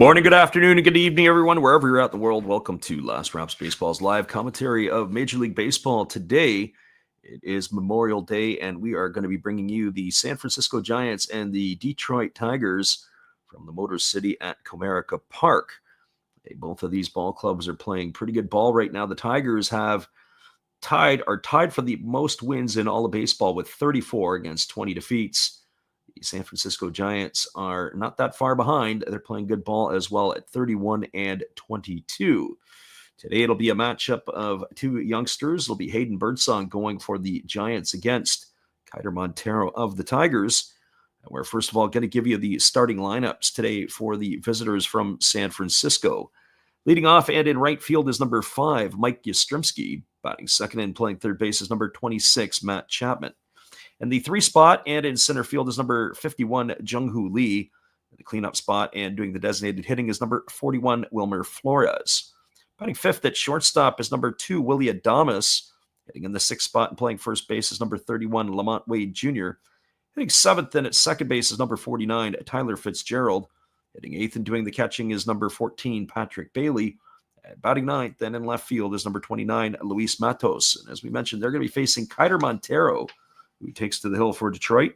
morning, good afternoon, and good evening, everyone, wherever you're at in the world. Welcome to Last Raps Baseball's live commentary of Major League Baseball. Today, it is Memorial Day, and we are going to be bringing you the San Francisco Giants and the Detroit Tigers from the Motor City at Comerica Park. Both of these ball clubs are playing pretty good ball right now. The Tigers are tied for the most wins in all of baseball with 34 against 20 defeats. The San Francisco Giants are not that far behind. They're playing good ball as well at 31 and 22. Today it'll be a matchup of two youngsters. It'll be Hayden Birdsong going for the Giants against Keider Montero of the Tigers. And we're first of all going to give you the starting lineups today for the visitors from San Francisco. Leading off and in right field is number 5, Mike Yastrzemski. Batting second and playing third base is number 26, Matt Chapman. In the 3 spot and in center field is number 51, Jung-Hoo Lee. The cleanup spot and doing the designated hitting is number 41, Wilmer Flores. Batting fifth at shortstop is number 2, Willie Adames. Hitting in the 6th spot and playing first base is number 31, Lamont Wade Jr. Hitting 7th and at second base is number 49, Tyler Fitzgerald. Hitting 8th and doing the catching is number 14, Patrick Bailey. And batting 9th and in left field is number 29, Luis Matos. And as we mentioned, they're going to be facing Keider Montero, who takes to the hill for Detroit.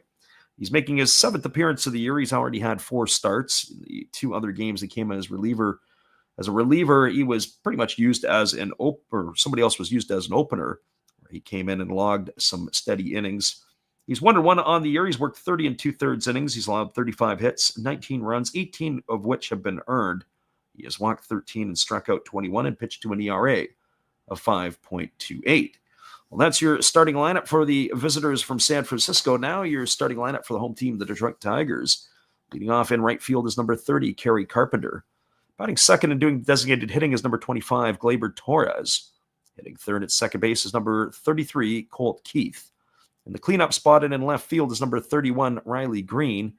He's making his 7th appearance of the year. He's already had 4 starts. In the 2 other games that came as reliever. As a reliever, he was pretty much used as an opener. Somebody else was used as an opener. He came in and logged some steady innings. He's 1-1 on the year. He's worked 30 2/3 innings. He's allowed 35 hits, 19 runs, 18 of which have been earned. He has walked 13 and struck out 21 and pitched to an ERA of 5.28. Well, that's your starting lineup for the visitors from San Francisco. Now your starting lineup for the home team, the Detroit Tigers. Leading off in right field is number 30, Kerry Carpenter. Batting second and doing designated hitting is number 25, Gleyber Torres. Hitting third at second base is number 33, Colt Keith. In the cleanup spot and in left field is number 31, Riley Green.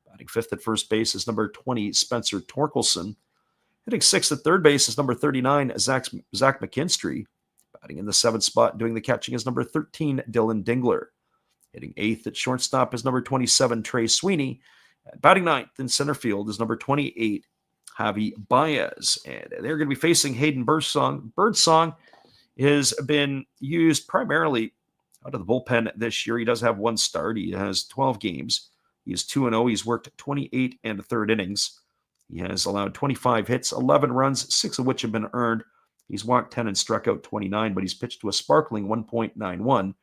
Batting fifth at first base is number 20, Spencer Torkelson. Hitting sixth at third base is number 39, Zach McKinstry. Batting in the 7th spot, doing the catching is number 13, Dylan Dingler. Hitting 8th at shortstop is number 27, Trey Sweeney. And batting 9th in center field is number 28, Javi Baez. And they're going to be facing Hayden Birdsong. Birdsong has been used primarily out of the bullpen this year. He does have 1 start. He has 12 games. He is 2-0. He's worked 28 1/3 innings. He has allowed 25 hits, 11 runs, 6 of which have been earned. He's walked 10 and struck out 29, but he's pitched to a sparkling 1.91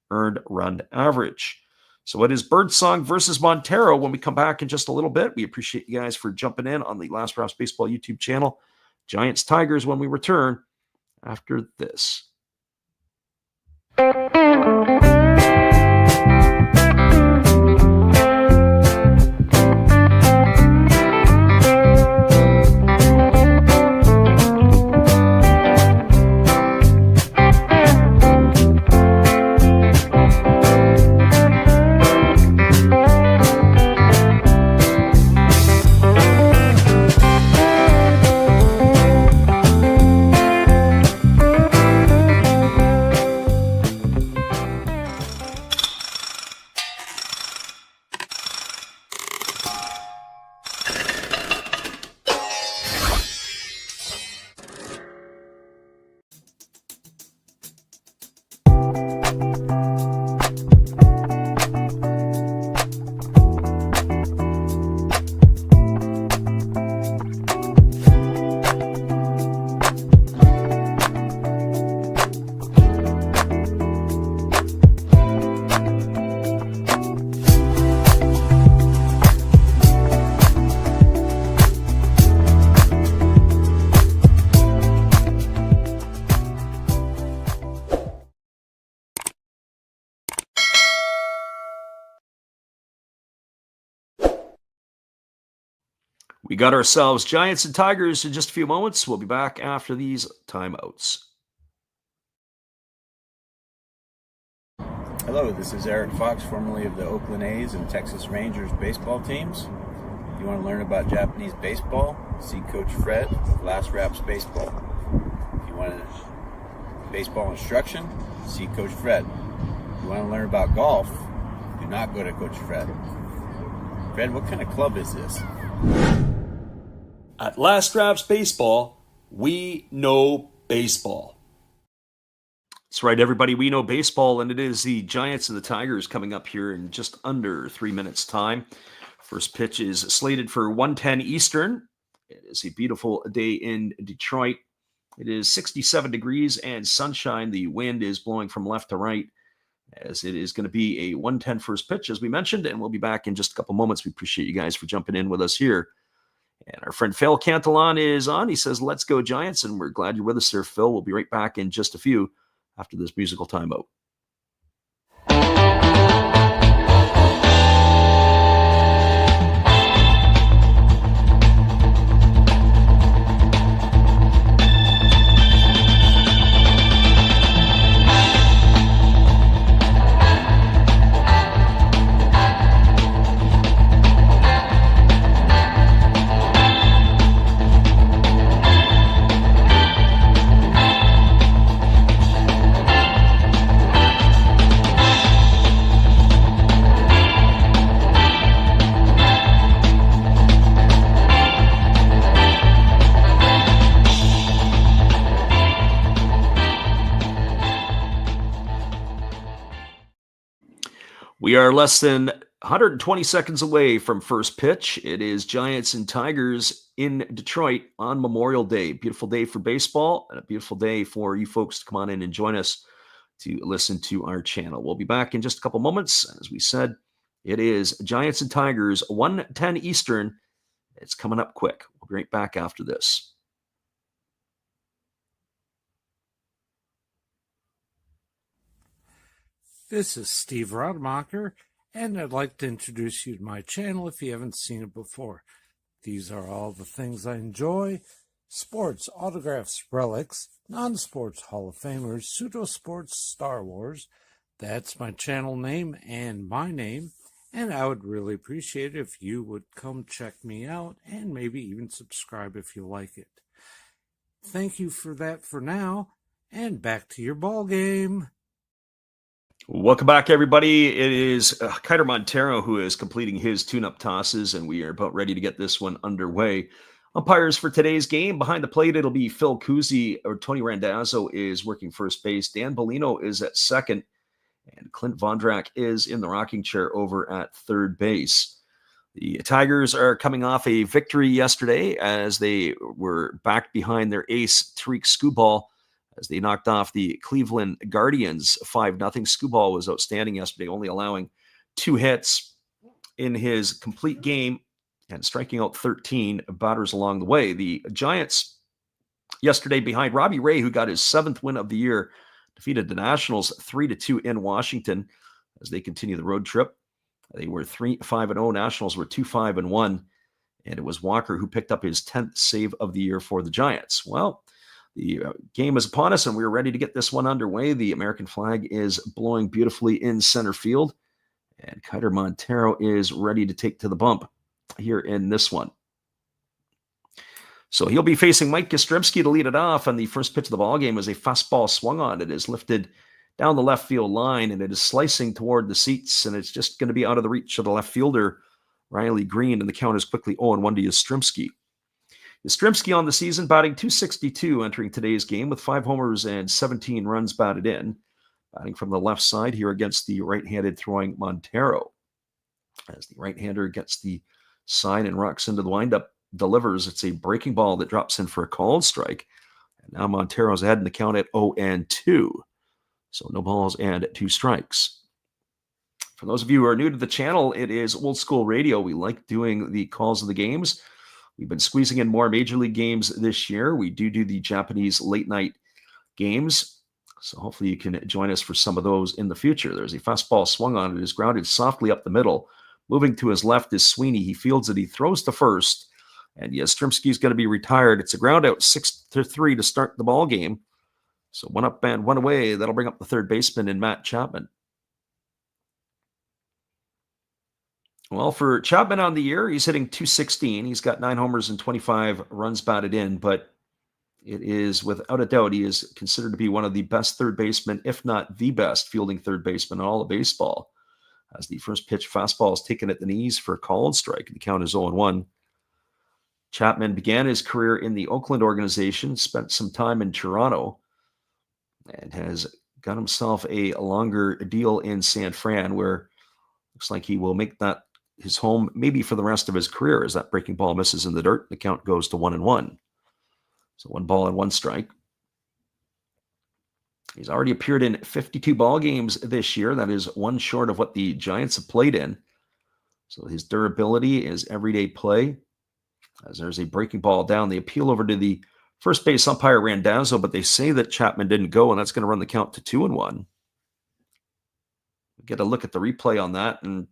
earned run average. So it is Birdsong versus Montero when we come back in just a little bit. We appreciate you guys for jumping in on the Last Raps Baseball YouTube channel. Giants Tigers when we return after this. We got ourselves Giants and Tigers in just a few moments. We'll be back after these timeouts. Hello, this is Eric Fox, formerly of the Oakland A's and Texas Rangers baseball teams. If you want to learn about Japanese baseball, see Coach Fred of Last Raps Baseball. If you want baseball instruction, see Coach Fred. If you want to learn about golf, do not go to Coach Fred. Fred, what kind of club is this? At Last Raps Baseball, we know baseball. That's right, everybody. We know baseball, and it is the Giants and the Tigers coming up here in just under 3 minutes' time. First pitch is slated for 1:10 Eastern. It is a beautiful day in Detroit. It is 67 degrees and sunshine. The wind is blowing from left to right, as it is going to be a 1:10 first pitch, as we mentioned, and we'll be back in just a couple moments. We appreciate you guys for jumping in with us here. And our friend Phil Cantalon is on. He says, "Let's go Giants," and we're glad you're with us there, Phil. We'll be right back in just a few after this musical timeout. We are less than 120 seconds away from first pitch. It is Giants and Tigers in Detroit on Memorial Day. Beautiful day for baseball and a beautiful day for you folks to come on in and join us to listen to our channel. We'll be back in just a couple moments. As we said, it is Giants and Tigers, 1:10 Eastern. It's coming up quick. We'll be right back after this. This is Steve Rademacher, and I'd like to introduce you to my channel if you haven't seen it before. These are all the things I enjoy: sports, autographs, relics, non-sports Hall of Famers, pseudo-sports, Star Wars. That's my channel name and my name, and I would really appreciate it if you would come check me out and maybe even subscribe if you like it. Thank you for that for now, and back to your ball game. Welcome back, everybody. It is Kiter Montero who is completing his tune-up tosses, and we are about ready to get this one underway. Umpires for today's game: behind the plate, it'll be Phil Kuzi, or Tony Randazzo is working first base. Dan Bellino is at second, and Clint Vondrak is in the rocking chair over at third base. The Tigers are coming off a victory yesterday as they were back behind their ace, Tariq Skubal, as they knocked off the Cleveland Guardians 5-0. Skubal was outstanding yesterday, only allowing 2 hits in his complete game and striking out 13 batters along the way. The Giants yesterday, behind Robbie Ray, who got his 7th win of the year, defeated the Nationals 3-2 in Washington as they continue the road trip. They were 3-5-0. Nationals were 2-5-1, and it was Walker who picked up his 10th save of the year for the Giants. Well, the game is upon us, and we're ready to get this one underway. The American flag is blowing beautifully in center field, and Kiter Montero is ready to take to the bump here in this one. So he'll be facing Mike Yastrzemski to lead it off, and the first pitch of the ball game is a fastball swung on. It is lifted down the left field line, and it is slicing toward the seats, and it's just going to be out of the reach of the left fielder, Riley Green, and the count is quickly 0-1 to Yastrzemski. Yastrzemski on the season, batting .262, entering today's game with 5 homers and 17 runs batted in. Batting from the left side here against the right-handed throwing Montero. As the right-hander gets the sign and rocks into the windup, delivers. It's a breaking ball that drops in for a called strike. And now Montero's ahead in the count at 0-2. So no balls and 2 strikes. For those of you who are new to the channel, it is old school radio. We like doing the calls of the games. We've been squeezing in more Major League games this year. We do the Japanese late night games. So hopefully you can join us for some of those in the future. There's a fastball swung on. It is grounded softly up the middle. Moving to his left is Sweeney. He fields it. He throws to first. And Yastrzemski is going to be retired. It's a ground out 6-3 to start the ball game. So 1 up and 1 away. That'll bring up the third baseman in Matt Chapman. Well, for Chapman on the year, he's hitting .216. He's got 9 homers and 25 runs batted in, but it is without a doubt he is considered to be one of the best third basemen, if not the best fielding third baseman in all of baseball. As the first pitch fastball is taken at the knees for a called strike, the count is 0-1. Chapman began his career in the Oakland organization, spent some time in Toronto, and has got himself a longer deal in San Fran, where looks like he will make that his home maybe for the rest of his career, as that breaking ball misses in the dirt. The count goes to 1-1. So 1 strike. He's already appeared in 52 ball games this year. That is one short of what the Giants have played in. So his durability is everyday play. As there's a breaking ball down, the appeal over to the first base umpire Randazzo, but they say that Chapman didn't go, and that's going to run the count to 2-1. Get a look at the replay on that, and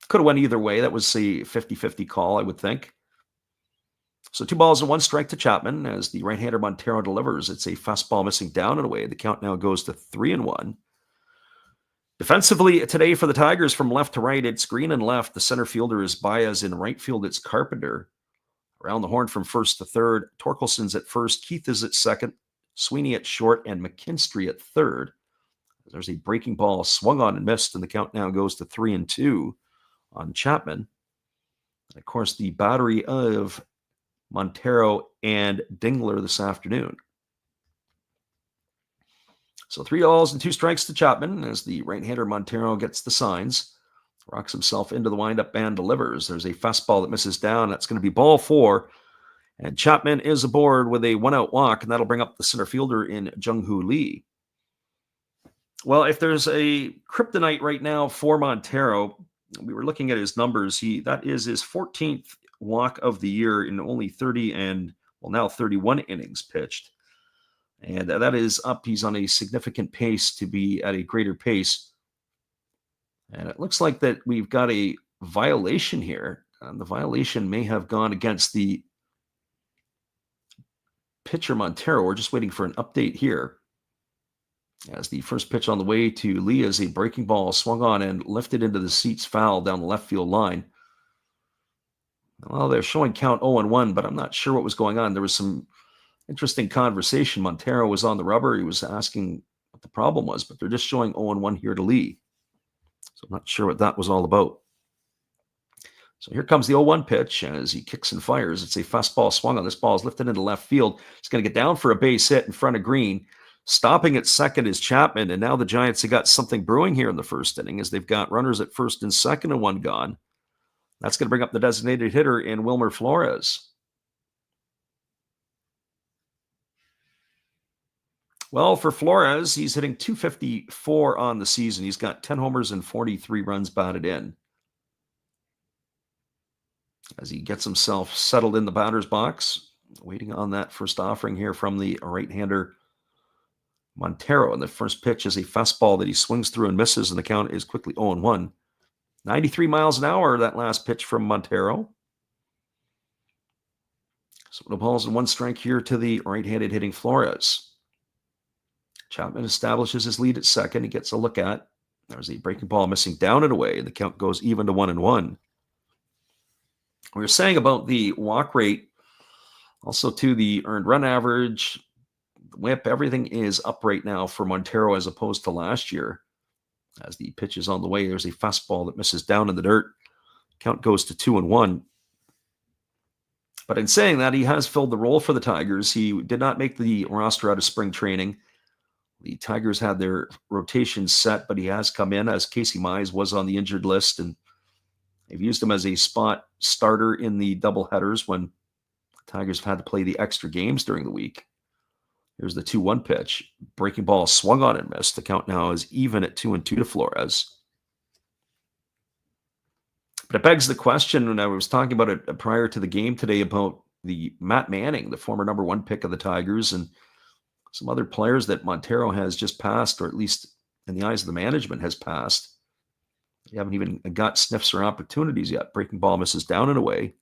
could have went either way. That was a 50-50 call, I would think. So 2 strike to Chapman as the right-hander Montero delivers. It's a fastball missing down and away. The count now goes to 3-1. Defensively today for the Tigers, from left to right, it's Green and left. The center fielder is Baez. In right field, it's Carpenter. Around the horn from first to third, Torkelson's at first, Keith is at second, Sweeney at short, and McKinstry at third. There's a breaking ball swung on and missed, and the count now goes to 3-2 on Chapman. And of course, the battery of Montero and Dingler this afternoon. So 3 strikes to Chapman as the right-hander Montero gets the signs, rocks himself into the windup and delivers. There's a fastball that misses down. That's going to be ball 4. And Chapman is aboard with a 1-out walk, and that'll bring up the center fielder in Jung-Hoo Lee. Well, if there's a kryptonite right now for Montero, we were looking at his numbers. That is his 14th walk of the year in only 30 and, well, now 31 innings pitched. And that is up. He's on a significant pace to be at a greater pace. And it looks like that we've got a violation here. The violation may have gone against the pitcher Montero. We're just waiting for an update here. As the first pitch on the way to Lee is a breaking ball swung on and lifted into the seats foul down the left field line. Well, they're showing count 0-1, but I'm not sure what was going on. There was some interesting conversation. Montero was on the rubber. He was asking what the problem was, but they're just showing 0-1 here to Lee. So I'm not sure what that was all about. So here comes the 0-1 pitch as he kicks and fires. It's a fastball swung on. This ball is lifted into left field. It's going to get down for a base hit in front of Green. Stopping at second is Chapman, and now the Giants have got something brewing here in the first inning as they've got runners at first and second and 1 gone. That's going to bring up the designated hitter in Wilmer Flores. Well, for Flores, he's hitting .254 on the season. He's got 10 homers and 43 runs batted in. As he gets himself settled in the batter's box, waiting on that first offering here from the right-hander Montero. And the first pitch is a fastball that he swings through and misses, and the count is quickly 0-1. 93 miles an hour, that last pitch from Montero. So the ball's in 1 strike here to the right-handed hitting Flores. Chapman establishes his lead at second. He gets a look at. There's a breaking ball missing down and away. The count goes even to 1-1. We were saying about the walk rate, also to the earned run average, the whip, everything is up right now for Montero as opposed to last year. As the pitch is on the way, there's a fastball that misses down in the dirt. Count goes to 2-1. But in saying that, he has filled the role for the Tigers. He did not make the roster out of spring training. The Tigers had their rotation set, but he has come in as Casey Mize was on the injured list, and they've used him as a spot starter in the doubleheaders when the Tigers have had to play the extra games during the week. Here's the 2-1 pitch. Breaking ball swung on and missed. The count now is even at 2-2 to Flores. But it begs the question, and I was talking about it prior to the game today, about the Matt Manning, the former number 1 pick of the Tigers, and some other players that Montero has just passed, or at least in the eyes of the management has passed. They haven't even got sniffs or opportunities yet. Breaking ball misses down and away.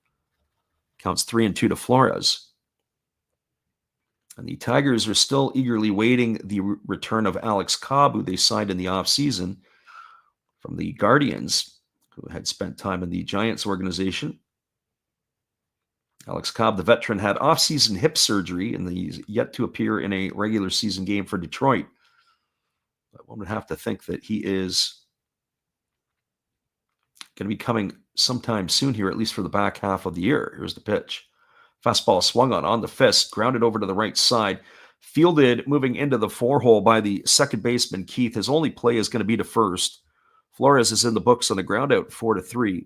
Counts 3-2 to Flores. And the Tigers are still eagerly waiting the return of Alex Cobb, who they signed in the offseason from the Guardians, who had spent time in the Giants organization. Alex Cobb, the veteran, had off-season hip surgery, and he's yet to appear in a regular season game for Detroit. But one would have to think that he is going to be coming sometime soon here, at least for the back half of the year. Here's the pitch. Fastball swung on the fist, grounded over to the right side, fielded moving into the 4-hole by the second baseman, Keith. His only play is going to be to first. Flores is in the books on the ground out, 4-3.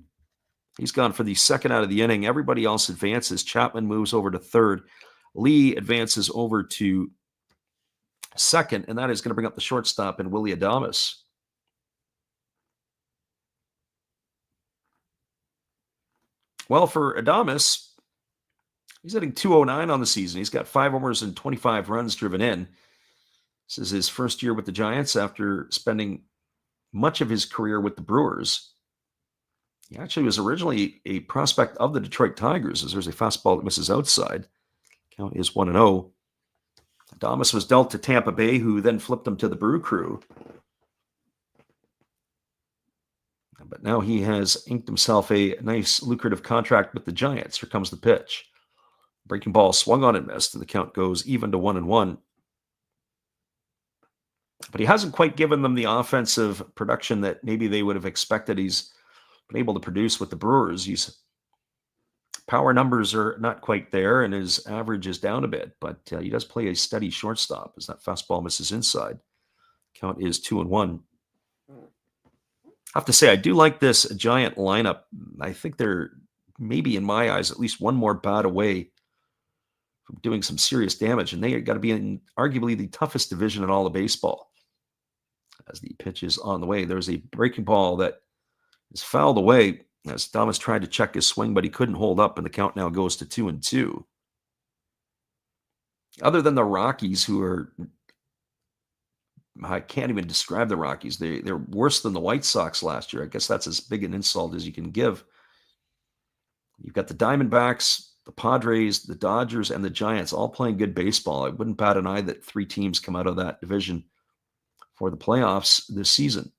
He's gone for the second out of the inning. Everybody else advances. Chapman moves over to third. Lee advances over to second, and that is going to bring up the shortstop in Willie Adames. Well, for Adames, he's hitting .209 on the season. He's got 5 homers and 25 runs driven in. This is his first year with the Giants after spending much of his career with the Brewers. He actually was originally a prospect of the Detroit Tigers, as there's a fastball that misses outside. Count is 1-0. Adames was dealt to Tampa Bay, who then flipped him to the Brew Crew. But now he has inked himself a nice, lucrative contract with the Giants. Here comes the pitch. Breaking ball swung on and missed, and the count goes even to 1-1. But he hasn't quite given them the offensive production that maybe they would have expected. He's been able to produce with the Brewers. His power numbers are not quite there, and his average is down a bit. But he does play a steady shortstop as that fastball misses inside. Count is 2-1. I have to say, I do like this Giant lineup. I think they're maybe, in my eyes, at least one more bat away from doing some serious damage. And they got to be in arguably the toughest division in all of baseball. As the pitch is on the way, there's a breaking ball that is fouled away as Adames tried to check his swing, but he couldn't hold up, and the count now goes to 2-2. Other than the Rockies, who are, I can't even describe the Rockies. They're worse than the White Sox last year. I guess that's as big an insult as you can give. You've got the Diamondbacks, the Padres, the Dodgers, and the Giants all playing good baseball. I wouldn't bat an eye that 3 teams come out of that division for the playoffs this season.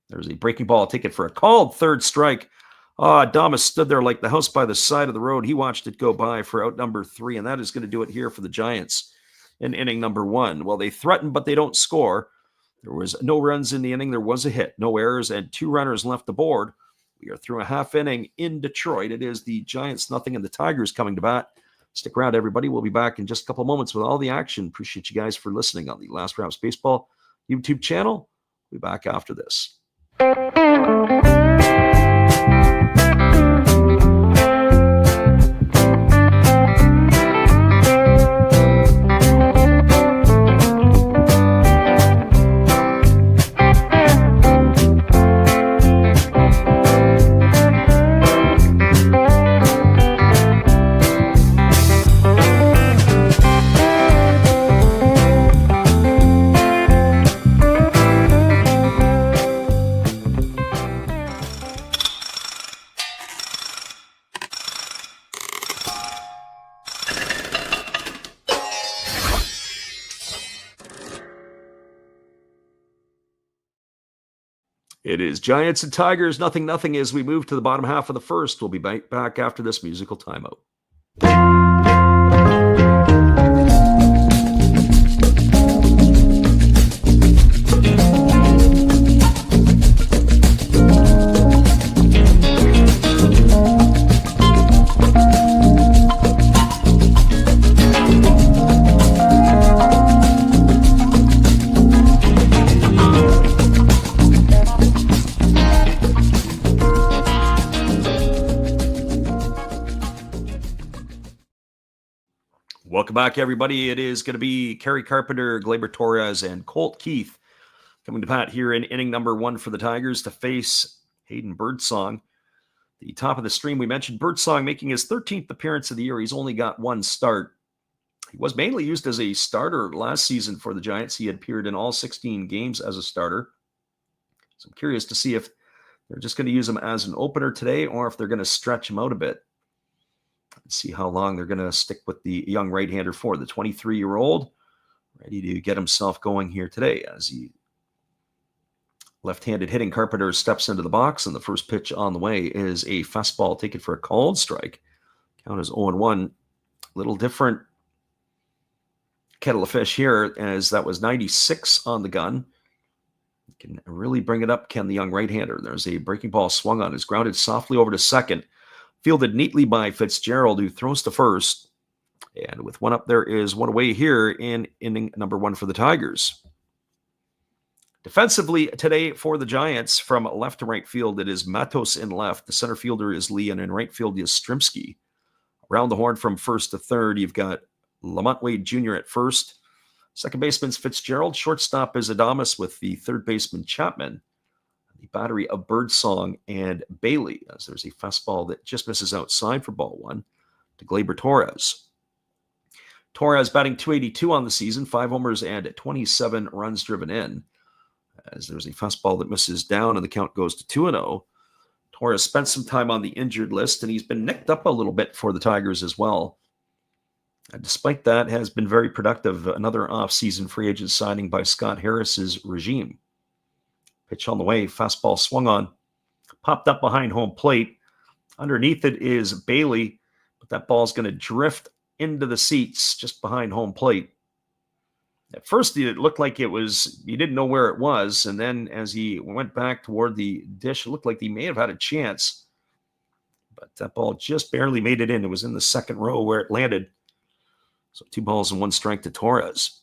There's a breaking ball ticket for a called third strike. Adames stood there like the house by the side of the road. He watched it go by for out number 3, and that is going to do it here for the Giants in inning number 1. Well, they threaten, but they don't score. There was no runs in the inning. There was a hit, no errors, and 2 runners left the board. We are through a half inning in Detroit. It is the Giants nothing and the Tigers coming to bat. Stick around, everybody. We'll be back in just a couple moments with all the action. Appreciate you guys for listening on the Last Raps Baseball YouTube channel. We'll be back after this. It is Giants and Tigers, 0-0 as we move to the bottom half of the first. We'll be back after this musical timeout. Welcome back, everybody. It is going to be Kerry Carpenter, Gleyber Torres, and Colt Keith coming to bat here in inning number 1 for the Tigers to face Hayden Birdsong. The top of the stream, we mentioned Birdsong making his 13th appearance of the year. He's only got 1 start. He was mainly used as a starter last season for the Giants. He had appeared in all 16 games as a starter. So I'm curious to see if they're just going to use him as an opener today or if they're going to stretch him out a bit. Let's see how long they're going to stick with the young right-hander for. The 23-year-old ready to get himself going here today as he left-handed hitting Carpenter steps into the box, and the first pitch on the way is a fastball taken for a called strike. Count is 0-1. Little different kettle of fish here, as that was 96 on the gun. Can really bring it up, can the young right-hander. There's a breaking ball swung on. Is grounded softly over to second. Fielded neatly by Fitzgerald, who throws to first. And with one up, there is one away here in inning number 1 for the Tigers. Defensively today for the Giants, from left to right field, it is Matos in left. The center fielder is Lee, and in right field is Yastrzemski. Around the horn from first to third, you've got Lamont Wade Jr. at first. Second baseman's Fitzgerald. Shortstop is Adames, with the third baseman Chapman. The battery of Birdsong and Bailey, as there's a fastball that just misses outside for ball 1 to Gleyber Torres. Torres batting .282 on the season, 5 homers and 27 runs driven in. As there's a fastball that misses down and the count goes to 2-0. Torres spent some time on the injured list, and he's been nicked up a little bit for the Tigers as well. And despite that, has been very productive. Another off-season free agent signing by Scott Harris's regime. Pitch on the way, fastball swung on, popped up behind home plate. Underneath it is Bailey, but that ball's going to drift into the seats just behind home plate. At first, it looked like it was, he didn't know where it was, and then as he went back toward the dish, it looked like he may have had a chance. But that ball just barely made it in. It was in the second row where it landed. So 2 balls and 1 strike to Torres.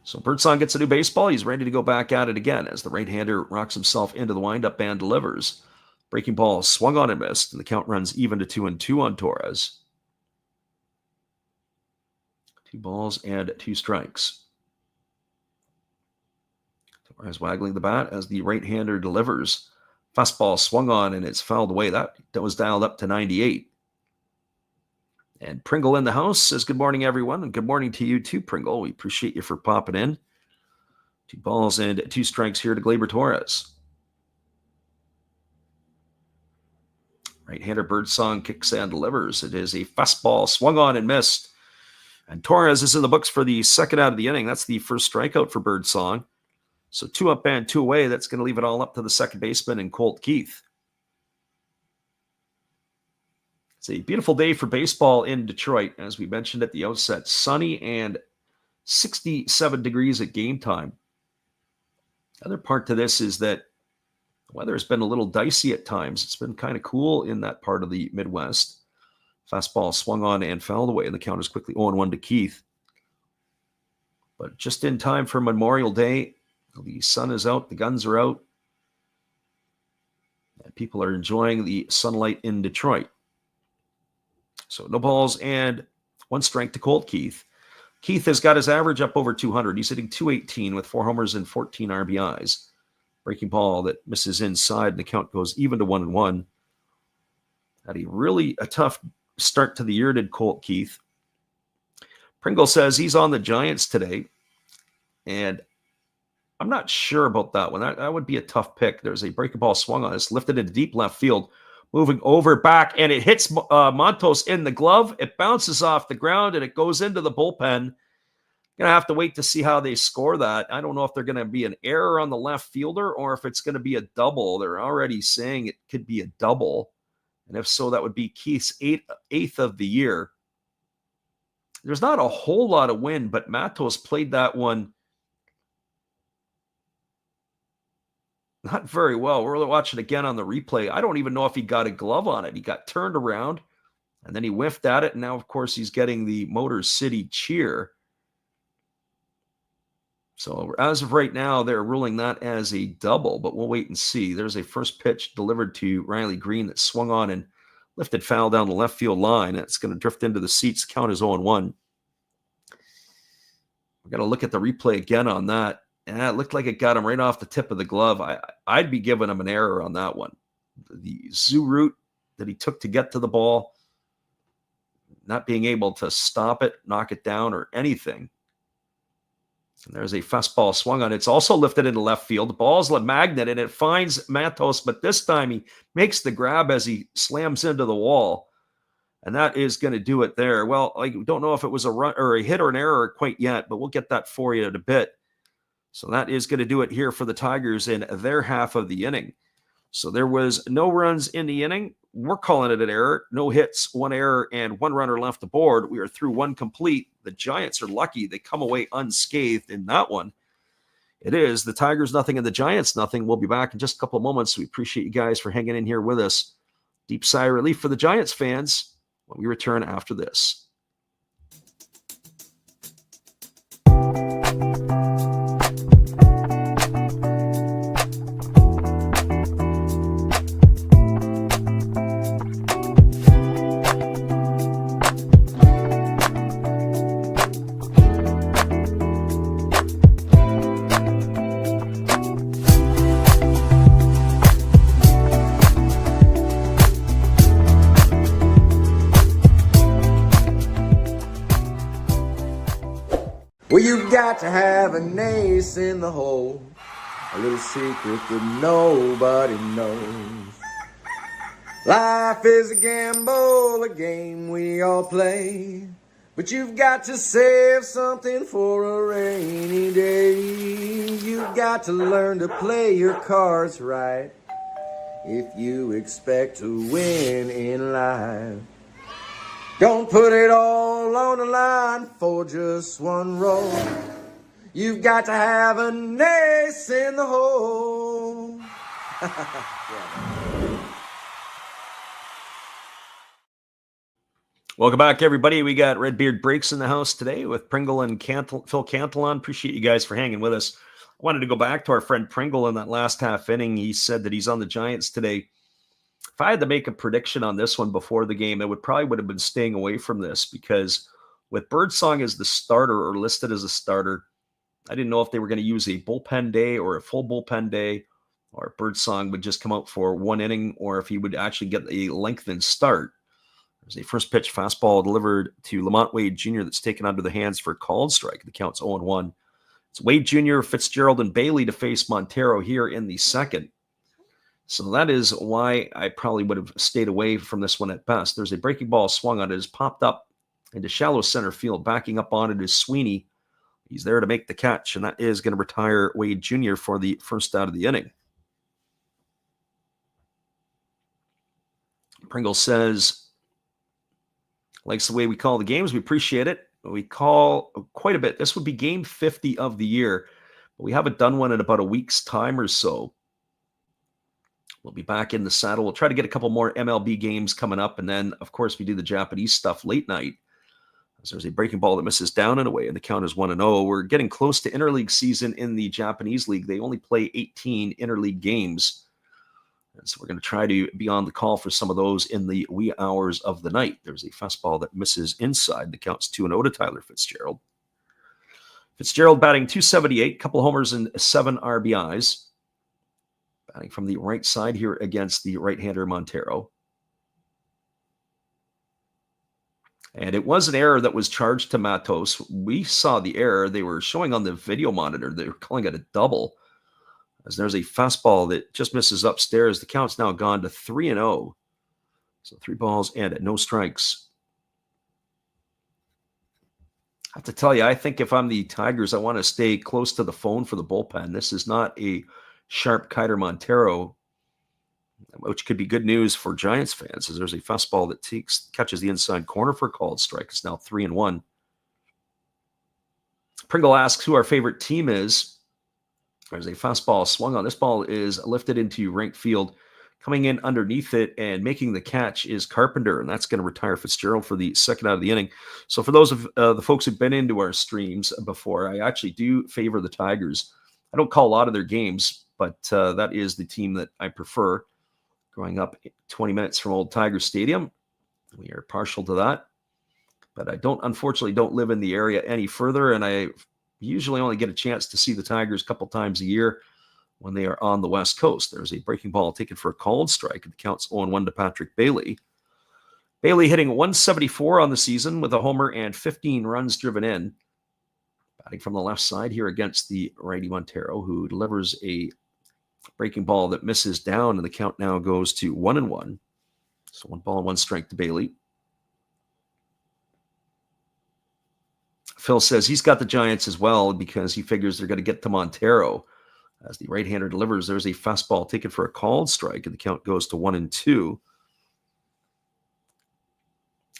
So Birdsong gets a new baseball. He's ready to go back at it again as the right-hander rocks himself into the windup and delivers. Breaking ball swung on and missed, and the count runs even to 2-2 on Torres. 2 balls and 2 strikes. Torres waggling the bat as the right-hander delivers. Fastball swung on and it's fouled away. That was dialed up to 98. And Pringle in the house says, good morning, everyone. And good morning to you too, Pringle. We appreciate you for popping in. 2 balls and 2 strikes here to Gleyber Torres. Right-hander Birdsong kicks and delivers. It is a fastball swung on and missed. And Torres is in the books for the second out of the inning. That's the first strikeout for Birdsong. So 2 up and 2 away. That's going to leave it all up to the second baseman and Colt Keith. It's a beautiful day for baseball in Detroit, as we mentioned at the outset. Sunny and 67 degrees at game time. The other part to this is that the weather has been a little dicey at times. It's been kind of cool in that part of the Midwest. Fastball swung on and fouled away, and the count is quickly 0-1 to Keith. But just in time for Memorial Day, the sun is out, the guns are out, and people are enjoying the sunlight in Detroit. So no balls and 1 strike to Colt Keith. Keith has got his average up over 200. He's hitting .218 with 4 homers and 14 RBIs. Breaking ball that misses inside, and the count goes even to 1-1. Had a tough start to the year, did Colt Keith. Pringle says he's on the Giants today, and I'm not sure about that one. That would be a tough pick. There's a breaking ball swung on. It's lifted into deep left field, moving over back, and it hits Montos in the glove. It bounces off the ground, and it goes into the bullpen. Going to have to wait to see how they score that. I don't know if they're going to be an error on the left fielder or if it's going to be a double. They're already saying it could be a double. And if so, that would be Keith's eighth of the year. There's not a whole lot of wind, but Matos played that one not very well. We're watching again on the replay. I don't even know if he got a glove on it. He got turned around, and then he whiffed at it, and now, of course, he's getting the Motor City cheer. So as of right now, they're ruling that as a double, but we'll wait and see. There's a first pitch delivered to Riley Green that swung on and lifted foul down the left field line. It's going to drift into the seats. Count is 0-1. We're going to look at the replay again on that. And it looked like it got him right off the tip of the glove. I'd be giving him an error on that one. The zoo route that he took to get to the ball, not being able to stop it, knock it down, or anything. And there's a fastball swung on. It's also lifted into left field. The ball's a magnet, and it finds Matos, but this time he makes the grab as he slams into the wall. And that is going to do it there. Well, I don't know if it was a run or a hit or an error quite yet, but we'll get that for you in a bit. So that is going to do it here for the Tigers in their half of the inning. So there was no runs in the inning. We're calling it an error. No hits, one error, and one runner left aboard. We are through one complete. The Giants are lucky. They come away unscathed in that one. It is the Tigers nothing and the Giants nothing. We'll be back in just a couple of moments. We appreciate you guys for hanging in here with us. Deep sigh of relief for the Giants fans when we return after this. Well, you got to have an ace in the hole, a little secret that nobody knows. Life is a gamble, a game we all play, but you've got to save something for a rainy day. You've got to learn to play your cards right if you expect to win in life. Don't put it all on the line for just one roll. You've got to have an ace in the hole. Welcome back, everybody. We got Redbeard Breaks in the house today with Pringle and Phil Cantelon. Appreciate you guys for hanging with us. I wanted to go back to our friend Pringle in that last half inning. He said that he's on the Giants today. If I had to make a prediction on this one before the game, it would have been staying away from this, because with Birdsong as the starter or listed as a starter, I didn't know if they were going to use a bullpen day or a full bullpen day, or if Birdsong would just come out for one inning, or if he would actually get a lengthened start. There's a first pitch fastball delivered to Lamont Wade Jr. that's taken under the hands for a called strike. The count's 0-1. It's Wade Jr., Fitzgerald, and Bailey to face Montero here in the second. So that is why I probably would have stayed away from this one at best. There's a breaking ball swung on it. It's popped up into shallow center field. Backing up on it is Sweeney. He's there to make the catch, and that is going to retire Wade Jr. for the first out of the inning. Pringle says, likes the way we call the games. We appreciate it. We call quite a bit. This would be game 50 of the year, but we haven't done one in about a week's time or so. We'll be back in the saddle. We'll try to get a couple more MLB games coming up. And then, of course, we do the Japanese stuff late night. As there's a breaking ball that misses down and away, and the count is 1-0. We're getting close to interleague season in the Japanese league. They only play 18 interleague games. And so we're going to try to be on the call for some of those in the wee hours of the night. There's a fastball that misses inside. The count's 2-0 to Tyler Fitzgerald. Fitzgerald batting .278, couple homers and 7 RBIs. Batting from the right side here against the right-hander Montero. And it was an error that was charged to Matos. We saw the error. They were showing on the video monitor. They were calling it a double. As there's a fastball that just misses upstairs. The count's now gone to 3-0. So 3 balls and no strikes. I have to tell you, I think if I'm the Tigers, I want to stay close to the phone for the bullpen. This is not a sharp Kiter Montero, which could be good news for Giants fans, as there's a fastball that catches the inside corner for a called strike. It's now 3-1. Pringle asks who our favorite team is. There's a fastball swung on. This ball is lifted into right field. Coming in underneath it and making the catch is Carpenter, and that's going to retire Fitzgerald for the second out of the inning. So for those of the folks who've been into our streams before, I actually do favor the Tigers. I don't call a lot of their games, but that is the team that I prefer. Growing up 20 minutes from Old Tiger Stadium, we are partial to that. But I unfortunately don't live in the area any further, and I usually only get a chance to see the Tigers a couple times a year when they are on the West Coast. There's a breaking ball taken for a called strike. It counts 0-1 to Patrick Bailey. Bailey hitting 174 on the season with a homer and 15 runs driven in. Batting from the left side here against the righty Montero, who delivers a breaking ball that misses down, and the count now goes to 1-1. So 1 ball and 1 strike to Bailey. Phil says he's got the Giants as well because he figures they're going to get to Montero. As the right-hander delivers, there's a fastball taken for a called strike, and the count goes to 1-2.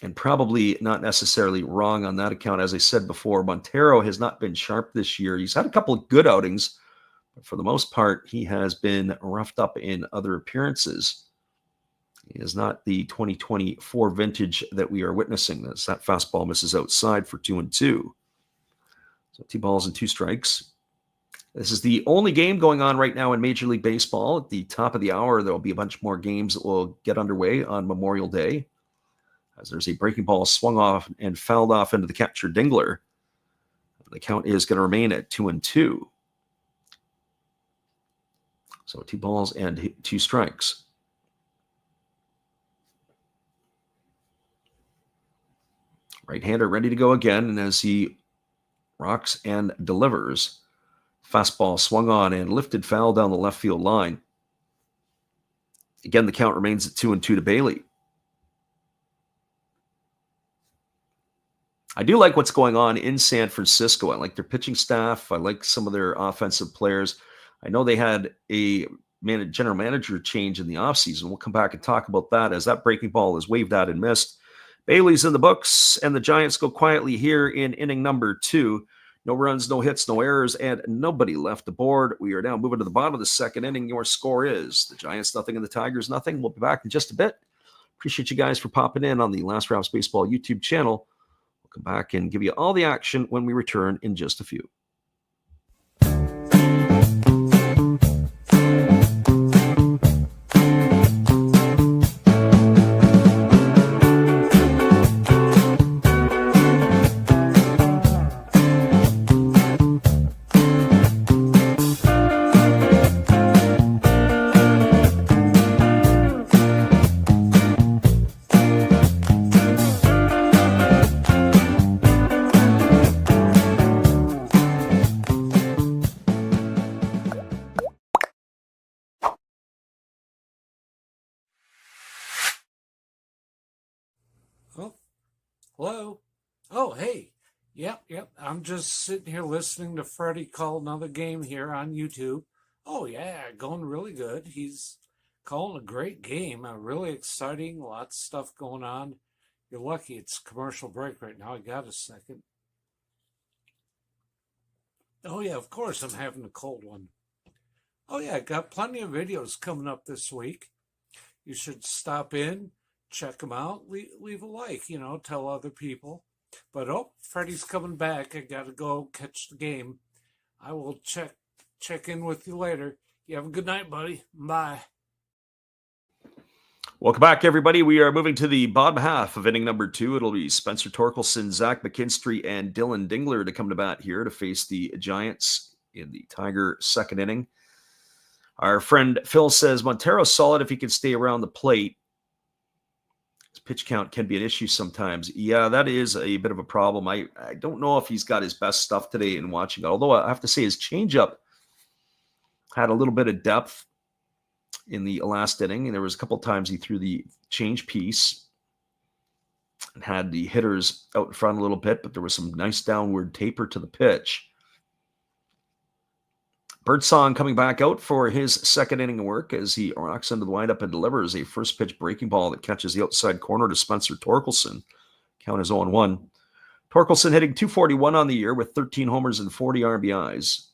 And probably not necessarily wrong on that account. As I said before, Montero has not been sharp this year. He's had a couple of good outings, but for the most part, he has been roughed up in other appearances. He is not the 2024 vintage that we are witnessing. That fastball misses outside for 2-2. So 2 balls and 2 strikes. This is the only game going on right now in Major League Baseball. At the top of the hour, there will be a bunch more games that will get underway on Memorial Day, as there's a breaking ball swung off and fouled off into the catcher Dingler. The count is going to remain at 2-2. So 2 balls and 2 strikes. Right-hander ready to go again, and as he rocks and delivers, fastball swung on and lifted foul down the left field line. Again, the count remains at 2-2 to Bailey. I do like what's going on in San Francisco. I like their pitching staff. I like some of their offensive players. I know they had a general manager change in the offseason. We'll come back and talk about that, as that breaking ball is waved at and missed. Bailey's in the books, and the Giants go quietly here in inning number 2. No runs, no hits, no errors, and nobody left the board. We are now moving to the bottom of the second inning. Your score is the Giants nothing and the Tigers nothing. We'll be back in just a bit. Appreciate you guys for popping in on the Last Raps Baseball YouTube channel. Come back and give you all the action when we return in just a few. Oh, hello. Oh, hey. Yep. I'm just sitting here listening to Freddie call another game here on YouTube. Oh, yeah, going really good. He's calling a great game. Really exciting. Lots of stuff going on. You're lucky it's commercial break right now. I got a second. Oh, yeah, of course I'm having a cold one. Oh, yeah, got plenty of videos coming up this week. You should stop in. Check them out. Leave a like, tell other people. But Freddie's coming back. I got to go catch the game. I will check in with you later. You have a good night, buddy. Bye. Welcome back, everybody. We are moving to the bottom half of inning number 2. It'll be Spencer Torkelson, Zach McKinstry, and Dylan Dingler to come to bat here to face the Giants in the Tiger second inning. Our friend Phil says Montero's solid if he can stay around the plate. His pitch count can be an issue sometimes. Yeah, that is a bit of a problem. I don't know if he's got his best stuff today in watching it, although I have to say his changeup had a little bit of depth in the last inning, and there was a couple of times he threw the change piece and had the hitters out in front a little bit, but there was some nice downward taper to the pitch. Birdsong coming back out for his second inning of work as he rocks into the windup and delivers a first pitch breaking ball that catches the outside corner to Spencer Torkelson. Count is 0-1. Torkelson hitting .241 on the year with 13 homers and 40 RBIs.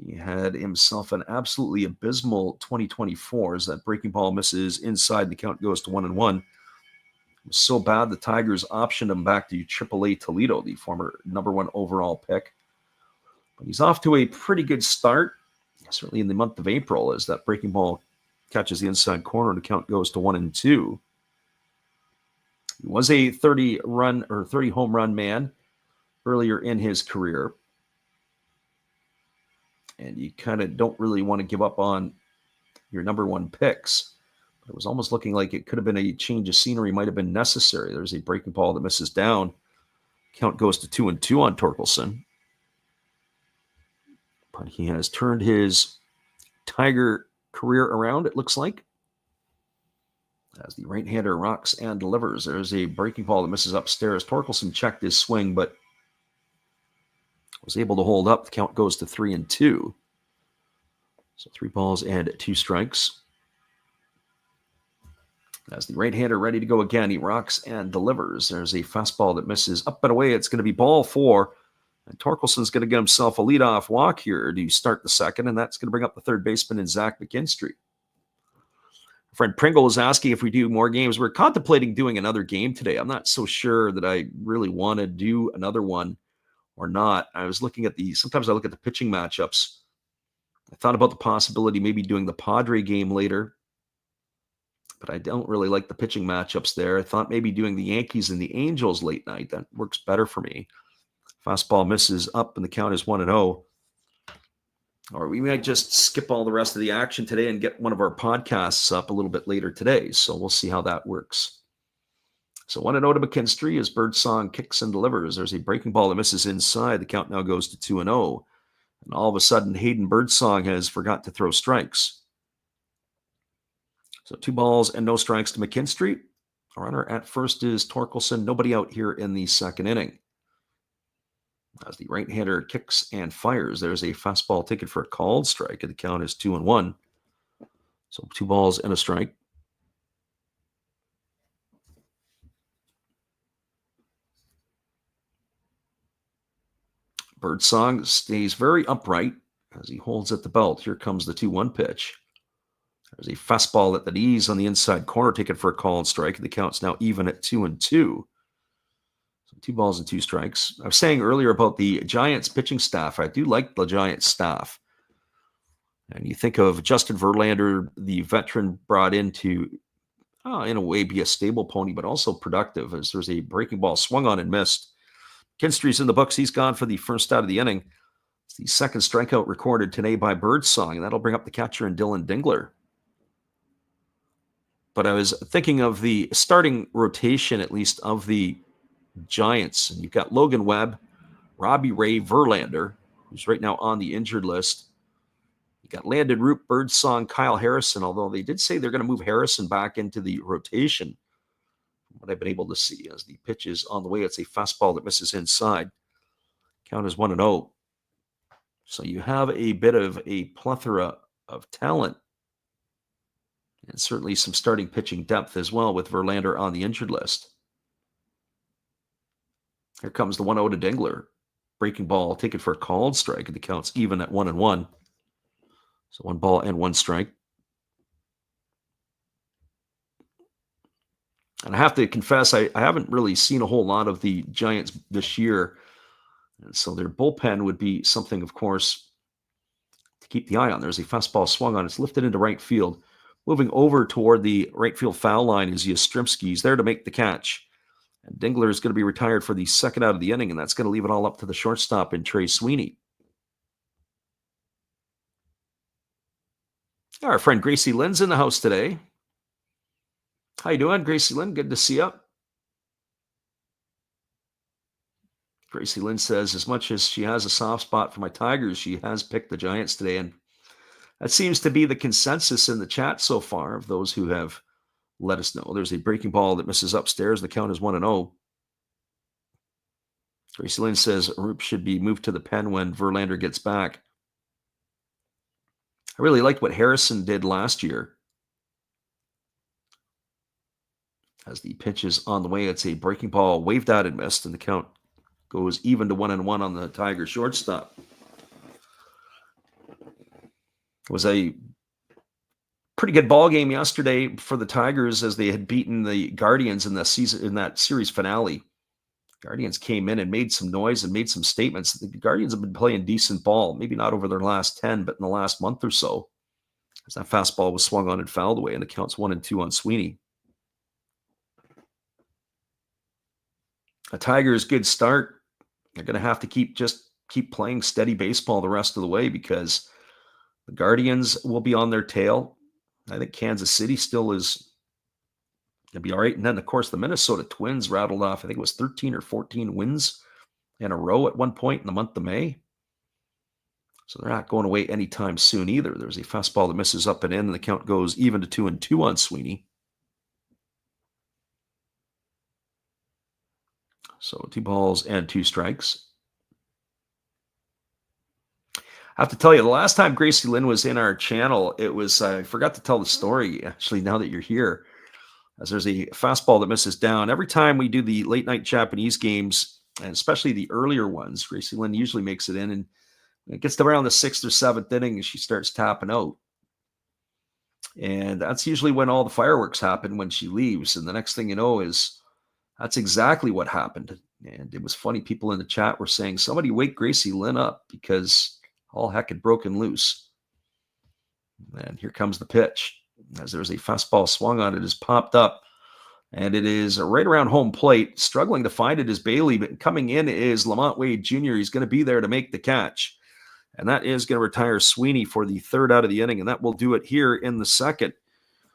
He had himself an absolutely abysmal 2024 as that breaking ball misses inside. The count goes to 1-1. It was so bad the Tigers optioned him back to AAA Toledo, the former number 1 overall pick. But he's off to a pretty good start, certainly in the month of April, as that breaking ball catches the inside corner and the count goes to 1-2. He was a 30 home run man earlier in his career. And you kind of don't really want to give up on your number 1 picks. But it was almost looking like it could have been a change of scenery, might have been necessary. There's a breaking ball that misses down. Count goes to 2-2 on Torkelson. But he has turned his Tiger career around, it looks like. As the right-hander rocks and delivers, there's a breaking ball that misses upstairs. Torkelson checked his swing, but was able to hold up. The count goes to 3-2. So 3 balls and 2 strikes. As the right-hander ready to go again, he rocks and delivers. There's a fastball that misses up and away. It's going to be ball 4. And Torkelson's going to get himself a leadoff walk here to start the second, and that's going to bring up the third baseman in Zach McKinstry. Friend Pringle is asking if we do more games. We're contemplating doing another game today. I'm not so sure that I really want to do another one or not. I was looking at sometimes I look at the pitching matchups. I thought about the possibility maybe doing the Padre game later, but I don't really like the pitching matchups there. I thought maybe doing the Yankees and the Angels late night. That works better for me. Fastball misses up and the count is 1-0. Or we might just skip all the rest of the action today and get one of our podcasts up a little bit later today. So we'll see how that works. So 1-0 to McKinstry as Birdsong kicks and delivers. There's a breaking ball that misses inside. The count now goes to 2-0. And all of a sudden, Hayden Birdsong has forgot to throw strikes. So 2 balls and no strikes to McKinstry. A runner at first is Torkelson. Nobody out here in the second inning. As the right-hander kicks and fires, there's a fastball taken for a called strike, and the count is 2-1. So 2 balls and a strike. Birdsong stays very upright as he holds at the belt. Here comes the 2-1 pitch. There's a fastball at the knees on the inside corner taken for a called strike, and the count's now even at 2-2. 2 balls and 2 strikes. I was saying earlier about the Giants pitching staff. I do like the Giants staff. And you think of Justin Verlander, the veteran brought in to, in a way, be a stable pony, but also productive as there's a breaking ball swung on and missed. Kinstry's in the books. He's gone for the first out of the inning. It's the second strikeout recorded today by Birdsong, and that'll bring up the catcher in Dylan Dingler. But I was thinking of the starting rotation, at least, of the Giants. And you've got Logan Webb, Robbie Ray, Verlander, who's right now on the injured list. You got Landon Root, Birdsong, Kyle Harrison, although they did say they're going to move Harrison back into the rotation, from what I've been able to see. As the pitch is on the way, it's a fastball that misses inside. Count is 1-0. So you have a bit of a plethora of talent and certainly some starting pitching depth as well with Verlander on the injured list. Here comes the 1-0 to Dingler. Breaking ball taken for a called strike, and the count's even at 1-1. So 1 ball and 1 strike. And I have to confess, I haven't really seen a whole lot of the Giants this year. And so their bullpen would be something, of course, to keep the eye on. There's a fastball swung on. It's lifted into right field. Moving over toward the right field foul line is Yastrzemski. He's there to make the catch. And Dingler is going to be retired for the second out of the inning, and that's going to leave it all up to the shortstop in Trey Sweeney. Our friend Gracie Lynn's in the house today. How you doing, Gracie Lynn? Good to see you. Gracie Lynn says, as much as she has a soft spot for my Tigers, she has picked the Giants today, and that seems to be the consensus in the chat so far of those who have let us know. There's a breaking ball that misses upstairs. The count is 1-0. Gracie Lynn says Roop should be moved to the pen when Verlander gets back. I really liked what Harrison did last year. As the pitch is on the way, it's a breaking ball waved out and missed, and the count goes even to 1-1 on the Tiger shortstop. It was a pretty good ball game yesterday for the Tigers as they had beaten the Guardians in that series finale. Guardians came in and made some noise and made some statements. The Guardians have been playing decent ball, maybe not over their last 10, but in the last month or so. As that fastball was swung on and fouled away, and the count's 1-2 on Sweeney. A Tigers' good start. They're going to have to keep playing steady baseball the rest of the way because the Guardians will be on their tail. I think Kansas City still is going to be all right. And then, of course, the Minnesota Twins rattled off, I think it was 13 or 14 wins in a row at one point in the month of May. So they're not going away anytime soon either. There's a fastball that misses up and in, and the count goes even to 2-2 on Sweeney. So 2 balls and 2 strikes. have to tell you, the last time Gracie Lynn was in our channel, it was, I forgot to tell the story, actually, now that you're here, as there's a fastball that misses down. Every time we do the late night Japanese games, and especially the earlier ones, Gracie Lynn usually makes it in, and it gets to around the 6th or 7th inning, and she starts tapping out. And that's usually when all the fireworks happen, when she leaves. And the next thing you know is that's exactly what happened. And it was funny. People in the chat were saying, somebody wake Gracie Lynn up because all heck had broken loose. And here comes the pitch. As there's a fastball swung on, it is popped up. And it is right around home plate. Struggling to find it is Bailey, but coming in is Lamont Wade Jr. He's going to be there to make the catch. And that is going to retire Sweeney for the 3rd out of the inning, and that will do it here in the 2nd.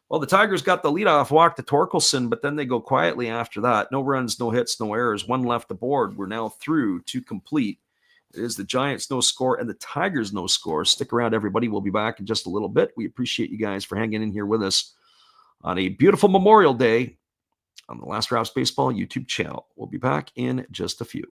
Well, the Tigers got the leadoff walk to Torkelson, but then they go quietly after that. No runs, no hits, no errors. 1 left aboard. We're now through to complete. It is the Giants no score and the Tigers no score. Stick around, everybody. We'll be back in just a little bit. We appreciate you guys for hanging in here with us on a beautiful Memorial Day on the Last Raps Baseball YouTube channel. We'll be back in just a few.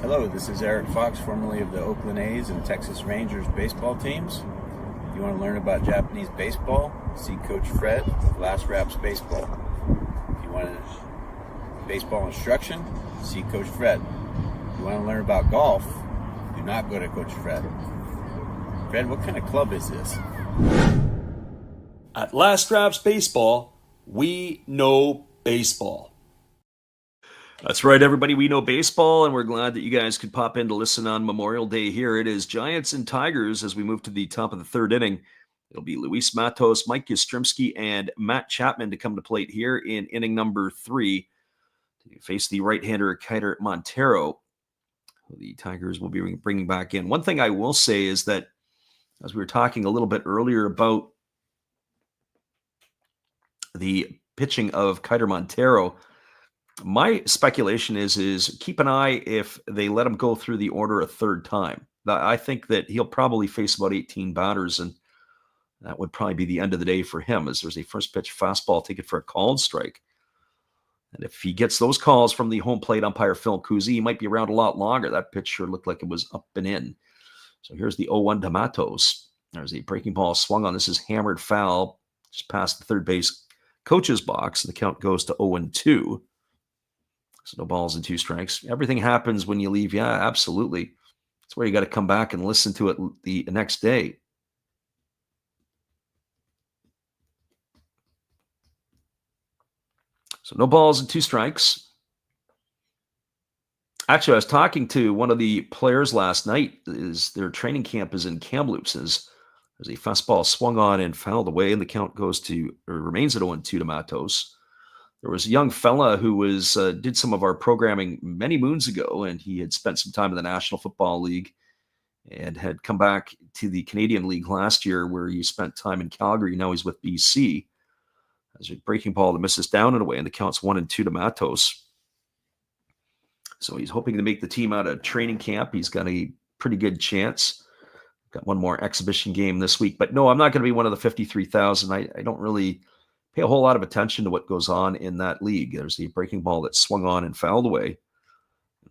Hello, this is Eric Fox, formerly of the Oakland A's and Texas Rangers baseball teams. If you want to learn about Japanese baseball, see Coach Fred of Last Raps Baseball. If you want baseball instruction, see Coach Fred. If you want to learn about golf, do not go to Coach Fred. Fred, what kind of club is this? At Last Raps Baseball, we know baseball. That's right, everybody. We know baseball, and we're glad that you guys could pop in to listen on Memorial Day here. It is Giants and Tigers as we move to the top of the 3rd inning. It'll be Luis Matos, Mike Yastrzemski, and Matt Chapman to come to plate here in inning number 3 to face the right-hander Kiter Montero, who the Tigers will be bringing back in. One thing I will say is that, as we were talking a little bit earlier about the pitching of Kiter Montero, my speculation is keep an eye if they let him go through the order a 3rd time. I think that he'll probably face about 18 batters, and that would probably be the end of the day for him, as there's a first pitch fastball taken for a called strike. And if he gets those calls from the home plate umpire, Phil Kuzi, he might be around a lot longer. That pitch sure looked like it was up and in. So here's the 0-1 to Matos. There's a breaking ball swung on. This is hammered foul just past the third base coach's box. The count goes to 0-2. So no balls and 2 strikes. Everything happens when you leave. Yeah, absolutely. That's where you got to come back and listen to it the next day. So no balls and 2 strikes. Actually, I was talking to one of the players last night. Their training camp is in Kamloops. There's a fastball swung on and fouled away, and the count remains at 0-2 to Matos. There was a young fella who did some of our programming many moons ago, and he had spent some time in the National Football League and had come back to the Canadian League last year, where he spent time in Calgary. Now he's with BC. There's a breaking ball that misses down and away, and the count's 1-2 to Matos. So he's hoping to make the team out of training camp. He's got a pretty good chance. Got one more exhibition game this week. But no, I'm not going to be one of the 53,000. I don't really pay a whole lot of attention to what goes on in that league. There's the breaking ball that swung on and fouled away.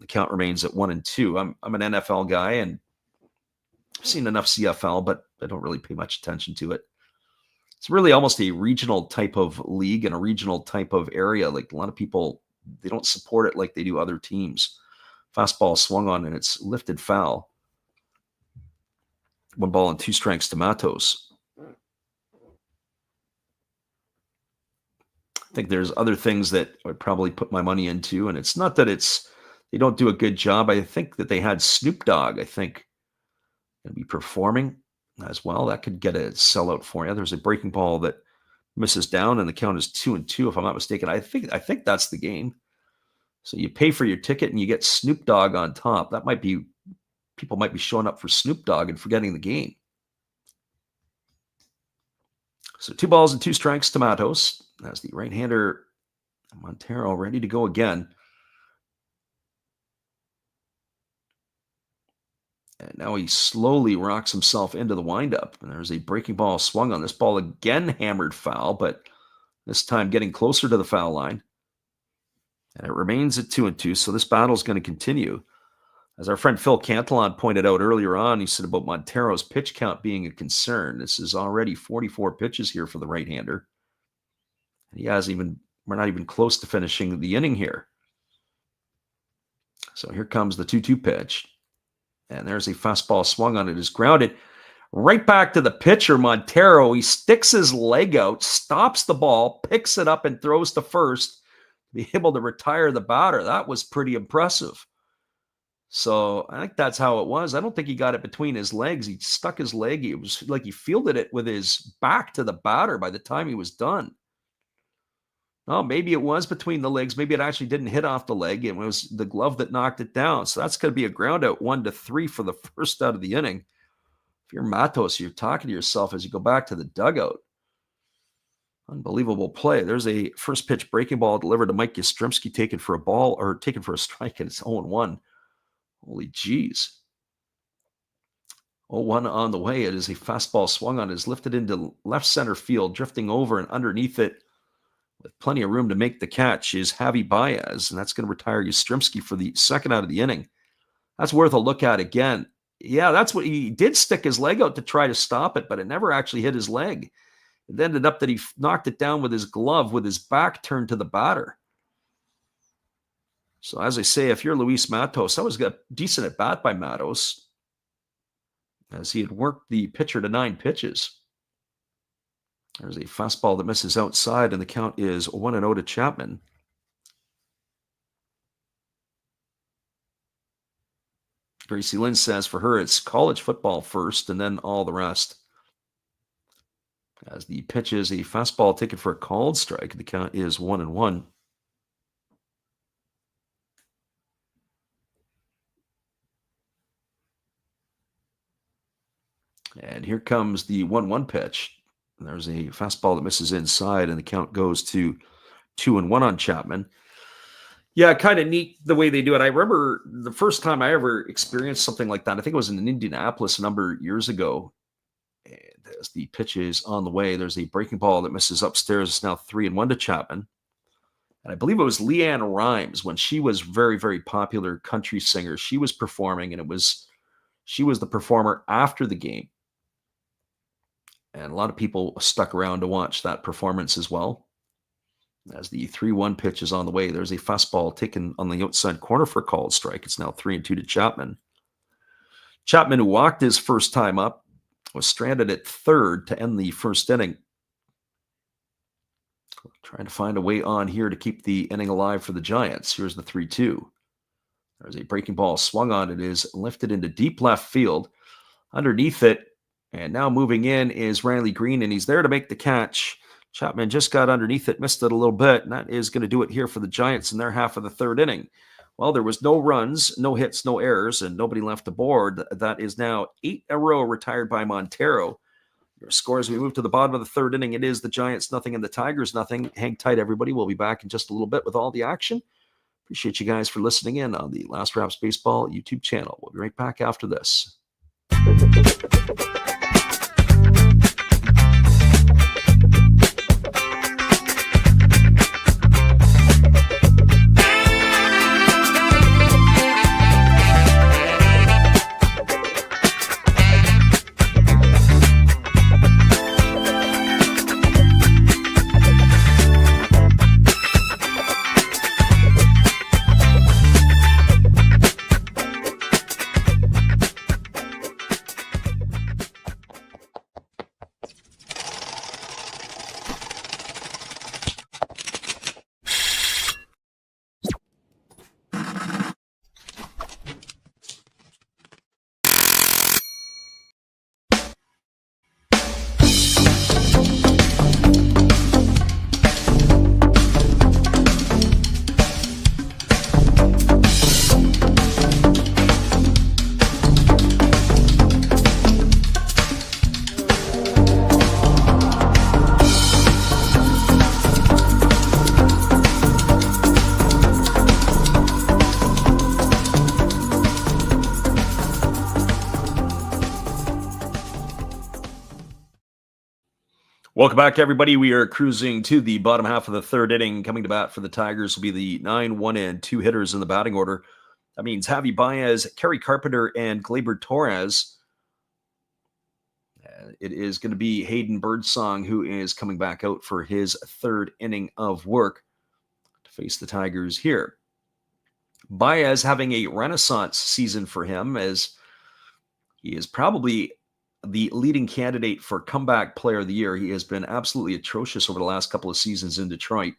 The count remains at 1-2. I'm an NFL guy, and I've seen enough CFL, but I don't really pay much attention to it. It's really almost a regional type of league and a regional type of area. Like, a lot of people, they don't support it like they do other teams. Fastball swung on, and it's lifted foul. 1 ball and 2 strikes to Matos. I think there's other things that I would probably put my money into, and it's not that they don't do a good job. I think that they had Snoop Dogg, going to be performing. as well. That could get a sellout for you. There's a breaking ball that misses down, and the count is 2-2, if I'm not mistaken. I think that's the game. So you pay for your ticket and you get Snoop Dogg on top. That might be, people might be showing up for Snoop Dogg and forgetting the game. So 2 balls and 2 strikes to Matos. That's the right-hander Montero ready to go again. And now he slowly rocks himself into the windup. And there's a breaking ball swung on. This ball again hammered foul, but this time getting closer to the foul line. And it remains at 2-2, so this battle is going to continue. As our friend Phil Cantillon pointed out earlier on, he said about Montero's pitch count being a concern. This is already 44 pitches here for the right-hander. And we're not even close to finishing the inning here. So here comes the 2-2 pitch. And there's a fastball swung on it. Is grounded right back to the pitcher, Montero. He sticks his leg out, stops the ball, picks it up, and throws to first to be able to retire the batter. That was pretty impressive. So I think that's how it was. I don't think he got it between his legs. He stuck his leg. It was like he fielded it with his back to the batter by the time he was done. Oh, maybe it was between the legs. Maybe it actually didn't hit off the leg. It was the glove that knocked it down. So that's going to be a ground out 1-3 for the first out of the inning. If you're Matos, you're talking to yourself as you go back to the dugout. Unbelievable play. There's a first pitch breaking ball delivered to Mike Yastrzemski, taken for a strike, and it's 0-1. Holy jeez. 0-1 on the way. It is a fastball swung on. It is lifted into left center field, drifting over and underneath it with plenty of room to make the catch is Javi Baez, and that's going to retire Yastrzemski for the second out of the inning. That's worth a look at again. Yeah, that's what he did, stick his leg out to try to stop it, but it never actually hit his leg. It ended up that he knocked it down with his glove with his back turned to the batter. So as I say, if you're Luis Matos, that was a decent at bat by Matos as he had worked the pitcher to 9 pitches. There's a fastball that misses outside, and the count is 1-0 to Chapman. Gracie Lynn says for her, it's college football first and then all the rest. As the pitch is a fastball taken for a called strike, the count is 1-1. And here comes the 1-1 pitch. There's a fastball that misses inside, and the count goes to 2-1 on Chapman. Yeah, kind of neat the way they do it. I remember the first time I ever experienced something like that. I think it was in Indianapolis a number of years ago. And as the pitch is on the way, there's a breaking ball that misses upstairs. It's now 3-1 to Chapman. And I believe it was Leanne Rimes, when she was very, very popular country singer. She was performing, and she was the performer after the game. And a lot of people stuck around to watch that performance as well. As the 3-1 pitch is on the way, there's a fastball taken on the outside corner for a called strike. It's now 3-2 to Chapman. Chapman, who walked his first time up, was stranded at third to end the first inning. Trying to find a way on here to keep the inning alive for the Giants. Here's the 3-2. There's a breaking ball swung on. It is lifted into deep left field. Underneath it, and now moving in is Riley Green, and he's there to make the catch. Chapman just got underneath it, missed it a little bit, and that is going to do it here for the Giants in their half of the third inning. Well, there was no runs, no hits, no errors, and nobody left aboard. That is now 8 in a row retired by Montero. Your score as we move to the bottom of the third inning, it is the Giants nothing and the Tigers nothing. Hang tight, everybody. We'll be back in just a little bit with all the action. Appreciate you guys for listening in on the Last Raps Baseball YouTube channel. We'll be right back after this. Welcome back, everybody. We are cruising to the bottom half of the third inning. Coming to bat for the Tigers will be the 9, 1, and 2 hitters in the batting order. That means Javi Baez, Kerry Carpenter, and Gleyber Torres. It is going to be Hayden Birdsong, who is coming back out for his third inning of work to face the Tigers here. Baez having a renaissance season for him, as he is probably the leading candidate for comeback player of the year. He has been absolutely atrocious over the last couple of seasons in Detroit.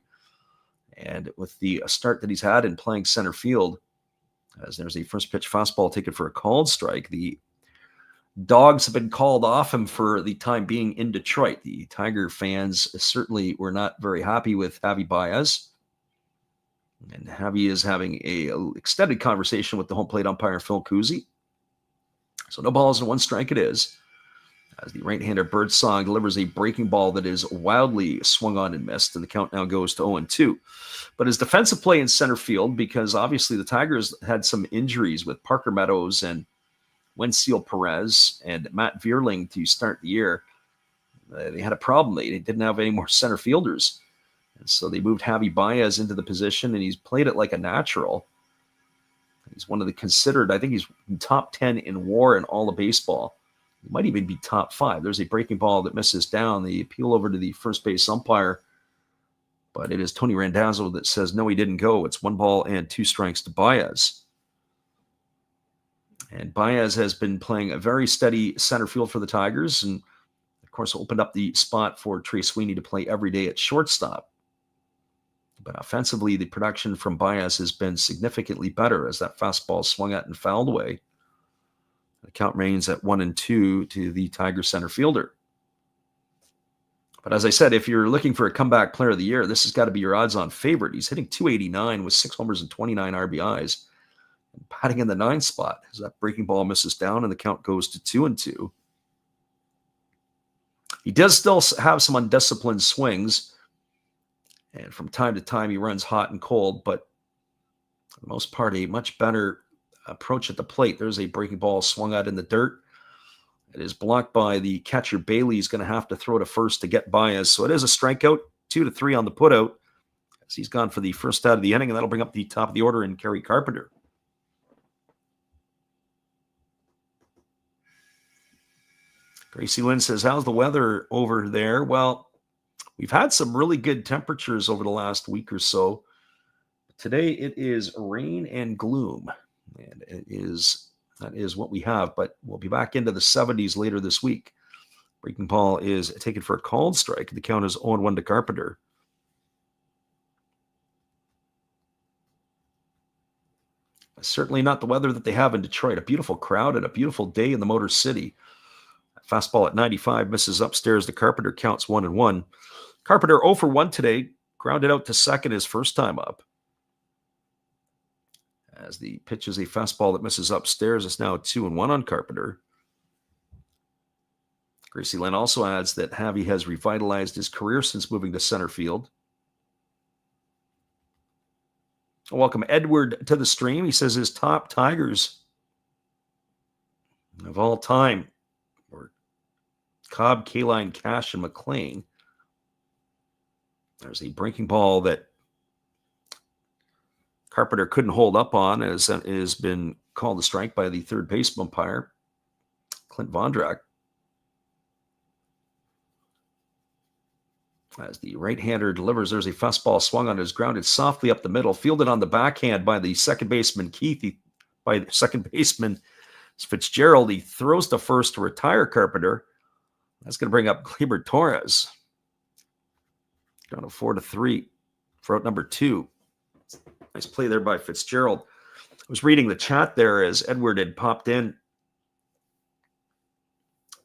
And with the start that he's had in playing center field, as there's a first pitch fastball taken for a called strike, the dogs have been called off him for the time being in Detroit. The Tiger fans certainly were not very happy with Javi Baez. And Javi is having an extended conversation with the home plate umpire, Phil Cousy. So no balls and one strike it is, as the right-hander Birdsong delivers a breaking ball that is wildly swung on and missed, and the count now goes to 0-2. But his defensive play in center field, because obviously the Tigers had some injuries with Parker Meadows and Wensiel Perez and Matt Vierling to start the year, they had a problem. They didn't have any more center fielders. And so they moved Javi Baez into the position, and he's played it like a natural. He's one of the considered, I think he's top 10 in WAR in all of baseball. He might even be top 5. There's a breaking ball that misses down. They appeal over to the first base umpire, but it is Tony Randazzo that says, no, he didn't go. It's 1 ball and 2 strikes to Baez. And Baez has been playing a very steady center field for the Tigers, and of course opened up the spot for Trey Sweeney to play every day at shortstop. But offensively, the production from Baez has been significantly better, as that fastball swung at and fouled away. The count remains at 1-2 to the Tiger center fielder. But as I said, if you're looking for a comeback player of the year, this has got to be your odds-on favorite. He's hitting .289 with 6 homers and 29 RBIs, and batting in the 9th spot as that breaking ball misses down and the count goes to 2-2. He does still have some undisciplined swings, and from time to time he runs hot and cold, but for the most part, a much better approach at the plate. There's a breaking ball swung out in the dirt. It is blocked by the catcher. Bailey. He's going to have to throw to first to get Baez. So it is a strikeout, 2-3 on the putout, as he's gone for the first out of the inning, and that'll bring up the top of the order in Kerry Carpenter. Gracie Lynn says, how's the weather over there? Well, we've had some really good temperatures over the last week or so. Today it is rain and gloom, and that is what we have, but we'll be back into the 70s later this week. Breaking ball is taken for a called strike. The count is 0-1 to Carpenter. Certainly not the weather that they have in Detroit. A beautiful crowd and a beautiful day in the Motor City. Fastball at 95 misses upstairs to Carpenter, counts 1-1. Carpenter 0 for 1 today, grounded out to second his first time up. As the pitch is a fastball that misses upstairs, it's now 2-1 on Carpenter. Gracie Lynn also adds that Javi has revitalized his career since moving to center field. Welcome Edward to the stream. He says his top Tigers of all time were Cobb, Kaline, Cash, and McLean. There's a breaking ball that Carpenter couldn't hold up on, as it has been called a strike by the third base umpire, Clint Vondrak. As the right-hander delivers, there's a fastball swung on, is grounded softly up the middle, fielded on the backhand by the second baseman Fitzgerald. He throws to first to retire Carpenter. That's going to bring up Gleyber Torres. Down to 4-3 for out number 2. Nice play there by Fitzgerald. I was reading the chat there as Edward had popped in.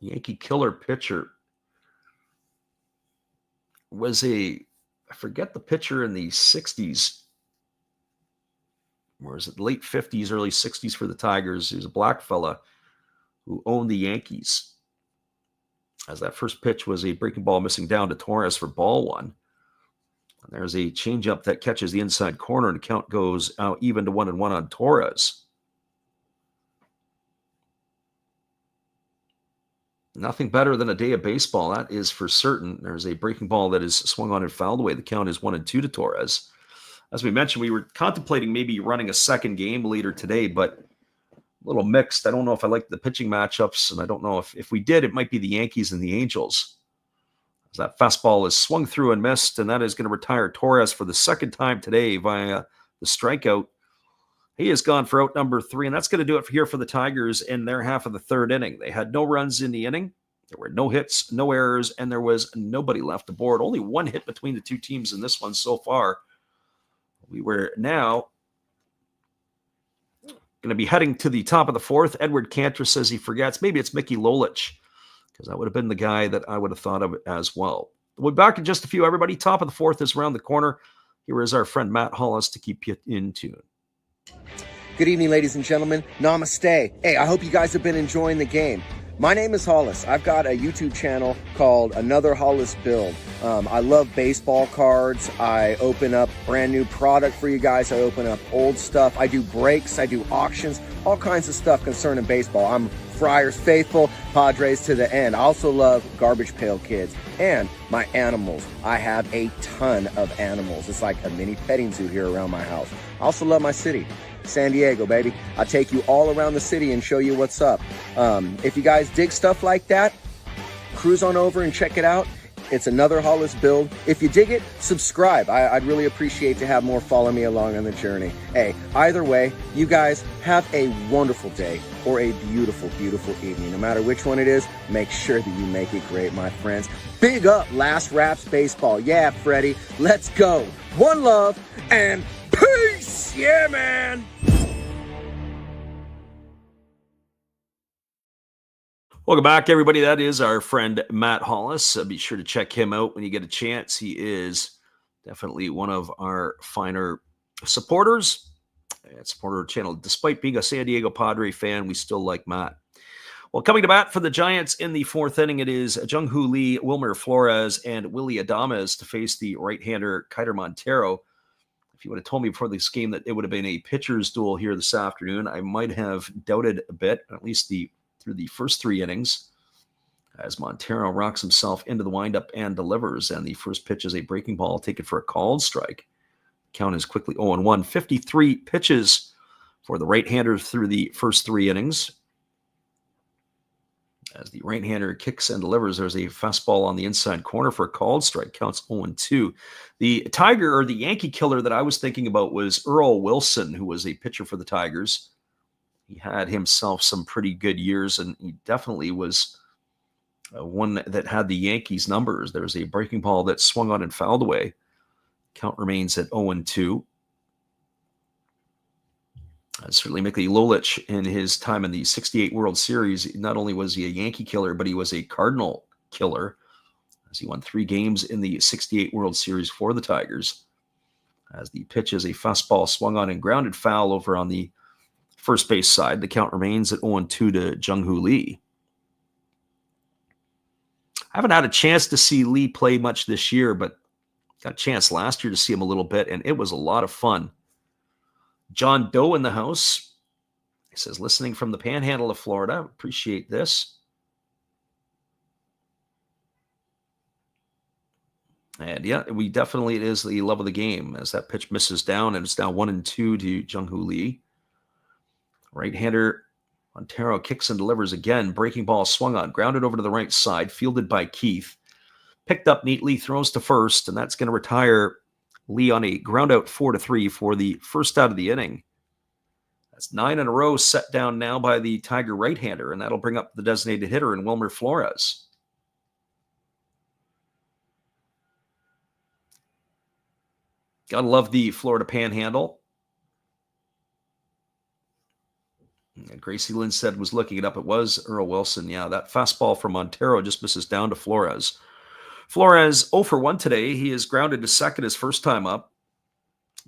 Yankee killer pitcher was I forget the pitcher in the 60s. Or is it late 50s, early 60s for the Tigers? He was a black fella who owned the Yankees. As that first pitch was a breaking ball missing down to Torres for ball 1. And there's a changeup that catches the inside corner, and the count goes out even to 1-1 on Torres. Nothing better than a day of baseball, that is for certain. There's a breaking ball that is swung on and fouled away. The count is 1-2 to Torres. As we mentioned, we were contemplating maybe running a second game later today, but a little mixed. I don't know if I like the pitching matchups, and I don't know if we did, it might be the Yankees and the Angels. As that fastball is swung through and missed, and that is going to retire Torres for the second time today via the strikeout. He has gone for out number 3, and that's going to do it here for the Tigers in their half of the third inning. They had no runs in the inning. There were no hits, no errors, and there was nobody left aboard. Only one hit between the two teams in this one so far. We were now going to be heading to the top of the fourth. Edward Cantor says he forgets. Maybe it's Mickey Lolich, because that would have been the guy that I would have thought of as well. We'll be back in just a few, everybody. Top of the fourth is around the corner. Here is our friend Matt Hollis to keep you in tune. Good evening, ladies and gentlemen. Namaste. Hey, I hope you guys have been enjoying the game. My name is Hollis. I've got a YouTube channel called Another Hollis Build. I love baseball cards. I open up brand new product for you guys. I open up old stuff. I do breaks. I do auctions. All kinds of stuff concerning baseball. I'm Friars faithful, Padres to the end. I also love Garbage Pail Kids and my animals. I have a ton of animals. It's like a mini petting zoo here around my house. I also love my city. San Diego, baby. I take you all around the city and show you what's up. If you guys dig stuff like that, cruise on over and check it out. It's Another Hollis Build. If you dig it, subscribe. I'd really appreciate to have more follow me along on the journey. Hey, either way, you guys have a wonderful day or a beautiful, beautiful evening. No matter which one it is, make sure that you make it great, my friends. Big up Last Raps Baseball. Yeah, Freddie, let's go. One love and peace. Yeah, man. Welcome back, everybody. That is our friend Matt Hollis. Be sure to check him out when you get a chance. He is definitely one of our finer supporters at Supporter Channel. Despite being a San Diego Padre fan, we still like Matt. Well, coming to bat for the Giants in the fourth inning, it is Jung-Hoo Lee, Wilmer Flores, and Willie Adames to face the right-hander Kiter Montero. If you would have told me before this game that it would have been a pitcher's duel here this afternoon, I might have doubted a bit, at least through the first 3 innings, as Montero rocks himself into the windup and delivers. And the first pitch is a breaking ball taken for a called strike. Count is quickly 0-1. 53 pitches for the right-hander through the first 3 innings. As the right-hander kicks and delivers, there's a fastball on the inside corner for a called strike. Counts 0-2. The Tiger, or the Yankee killer that I was thinking about, was Earl Wilson, who was a pitcher for the Tigers. He had himself some pretty good years, and he definitely was one that had the Yankees' numbers. There was a breaking ball that swung on and fouled away. Count remains at 0-2. Certainly Mickey Lolich, in his time in the 68 World Series, not only was he a Yankee killer, but he was a Cardinal killer, as he won 3 games in the 68 World Series for the Tigers. As the pitch is a fastball swung on and grounded foul over on the first base side. The count remains at 0-2 to Jung-Hoo Lee. I haven't had a chance to see Lee play much this year, but got a chance last year to see him a little bit, and it was a lot of fun. John Doe in the house. He says, listening from the Panhandle of Florida. Appreciate this. And yeah, it is the love of the game as that pitch misses down, and it's now 1-2 to Jung-Hoo Lee. Right-hander Montero kicks and delivers again. Breaking ball swung on, grounded over to the right side, fielded by Keith. Picked up neatly, throws to first, and that's going to retire Lee on a ground out 4-3 for the first out of the inning. That's 9 in a row set down now by the Tiger right-hander, and that'll bring up the designated hitter in Wilmer Flores. Gotta love the Florida Panhandle. And Gracie Lindstead was looking it up. It was Earl Wilson. Yeah, that fastball from Montero just misses down to Flores. Flores 0 for 1 today. He is grounded to second his first time up,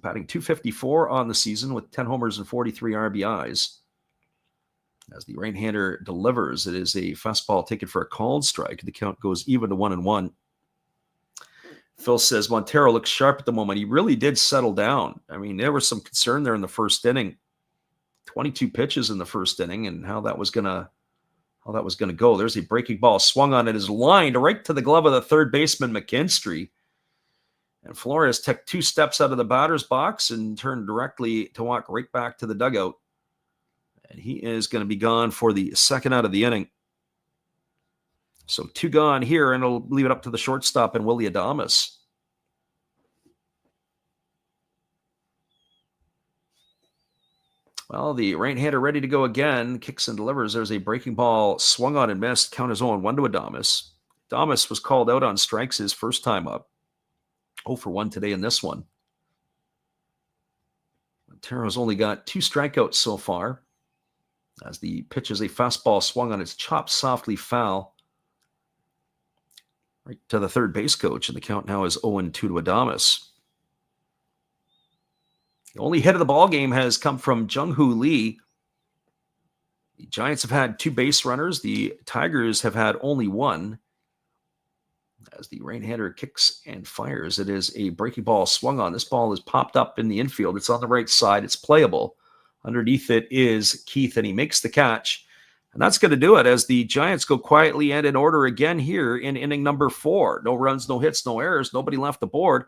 batting .254 on the season with 10 homers and 43 RBIs. As the right-hander delivers, it is a fastball taken for a called strike. The count goes even to 1-1. Phil says Montero looks sharp at the moment. He really did settle down. I mean, there was some concern there in the first inning. 22 pitches in the first inning, and how that was going to how that was going to go. There's a breaking ball swung on. It is lined right to the glove of the third baseman, McKinstry. And Flores took 2 steps out of the batter's box and turned directly to walk right back to the dugout. And he is going to be gone for the second out of the inning. So 2 gone here, and it'll leave it up to the shortstop and Willie Adames. Well, the right-hander ready to go again. Kicks and delivers. There's a breaking ball swung on and missed. Count is 0-1 to Adames. Adames was called out on strikes his first time up. 0 for 1 today in this one. Montero's only got 2 strikeouts so far. As the pitch is a fastball swung on, its chopped softly foul. Right to the third base coach, and the count now is 0-2 to Adames. The only hit of the ball game has come from Jung-Hoo Lee. The Giants have had 2 base runners. The Tigers have had only 1. As the right-hander kicks and fires, it is a breaking ball swung on. This ball is popped up in the infield. It's on the right side. It's playable. Underneath it is Keith, and he makes the catch. And that's going to do it as the Giants go quietly and in order again here in inning number 4. No runs, no hits, no errors. Nobody left the board.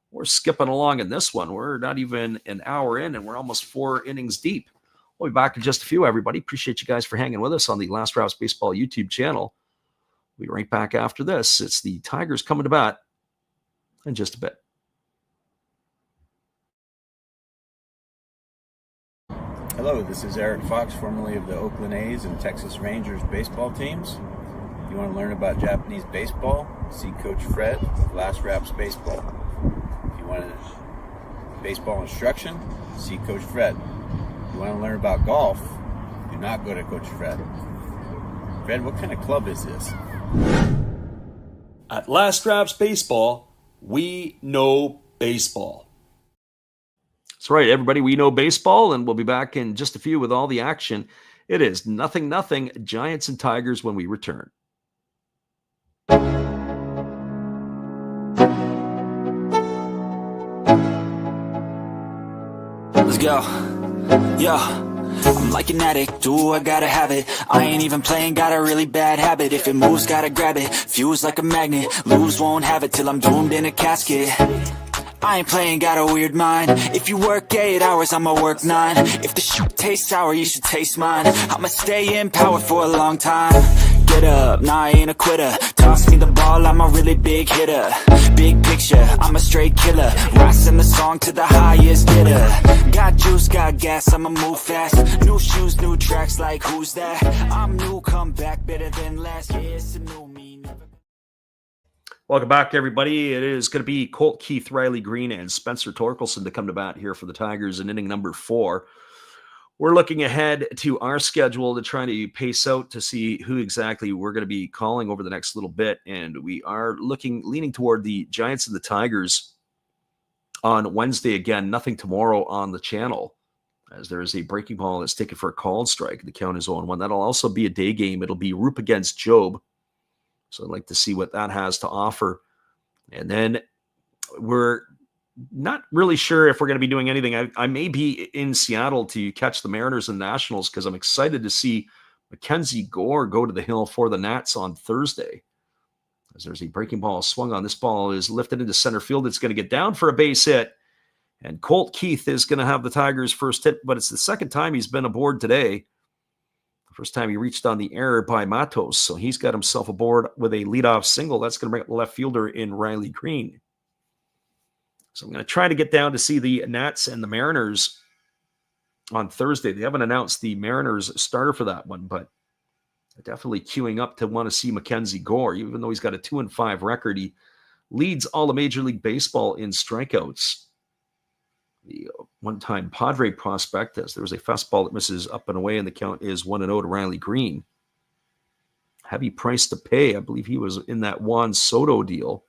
We're skipping along in this one. We're not even an hour in, and we're almost 4 innings deep. We'll be back in just a few, everybody. Appreciate you guys for hanging with us on the Last Raps Baseball YouTube channel. We'll be right back after this. It's the Tigers coming to bat in just a bit. Hello, this is Eric Fox, formerly of the Oakland A's and Texas Rangers baseball teams. If you want to learn about Japanese baseball, see Coach Fred of Last Raps Baseball. If you want baseball instruction, see Coach Fred. If you want to learn about golf, do not go to Coach Fred. Fred, what kind of club is this? At Last Raps Baseball, we know baseball. That's right, everybody. We know baseball, and we'll be back in just a few with all the action. It is 0-0 Giants and Tigers when we return. Let's go. Yo. I'm like an addict, do I gotta have it. I ain't even playing, got a really bad habit. If it moves, gotta grab it, fuse like a magnet. Lose, won't have it till I'm doomed in a casket. I ain't playing, got a weird mind. If you work 8 hours, I'ma work 9. If the shoot tastes sour, you should taste mine. I'ma stay in power for a long time. Get up, nah, I ain't a quitter. Toss me the ball, I'm a really big hitter. Big picture, I'm a straight killer. Rising the song to the highest bidder. Got juice, got gas, I'ma move fast. New shoes, new tracks, like who's that? I'm new, come back, better than last. Yeah, it's a new me, never. Welcome back, everybody. It is going to be Colt Keith, Riley Green, and Spencer Torkelson to come to bat here for the Tigers in inning number 4. We're looking ahead to our schedule to try to pace out to see who exactly we're going to be calling over the next little bit. And we are leaning toward the Giants and the Tigers on Wednesday again. Nothing tomorrow on the channel, as there is a breaking ball that's taken for a called strike. The count is 0-1. That'll also be a day game. It'll be Roop against Job. So I'd like to see what that has to offer. And then we're not really sure if we're going to be doing anything. I may be in Seattle to catch the Mariners and Nationals because I'm excited to see Mackenzie Gore go to the hill for the Nats on Thursday. As there's a breaking ball swung on. This ball is lifted into center field. It's going to get down for a base hit. And Colt Keith is going to have the Tigers' first hit, but it's the second time he's been aboard today. The first time he reached on the error by Matos. So he's got himself aboard with a leadoff single. That's going to bring up the left fielder in Riley Green. So I'm going to try to get down to see the Nats and the Mariners on Thursday. They haven't announced the Mariners starter for that one, but definitely queuing up to want to see Mackenzie Gore. Even though he's got a 2-5 record, he leads all of Major League Baseball in strikeouts. The one-time Padre prospect, as there was a fastball that misses up and away, and the count is 1-0 to Riley Green. Heavy price to pay. I believe he was in that Juan Soto deal.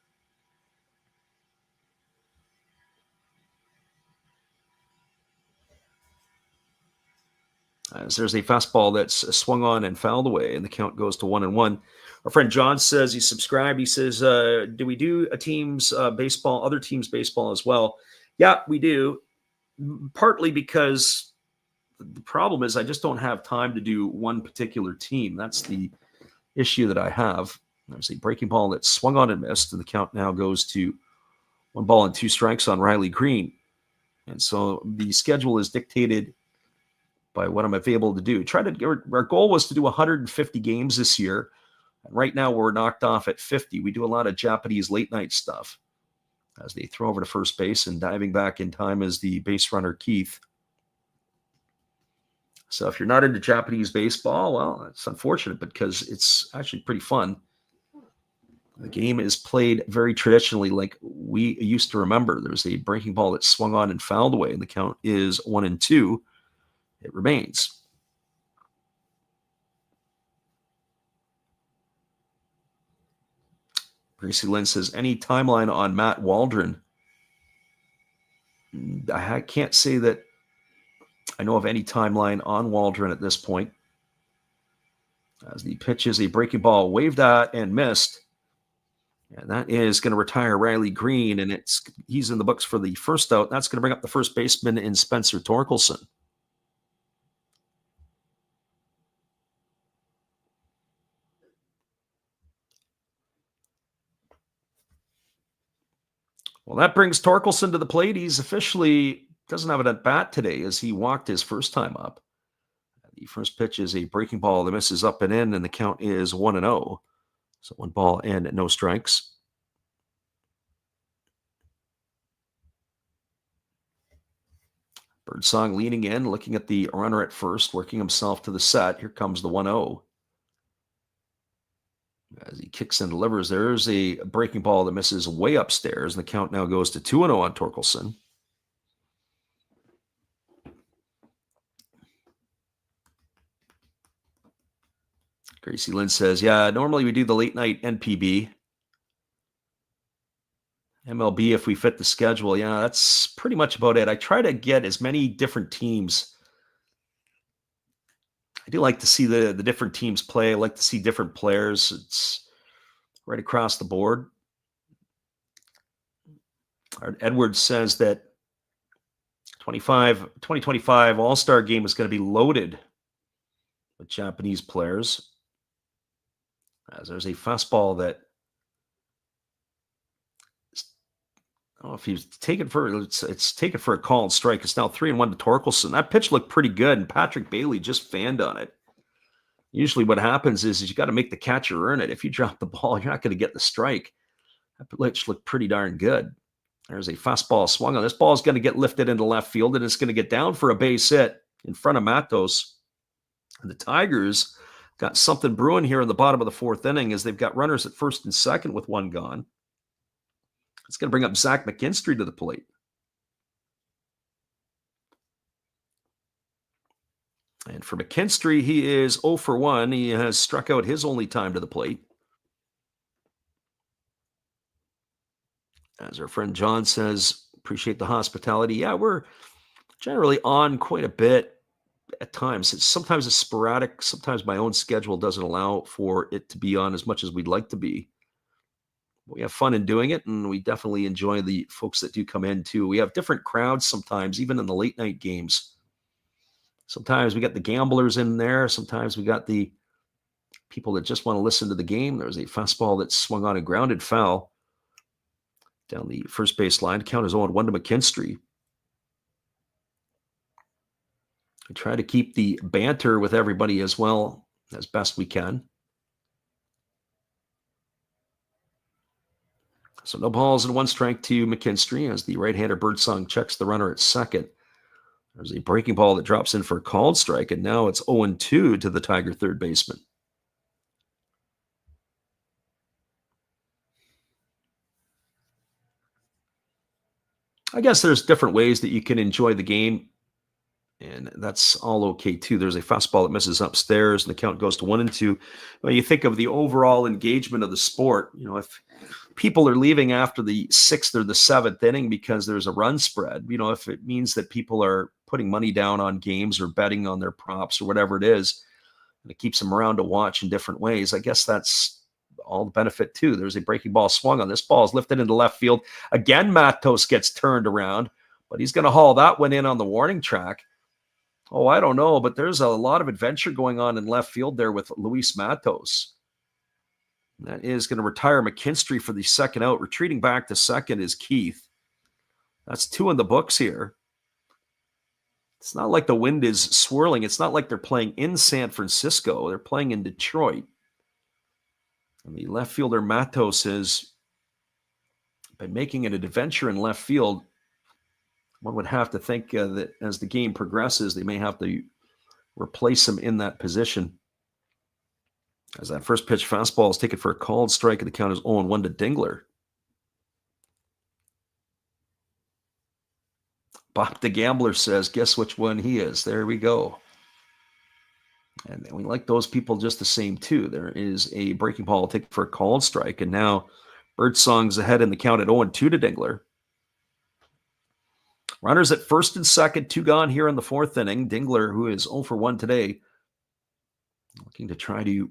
As there's a fastball that's swung on and fouled away, and the count goes to 1-1. Our friend John says he's subscribed. He says, do we do a team's baseball, other teams' baseball as well? Yeah, we do. Partly because the problem is I just don't have time to do one particular team. That's the issue that I have. There's a breaking ball that swung on and missed, and the count now goes to 1-2 on Riley Green. And so the schedule is dictated by what I'm able to do. Our goal was to do 150 games this year. And right now we're knocked off at 50. We do a lot of Japanese late night stuff. As they throw over to first base, and diving back in time is the base runner Keith. So if you're not into Japanese baseball, well, it's unfortunate because it's actually pretty fun. The game is played very traditionally like we used to remember. There's a breaking ball that swung on and fouled away, and the count is 1-2. It remains. Gracie Lynn says, any timeline on Matt Waldron? I can't say that I know of any timeline on Waldron at this point. As the pitch is a breaking ball, waved at and missed. And that is going to retire Riley Green, and he's in the books for the first out. That's going to bring up the first baseman in Spencer Torkelson. Well, that brings Torkelson to the plate. He's officially doesn't have an at-bat today as he walked his first time up. The first pitch is a breaking ball that misses up and in, and the count is 1-0. So 1 ball and no strikes. Birdsong leaning in, looking at the runner at first, working himself to the set. Here comes the 1-0. As he kicks and delivers, there's a breaking ball that misses way upstairs, and the count now goes to 2-0 on Torkelson. Gracie Lynn says, yeah, normally we do the late night NPB. MLB, if we fit the schedule, yeah, that's pretty much about it. I try to get as many different teams. I do like to see the different teams play. I like to see different players. It's right across the board. Edwards says that 2025 All-Star game is going to be loaded with Japanese players. As there's a fastball that I don't know if he's taken for it's taken for a called strike. It's now 3-1 to Torkelson. That pitch looked pretty good, and Patrick Bailey just fanned on it. Usually what happens is you got to make the catcher earn it. If you drop the ball, you're not going to get the strike. That pitch looked pretty darn good. There's a fastball swung on. This ball is going to get lifted into left field, and it's going to get down for a base hit in front of Matos. And the Tigers got something brewing here in the bottom of the 4th inning as they've got runners at first and second with 1 gone. It's going to bring up Zach McKinstry to the plate. And for McKinstry, he is 0 for 1. He has struck out his only time to the plate. As our friend John says, appreciate the hospitality. Yeah, we're generally on quite a bit at times. Sometimes it's sporadic. Sometimes my own schedule doesn't allow for it to be on as much as we'd like to be. We have fun in doing it, and we definitely enjoy the folks that do come in too. We have different crowds sometimes, even in the late night games. Sometimes we got the gamblers in there. Sometimes we got the people that just want to listen to the game. There's a fastball that swung on a grounded foul down the first base line. Count is 0-1 to McKinstry. We try to keep the banter with everybody as well as best we can. So no balls and 1 strike to McKinstry as the right-hander Birdsong checks the runner at second. There's a breaking ball that drops in for a called strike, and now it's 0-2 to the Tiger third baseman. I guess there's different ways that you can enjoy the game, and that's all okay too. There's a fastball that misses upstairs, and the count goes to 1-2. When you think of the overall engagement of the sport, if people are leaving after the 6th or the 7th inning because there's a run spread, if it means that people are putting money down on games or betting on their props or whatever it is, and it keeps them around to watch in different ways, I guess that's all the benefit too. There's a breaking ball swung on. This ball is lifted into left field. Again, Matos gets turned around, but he's going to haul that one in on the warning track. Oh, I don't know, but there's a lot of adventure going on in left field there with Luis Matos. That is going to retire McKinstry for the second out. Retreating back to second is Keith. That's 2 in the books here. It's not like the wind is swirling. It's not like they're playing in San Francisco. They're playing in Detroit. And the left fielder Matos has been making an adventure in left field. One would have to think that as the game progresses, they may have to replace him in that position. As that first pitch fastball is taken for a called strike, and the count is 0-1 to Dingler. Bob the Gambler says, guess which one he is. There we go. And we like those people just the same, too. There is a breaking ball taken for a called strike, and now Birdsong's ahead in the count at 0-2 to Dingler. Runners at first and second, 2 gone here in the 4th inning. Dingler, who is 0 for 1 today, looking to try to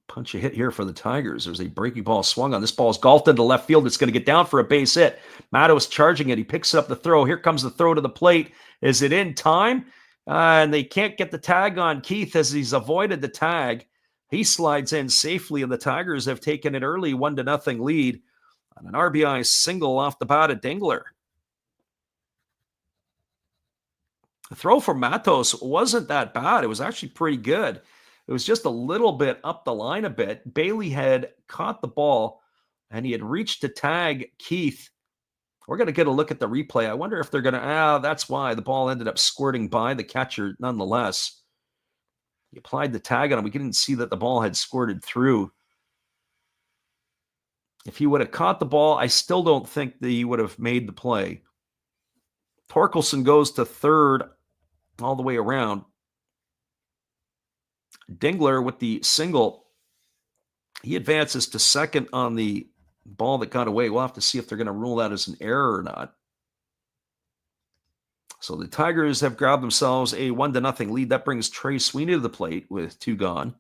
punch a hit here for the Tigers. There's a breaking ball swung on. This ball is golfed into left field. It's going to get down for a base hit. Matos charging it. He picks up the throw. Here comes the throw to the plate. Is it in time? And they can't get the tag on Keith as he's avoided the tag. He slides in safely, and the Tigers have taken an early 1-0 lead on an RBI single off the bat of Dingler. The throw from Matos wasn't that bad. It was actually pretty good. It was just a little bit up the line a bit. Bailey had caught the ball, and he had reached to tag Keith. We're going to get a look at the replay. I wonder if they're going to, that's why the ball ended up squirting by the catcher nonetheless. He applied the tag on him. We didn't see that the ball had squirted through. If he would have caught the ball, I still don't think that he would have made the play. Torkelson goes to third all the way around. Dingler with the single. He advances to second on the ball that got away. We'll have to see if they're going to rule that as an error or not. So the Tigers have grabbed themselves a 1-0 lead. That brings Trey Sweeney to the plate with 2 gone.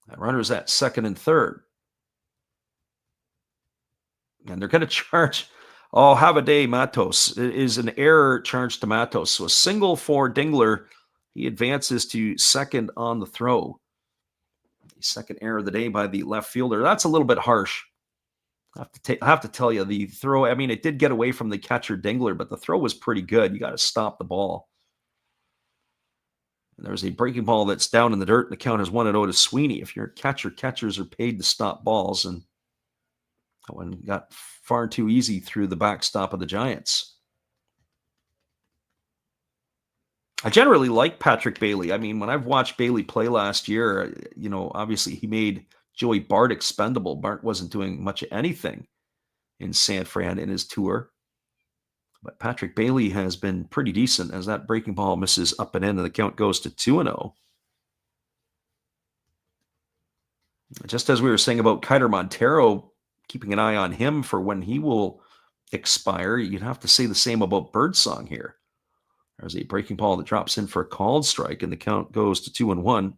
That runner's at second and third. And they're going to charge, have a day, Matos. It is an error charged to Matos. So a single for Dingler. He advances to second on the throw. The second error of the day by the left fielder. That's a little bit harsh. I have to tell you, the throw, it did get away from the catcher Dingler, but the throw was pretty good. You got to stop the ball. And there's a breaking ball that's down in the dirt, and the count is 1-0 to Sweeney. If you're a catcher, catchers are paid to stop balls, and that one got far too easy through the backstop of the Giants. I generally like Patrick Bailey. When I've watched Bailey play last year, obviously he made Joey Bart expendable. Bart wasn't doing much of anything in San Fran in his tour. But Patrick Bailey has been pretty decent as that breaking ball misses up and in, and the count goes to 2-0. Just as we were saying about Kiter Montero, keeping an eye on him for when he will expire, you'd have to say the same about Birdsong here. There's a breaking ball that drops in for a called strike, and the count goes to 2-1.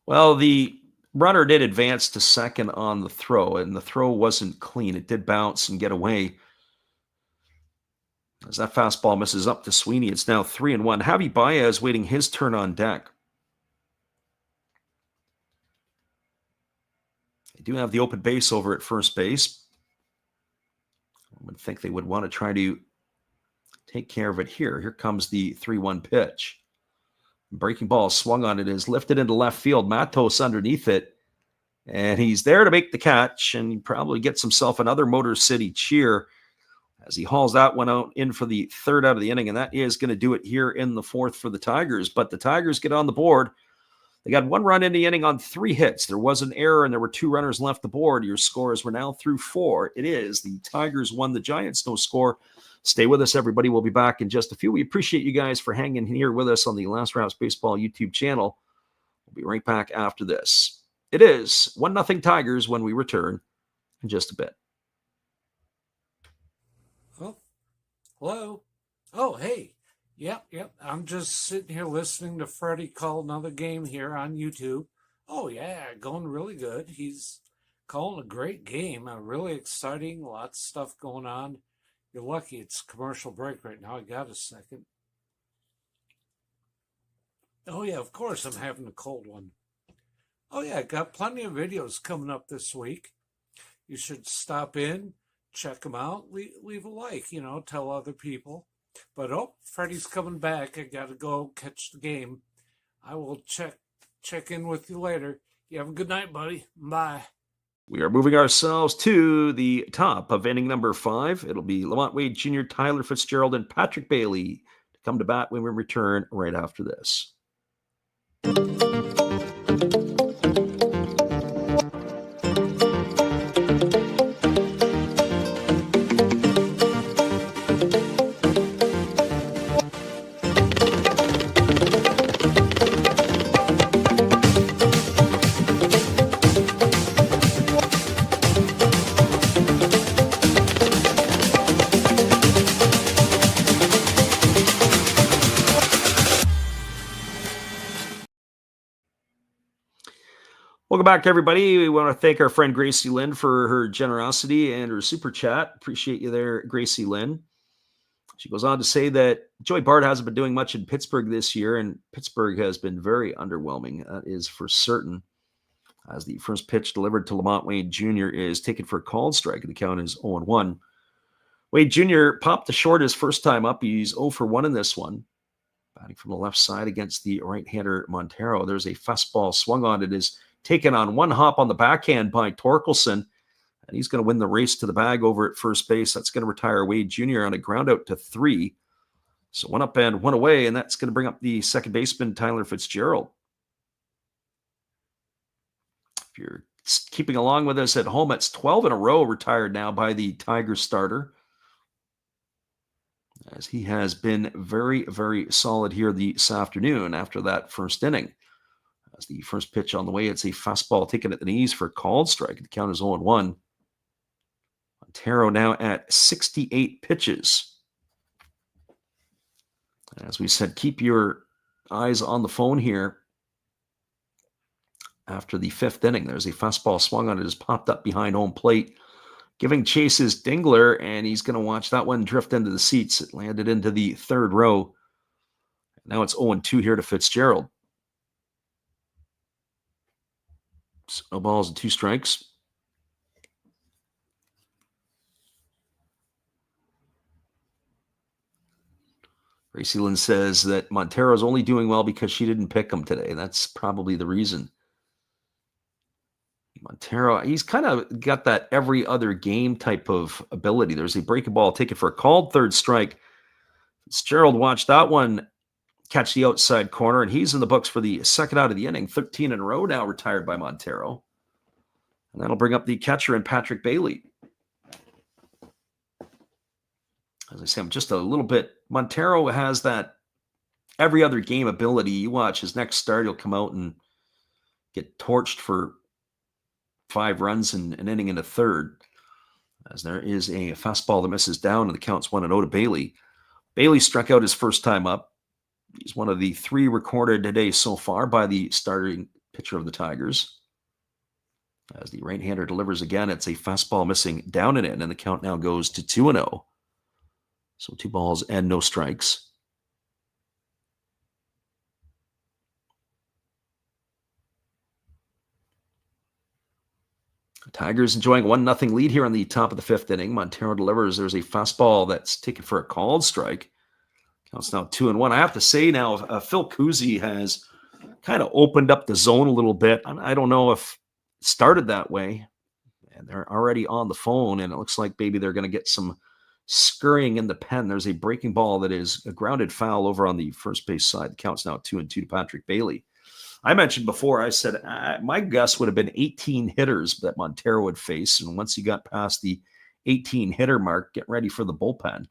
Well, the runner did advance to second on the throw, and the throw wasn't clean. It did bounce and get away. As that fastball misses up to Sweeney, it's now 3-1. Javi Baez waiting his turn on deck. They do have the open base over at first base. I would think they would want to try to take care of it here. Here comes the 3-1 pitch. Breaking ball swung on it, is lifted into left field. Matos underneath it. And he's there to make the catch, and he probably gets himself another Motor City cheer as he hauls that one out in for the third out of the inning. And that is going to do it here in the 4th for the Tigers. But the Tigers get on the board. They got 1 run in the inning on 3 hits. There was an error, and there were 2 runners left the board. Your scores were now through 4. It is the Tigers 1, the Giants no score. Stay with us, everybody. We'll be back in just a few. We appreciate you guys for hanging here with us on the Last Raps Baseball YouTube channel. We'll be right back after this. It is 1-0 Tigers when we return in just a bit. Oh, hello. Oh, hey. Yep. I'm just sitting here listening to Freddie call another game here on YouTube. Oh, yeah, going really good. He's Calling a great game. Really exciting. Lots of stuff going on. You're lucky it's commercial break right now. I got a second. Oh, yeah, of course I'm having a cold one. Oh, yeah, got plenty of videos coming up this week. You should stop in, check them out, leave a like, tell other people. But, Freddie's coming back. I got to go catch the game. I will check in with you later. You have a good night, buddy. Bye. We are moving ourselves to the top of inning number 5. It'll be Lamont Wade Jr., Tyler Fitzgerald, and Patrick Bailey to come to bat when we return right after this. Welcome back, everybody. We want to thank our friend Gracie Lynn for her generosity and her super chat. Appreciate you there, Gracie Lynn. She goes on to say that Joey Bart hasn't been doing much in Pittsburgh this year, and Pittsburgh has been very underwhelming. That is for certain. As the first pitch delivered to Lamont Wade Jr. is taken for a called strike, and the count is 0-1. Wade Jr. popped to short his first time up. He's 0 for 1 in this one. Batting from the left side against the right-hander Montero. There's a fastball swung on. It is taken on one hop on the backhand by Torkelson, and he's going to win the race to the bag over at first base. That's going to retire Wade Jr. on a ground out to 3. So 1 up and 1 away, and that's going to bring up the second baseman, Tyler Fitzgerald. If you're keeping along with us at home, it's 12 in a row retired now by the Tigers starter, as he has been very, very solid here this afternoon after that first inning. As the first pitch on the way, it's a fastball taken at the knees for a called strike. The count is 0-1. Montero now at 68 pitches. As we said, keep your eyes on the phone here. After the 5th inning, there's a fastball swung on. It has popped up behind home plate. Giving chase is Dingler, and he's going to watch that one drift into the seats. It landed into the 3rd row. Now it's 0-2 here to Fitzgerald. No balls and 2 strikes. Gracie Lynn says that Montero's only doing well because she didn't pick him today. That's probably the reason. Montero, he's kind of got that every other game type of ability. There's a breaking ball taken for a called 3rd strike. Fitzgerald watched that one catch the outside corner, and he's in the books for the second out of the inning. 13 in a row now retired by Montero. And that'll bring up the catcher and Patrick Bailey. As I say, I'm just a little bit. Montero has that every other game ability. You watch his next start, he'll come out and get torched for 5 runs in an inning and a third. As there is a fastball that misses down, and the count's 1-0 to Bailey. Bailey struck out his first time up. He's one of the 3 recorded today so far by the starting pitcher of the Tigers. As the right-hander delivers again, it's a fastball missing down and in, and the count now goes to 2-0. So 2 balls and no strikes. The Tigers enjoying 1-0 lead here on the top of the 5th inning. Montero delivers. There's a fastball that's taken for a called strike. Counts now 2-1. I have to say now, Phil Cousy has kind of opened up the zone a little bit. I don't know if it started that way. And they're already on the phone, and it looks like maybe they're going to get some scurrying in the pen. There's a breaking ball that is a grounded foul over on the first base side. The count's now 2-2 to Patrick Bailey. I mentioned before, I said my guess would have been 18 hitters that Montero would face. And once he got past the 18 hitter mark, get ready for the bullpen.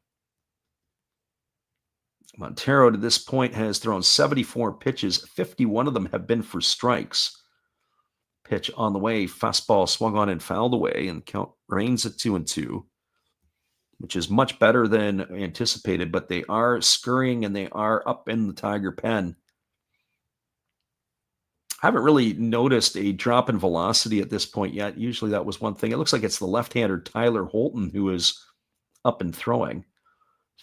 Montero to this point has thrown 74 pitches. 51 of them have been for strikes. Pitch on the way, fastball swung on and fouled away, and count remains at 2-2, which is much better than anticipated, but they are scurrying and they are up in the Tiger pen. I haven't really noticed a drop in velocity at this point yet. Usually that was one thing. It looks like it's the left-hander Tyler Holton who is up and throwing.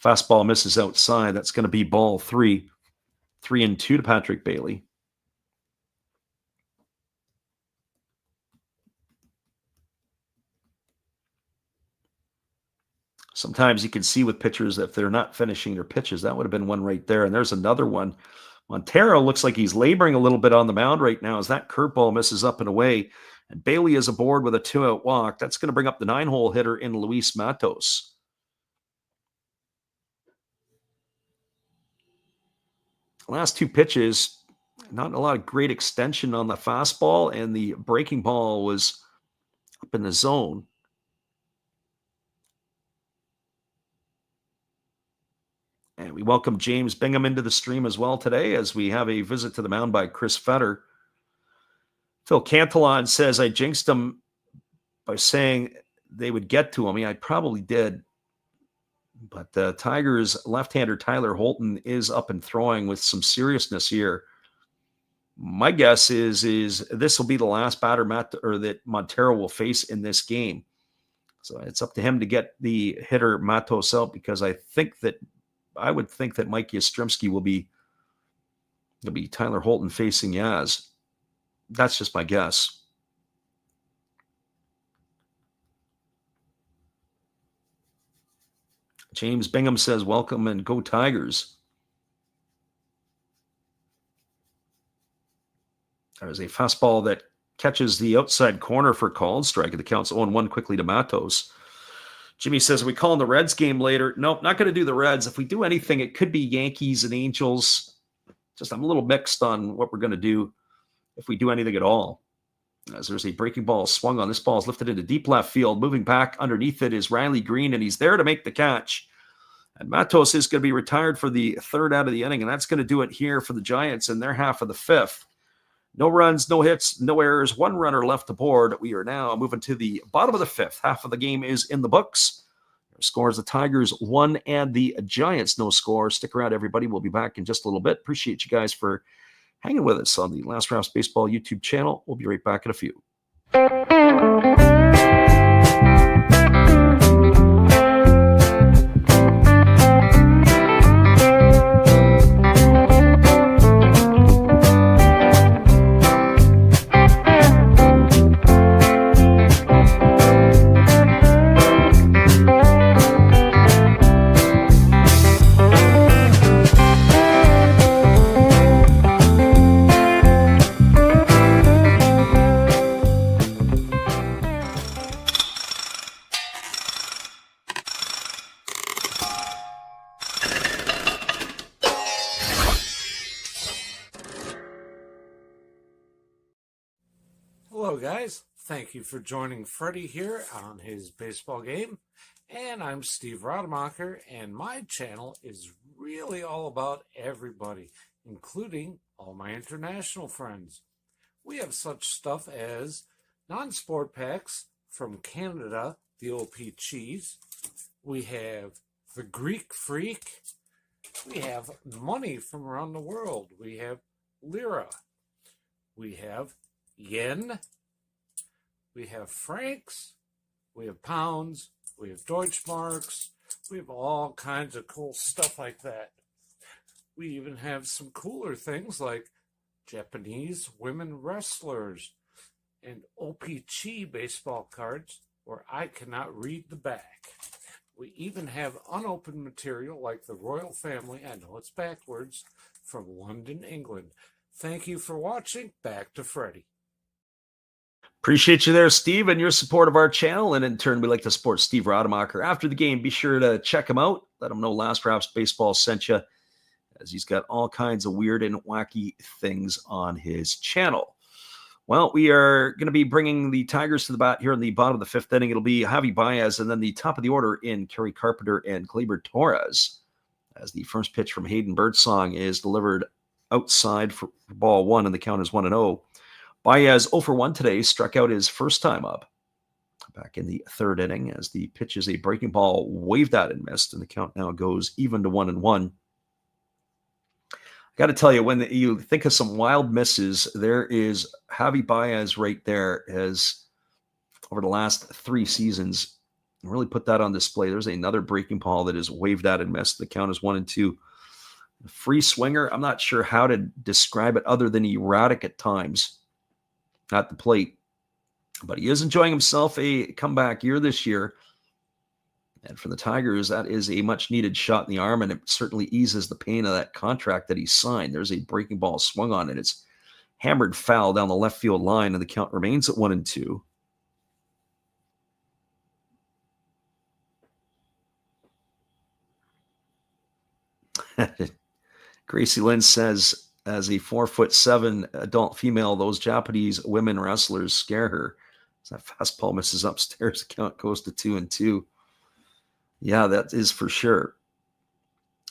Fastball misses outside. That's going to be ball 3. 3-2 to Patrick Bailey. Sometimes you can see with pitchers if they're not finishing their pitches. That would have been one right there. And there's another one. Montero looks like he's laboring a little bit on the mound right now as that curveball misses up and away. And Bailey is aboard with a 2-out walk. That's going to bring up the 9-hole hitter in Luis Matos. Last 2 pitches, not a lot of great extension on the fastball, and the breaking ball was up in the zone. And we welcome James Bingham into the stream as well today as we have a visit to the mound by Chris Fetter. Phil Cantillon says, I jinxed him by saying they would get to him. Yeah, I probably did. But the Tigers left-hander Tyler Holton is up and throwing with some seriousness here. My guess is this will be the last batter that Montero will face in this game. So it's up to him to get the hitter Matos out, because I would think that Mike Yastrzemski will be Tyler Holton facing Yaz. That's just my guess. James Bingham says, welcome and go Tigers. There's a fastball that catches the outside corner for called strike. The count's 0-1 quickly to Matos. Jimmy says, are we calling the Reds game later? Nope, not going to do the Reds. If we do anything, it could be Yankees and Angels. Just I'm a little mixed on what we're going to do if we do anything at all. As there's a breaking ball swung on. This ball is lifted into deep left field. Moving back underneath it is Riley Green, and he's there to make the catch. And Matos is going to be retired for the 3rd out of the inning, and that's going to do it here for the Giants in their half of the 5th. No runs, no hits, no errors, 1 runner left to board. We are now moving to the bottom of the 5th. Half of the game is in the books. Our scores, the Tigers 1 and the Giants no score. Stick around, everybody. We'll be back in just a little bit. Appreciate you guys for hanging with us on the Last Raps Baseball YouTube channel. We'll be right back in a few. Hello, guys. Thank you for joining Freddie here on his baseball game. And I'm Steve Rademacher, and my channel is really all about everybody, including all my international friends. We have such stuff as non-sport packs from Canada, the OP Cheese. We have the Greek Freak. We have money from around the world. We have Lira. We have Yen. We have francs, we have pounds, we have Deutschmarks, we have all kinds of cool stuff like that. We even have some cooler things like Japanese women wrestlers and OPC baseball cards where I cannot read the back. We even have unopened material like the royal family, I know it's backwards, from London, England. Thank you for watching. Back to Freddie. Appreciate you there, Steve, and your support of our channel. And in turn, we like to support Steve Rademacher. After the game, be sure to check him out. Let him know Last Raps Baseball sent you, as he's got all kinds of weird and wacky things on his channel. Well, we are going to be bringing the Tigers to the bat here in the bottom of the 5th inning. It'll be Javi Baez, and then the top of the order in Kerry Carpenter and Gleyber Torres, as the first pitch from Hayden Birdsong is delivered outside for ball 1, and the count is 1-0. Baez 0 for 1 today, struck out his first time up back in the 3rd inning as the pitch is a breaking ball waved at and missed, and the count now goes even to 1-1. got to tell you, when you think of some wild misses, there is Javi Baez right there has, over the last 3 seasons, really put that on display. There's another breaking ball that is waved at and missed. The count is 1-2. Free swinger, I'm not sure how to describe it other than erratic at times at the plate. But he is enjoying himself a comeback year this year. And for the Tigers, that is a much-needed shot in the arm, and it certainly eases the pain of that contract that he signed. There's a breaking ball swung on it. It's hammered foul down the left field line, and the count remains at 1-2. Gracie Lynn says, as a 4'7" adult female, those Japanese women wrestlers scare her. As that fastball misses upstairs, the count goes to 2-2. Yeah, that is for sure.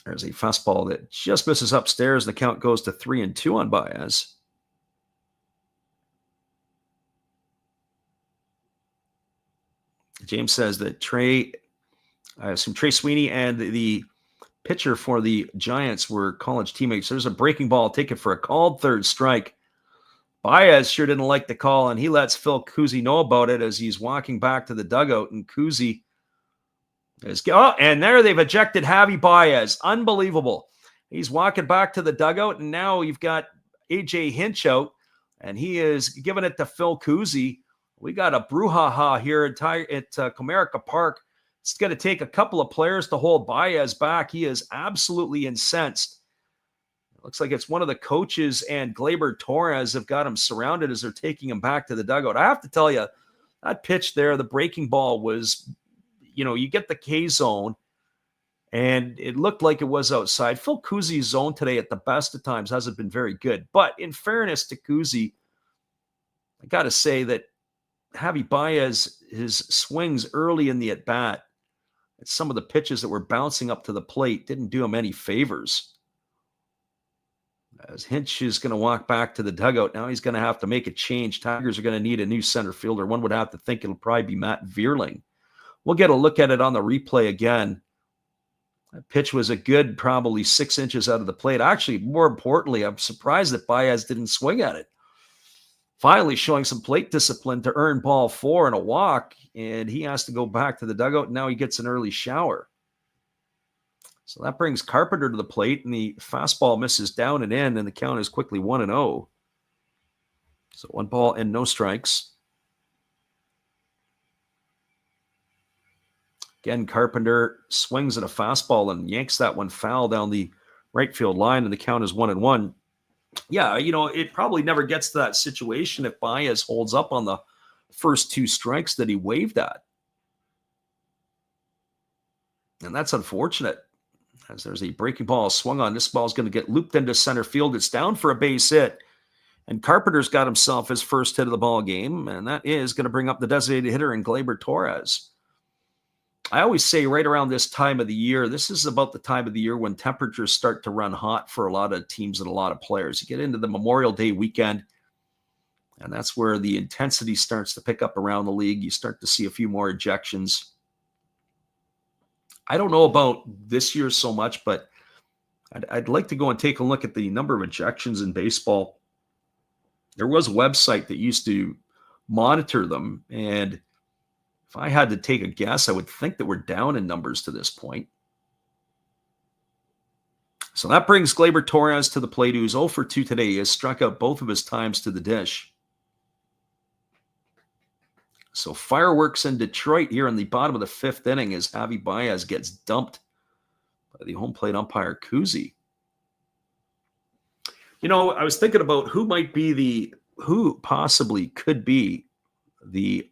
There's a fastball that just misses upstairs, and the count goes to 3-2 on Baez. James says that Trey Sweeney and the pitcher for the Giants were college teammates. There's a breaking ball taken for a called third strike. Baez sure didn't like the call, and he lets Phil Cousy know about it as he's walking back to the dugout, and Cousy and there they've ejected Javi Baez. Unbelievable. He's walking back to the dugout, and now you've got A.J. Hinch out, and he is giving it to Phil Cousy. We got a brouhaha here at Comerica Park. It's going to take a couple of players to hold Baez back. He is absolutely incensed. It looks like it's one of the coaches and Gleyber Torres have got him surrounded as they're taking him back to the dugout. I have to tell you, that pitch there, the breaking ball was, you get the K zone, and it looked like it was outside. Phil Cousy's zone today at the best of times hasn't been very good. But in fairness to Cousy, I got to say that Javi Baez, his swings early in the at-bat, some of the pitches that were bouncing up to the plate didn't do him any favors. As Hinch is going to walk back to the dugout, now he's going to have to make a change. Tigers are going to need a new center fielder. One would have to think it'll probably be Matt Vierling. We'll get a look at it on the replay again. That pitch was a good probably 6 inches out of the plate. Actually, more importantly, I'm surprised that Baez didn't swing at it. Finally showing some plate discipline to earn ball 4 and a walk, and he has to go back to the dugout, and now he gets an early shower. So that brings Carpenter to the plate, and the fastball misses down and in, and the count is quickly 1-0. So 1 ball and no strikes. Again, Carpenter swings at a fastball and yanks that one foul down the right field line, and the count is 1-1. Yeah, it probably never gets to that situation if Baez holds up on the first 2 strikes that he waved at. And that's unfortunate, as there's a breaking ball swung on. This ball is going to get looped into center field. It's down for a base hit, and Carpenter's got himself his first hit of the ball game, and that is going to bring up the designated hitter in Gleyber Torres. I always say right around this time of the year, this is about the time of the year when temperatures start to run hot for a lot of teams and a lot of players. You get into the Memorial Day weekend, and that's where the intensity starts to pick up around the league. You start to see a few more ejections. I don't know about this year so much, but I'd like to go and take a look at the number of ejections in baseball. There was a website that used to monitor them, and if I had to take a guess, I would think that we're down in numbers to this point. So that brings Gleyber Torres to the plate, who's 0 for 2 today. He has struck out both of his times to the dish. So fireworks in Detroit here in the bottom of the 5th inning as Javi Baez gets dumped by the home plate umpire, Cousy. I was thinking about who possibly could be the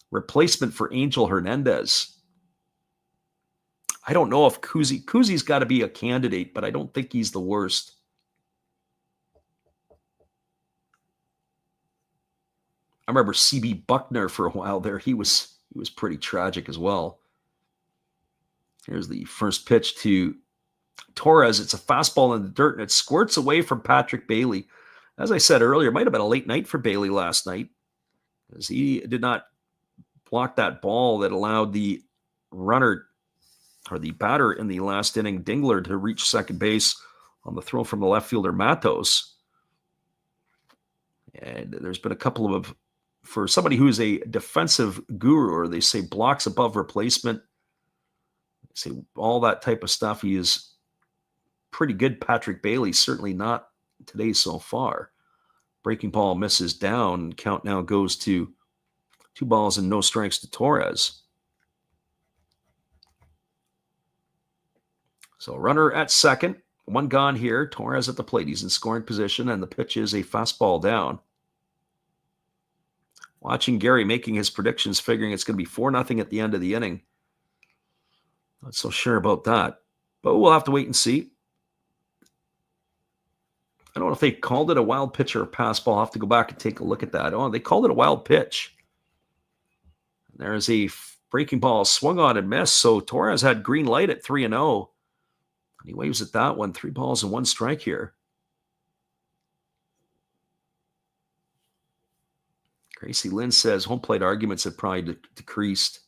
replacement for Angel Hernandez. I don't know if Cousy's got to be a candidate, but I don't think he's the worst. I remember C.B. Buckner for a while there. He was pretty tragic as well. Here's the first pitch to Torres. It's a fastball in the dirt, and it squirts away from Patrick Bailey. As I said earlier, it might have been a late night for Bailey last night, as he did not block that ball that allowed the runner or the batter in the last inning, Dingler, to reach second base on the throw from the left fielder Matos. And there's been a couple of, for somebody who's a defensive guru, or they say blocks above replacement, they say all that type of stuff, he is pretty good. Patrick Bailey, certainly not today so far. Breaking ball misses down. Count now goes to 2 balls and no strikes to Torres. So runner at second, 1 gone here. Torres at the plate. He's in scoring position, and the pitch is a fastball down. Watching Gary making his predictions, figuring it's going to be 4-0 at the end of the inning. Not so sure about that, but we'll have to wait and see. I don't know if they called it a wild pitch or a pass ball. I'll have to go back and take a look at that. Oh, they called it a wild pitch. There's a breaking ball swung on and missed. So Torres had green light at 3-0. He waves at that one. 3 balls and 1 strike here. Gracie Lynn says home plate arguments have probably decreased.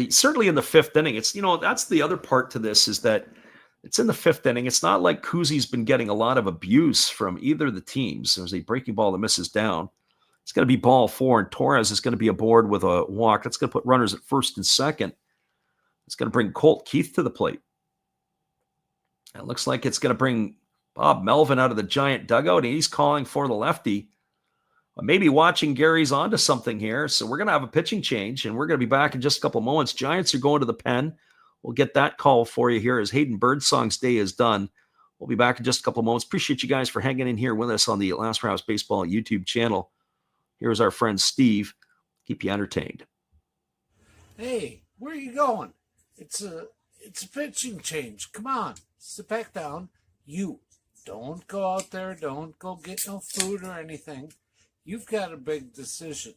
Certainly in the 5th inning. It's, that's the other part to this, is that it's in the 5th inning. It's not like Kuzi's been getting a lot of abuse from either of the teams. There's a breaking ball that misses down. It's going to be ball 4, and Torres is going to be aboard with a walk. That's going to put runners at first and second. It's going to bring Colt Keith to the plate. It looks like it's going to bring Bob Melvin out of the Giant dugout, and he's calling for the lefty. Maybe watching Gary's onto something here. So we're going to have a pitching change, and we're going to be back in just a couple of moments. Giants are going to the pen. We'll get that call for you here as Hayden Birdsong's day is done. We'll be back in just a couple of moments. Appreciate you guys for hanging in here with us on the Last Raps Baseball YouTube channel. Here's our friend Steve. Keep you entertained. Hey, where are you going? It's a pitching change. Come on, sit back down. You don't go out there. Don't go get no food or anything. You've got a big decision.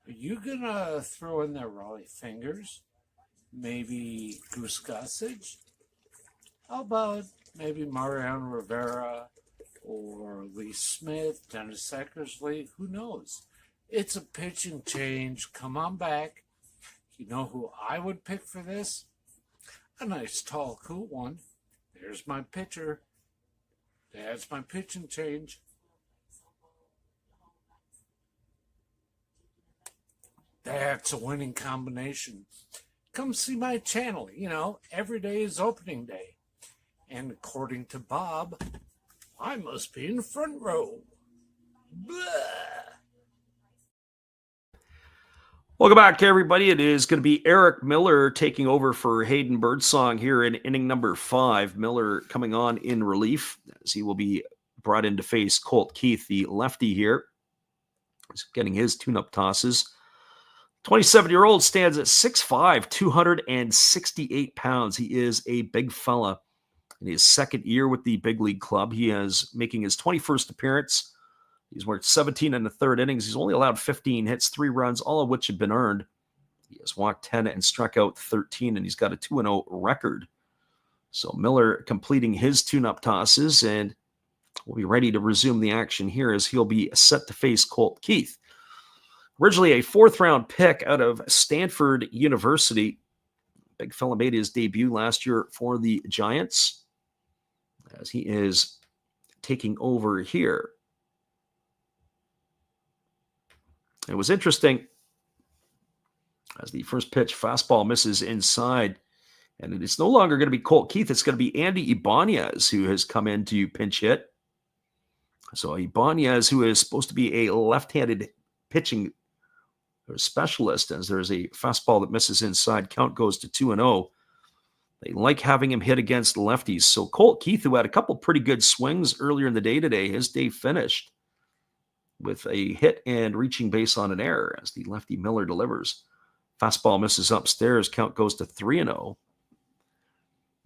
Are you gonna throw in there Raleigh Fingers? Maybe Goose Gossage? How about maybe Mariano Rivera or Lee Smith, Dennis Eckersley? Who knows? It's a pitching change. Come on back. You know who I would pick for this? A nice tall cool one. There's my pitcher. That's my pitching change. That's a winning combination. Come see my channel. Every day is opening day. And according to Bob, I must be in the front row. Blah. Welcome back, everybody. It is going to be Eric Miller taking over for Hayden Birdsong here in inning number 5. Miller coming on in relief as he will be brought in to face Colt Keith, the lefty here. He's getting his tune-up tosses. 27-year-old stands at 6'5", 268 pounds. He is a big fella. In his 2nd year with the big league club, he is making his 21st appearance. He's worked 17 in the 3rd innings. He's only allowed 15 hits, 3 runs, all of which have been earned. He has walked 10 and struck out 13, and he's got a 2-0 record. So Miller completing his tune-up tosses, and we'll be ready to resume the action here as he'll be set to face Colt Keith. Originally a 4th-round pick out of Stanford University. Big fella made his debut last year for the Giants as he is taking over here. It was interesting as the first pitch fastball misses inside, and it's no longer going to be Colt Keith. It's going to be Andy Ibanez who has come in to pinch hit. So Ibanez, who is supposed to be a left-handed pitching specialist, as there's a fastball that misses inside. Count goes to 2-0. They like having him hit against lefties. So Colt Keith, who had a couple pretty good swings earlier in the day today, his day finished with a hit and reaching base on an error as the lefty Miller delivers. Fastball misses upstairs. Count goes to 3-0.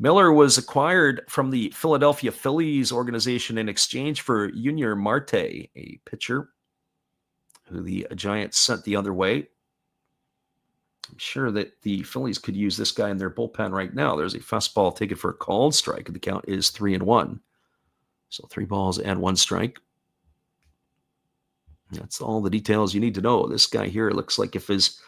Miller was acquired from the Philadelphia Phillies organization in exchange for Junior Marte, a pitcher who the Giants sent the other way. I'm sure that the Phillies could use this guy in their bullpen right now. There's a fastball taken for a called strike, and the count is 3-1. So 3 balls and 1 strike. That's all the details you need to know. This guy here looks like if his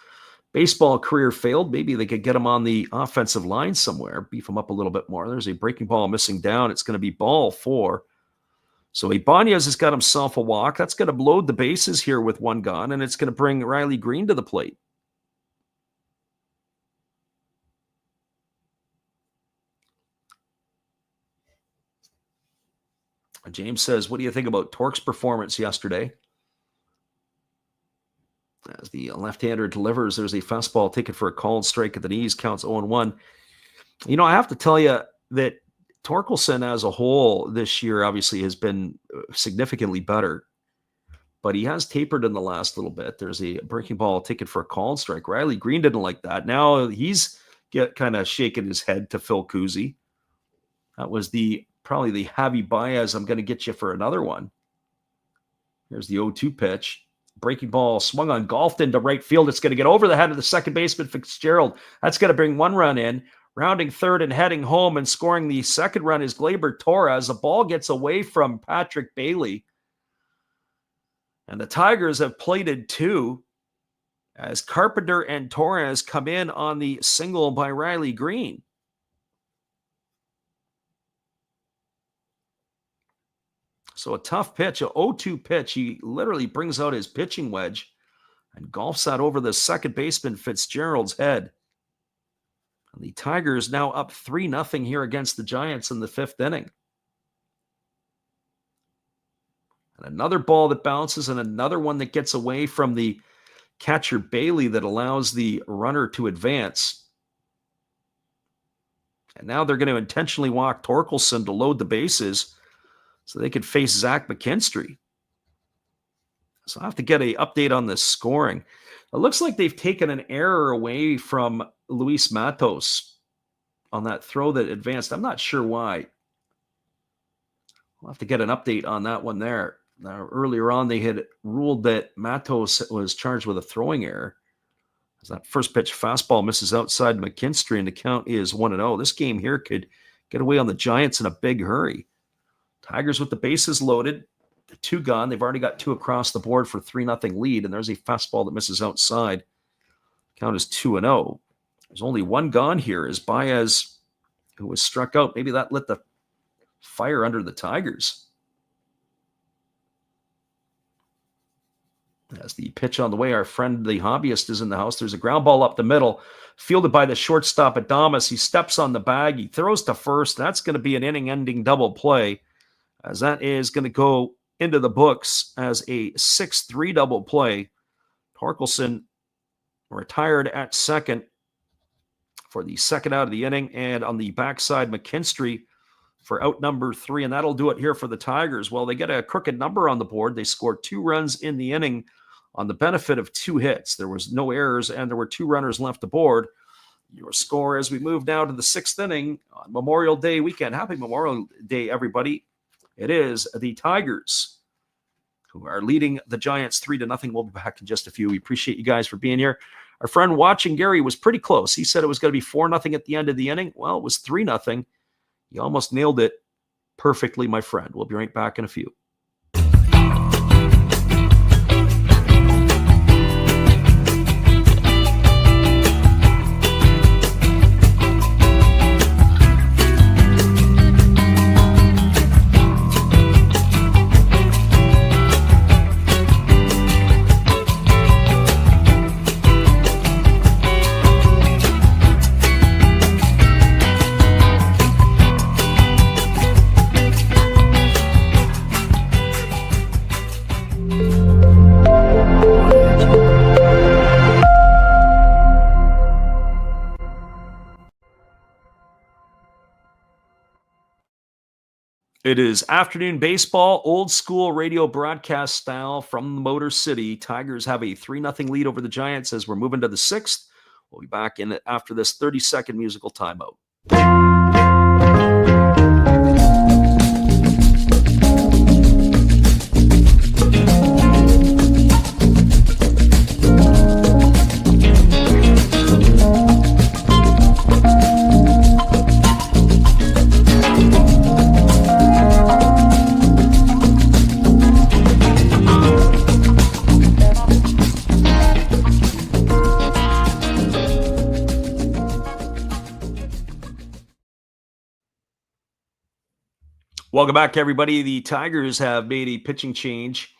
baseball career failed. Maybe they could get him on the offensive line somewhere, beef him up a little bit more. There's a breaking ball missing down. It's going to be ball 4. So Ibanez has got himself a walk. That's going to load the bases here with one gone, and it's going to bring Riley Green to the plate. James says, what do you think about Torque's performance yesterday? As the left-hander delivers, there's a fastball taken for a called strike at the knees, counts 0-1. I have to tell you that Torkelson as a whole this year obviously has been significantly better, but he has tapered in the last little bit. There's a breaking ball taken for a called strike. Riley Green didn't like that. Now he's kind of shaking his head to Phil Cousy. That was probably the Javi Baez, I'm going to get you for another one. Here's the 0-2 pitch. Breaking ball swung on, golfed into right field. It's going to get over the head of the second baseman, Fitzgerald. That's going to bring one run in. Rounding third and heading home and scoring the second run is Gleyber Torres. The ball gets away from Patrick Bailey. And the Tigers have plated 2 as Carpenter and Torres come in on the single by Riley Green. So a tough pitch, a 0-2 pitch. He literally brings out his pitching wedge and golfs that over the second baseman Fitzgerald's head. And the Tigers now up 3-0 here against the Giants in the 5th inning. And another ball that bounces and another one that gets away from the catcher Bailey that allows the runner to advance. And now they're going to intentionally walk Torkelson to load the bases so they could face Zach McKinstry. So I have to get an update on the scoring. It looks like they've taken an error away from Luis Matos on that throw that advanced. I'm not sure why. We'll have to get an update on that one there. Now, earlier on, they had ruled that Matos was charged with a throwing error. As that first pitch fastball misses outside McKinstry, and the count is 1-0. This game here could get away on the Giants in a big hurry. Tigers with the bases loaded, the 2 gone. They've already got 2 across the board for 3-0 lead, and there's a fastball that misses outside. Count is 2-0. There's only 1 gone here as Baez, who was struck out. Maybe that lit the fire under the Tigers. As the pitch on the way, our friend the hobbyist is in the house. There's a ground ball up the middle, fielded by the shortstop Adames. He steps on the bag. He throws to first. That's going to be an inning-ending double play, as that is going to go into the books as a 6-3 double play. Torkelson retired at second for the second out of the inning, and on the backside, McKinstry for out number 3, and that'll do it here for the Tigers. Well, they get a crooked number on the board. They scored 2 runs in the inning on the benefit of 2 hits. There was no errors, and there were 2 runners left aboard. Your score as we move now to the 6th inning on Memorial Day weekend. Happy Memorial Day, everybody. It is the Tigers who are leading the Giants 3-0. We'll be back in just a few. We appreciate you guys for being here. Our friend watching Gary was pretty close. He said it was going to be 4-0 at the end of the inning. Well, it was 3-0. You almost nailed it perfectly, my friend. We'll be right back in a few. It is afternoon baseball, old school radio broadcast style from the Motor City. Tigers have a 3-0 lead over the Giants as we're moving to the 6th. We'll be back in after this 30-second musical timeout. Welcome back, everybody. The Tigers have made a pitching change,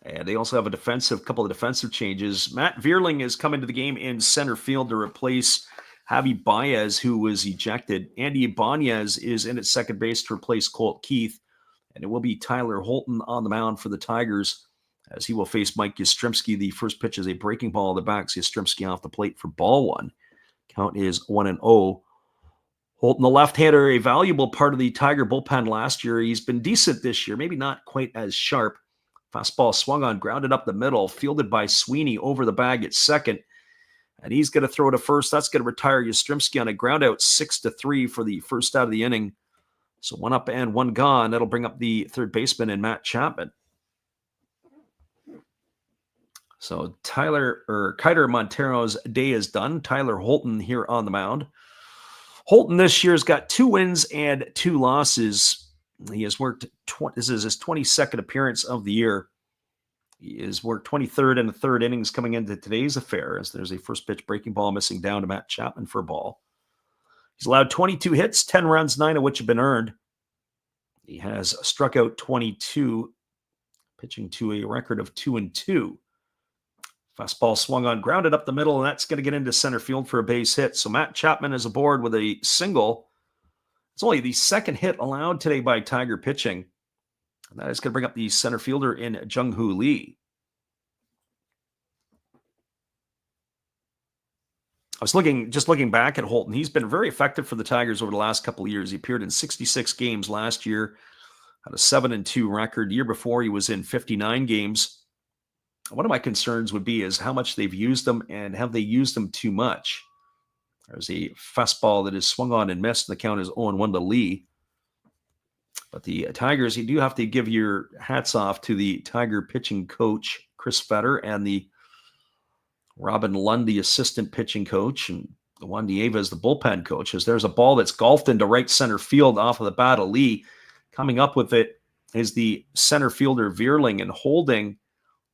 and they also have a couple of defensive changes. Matt Vierling is coming to the game in center field to replace Javi Baez, who was ejected. Andy Ibanez is in at second base to replace Colt Keith, and it will be Tyler Holton on the mound for the Tigers as he will face Mike Yastrzemski. The first pitch is a breaking ball that backs Yastrzemski off the plate for ball one. Count is 1-0. Holton, the left-hander, a valuable part of the Tiger bullpen last year. He's been decent this year, maybe not quite as sharp. Fastball swung on, grounded up the middle, fielded by Sweeney over the bag at second. And he's going to throw to first. That's going to retire Yastrzemski on a ground out 6-3 for the first out of the inning. So one up and one gone. That'll bring up the third baseman and Matt Chapman. So Kiter Montero's day is done. Tyler Holton here on the mound. Holton this year has got 2 wins and 2 losses. He has worked, this is his 22nd appearance of the year. He has worked 23rd and the third innings coming into today's affair as there's a first pitch breaking ball missing down to Matt Chapman for a ball. He's allowed 22 hits, 10 runs, 9 of which have been earned. He has struck out 22, pitching to a record of 2-2. Fastball swung on, grounded up the middle, and that's going to get into center field for a base hit. So Matt Chapman is aboard with a single. It's only the second hit allowed today by Tiger pitching. And that is going to bring up the center fielder in Jung-Hoo Lee. I was looking back at Holton. He's been very effective for the Tigers over the last couple of years. He appeared in 66 games last year, had a 7-2 record. The year before, he was in 59 games. One of my concerns would be is how much they've used them and have they used them too much. There's a fastball that is swung on and missed, and the count is 0-1 to Lee. But the Tigers, you do have to give your hats off to the Tiger pitching coach, Chris Fetter, and the Robin Lund, the assistant pitching coach, and Juan Dieva is the bullpen coach. As there's a ball that's golfed into right center field off of the bat of Lee. Coming up with it is the center fielder Vierling, and holding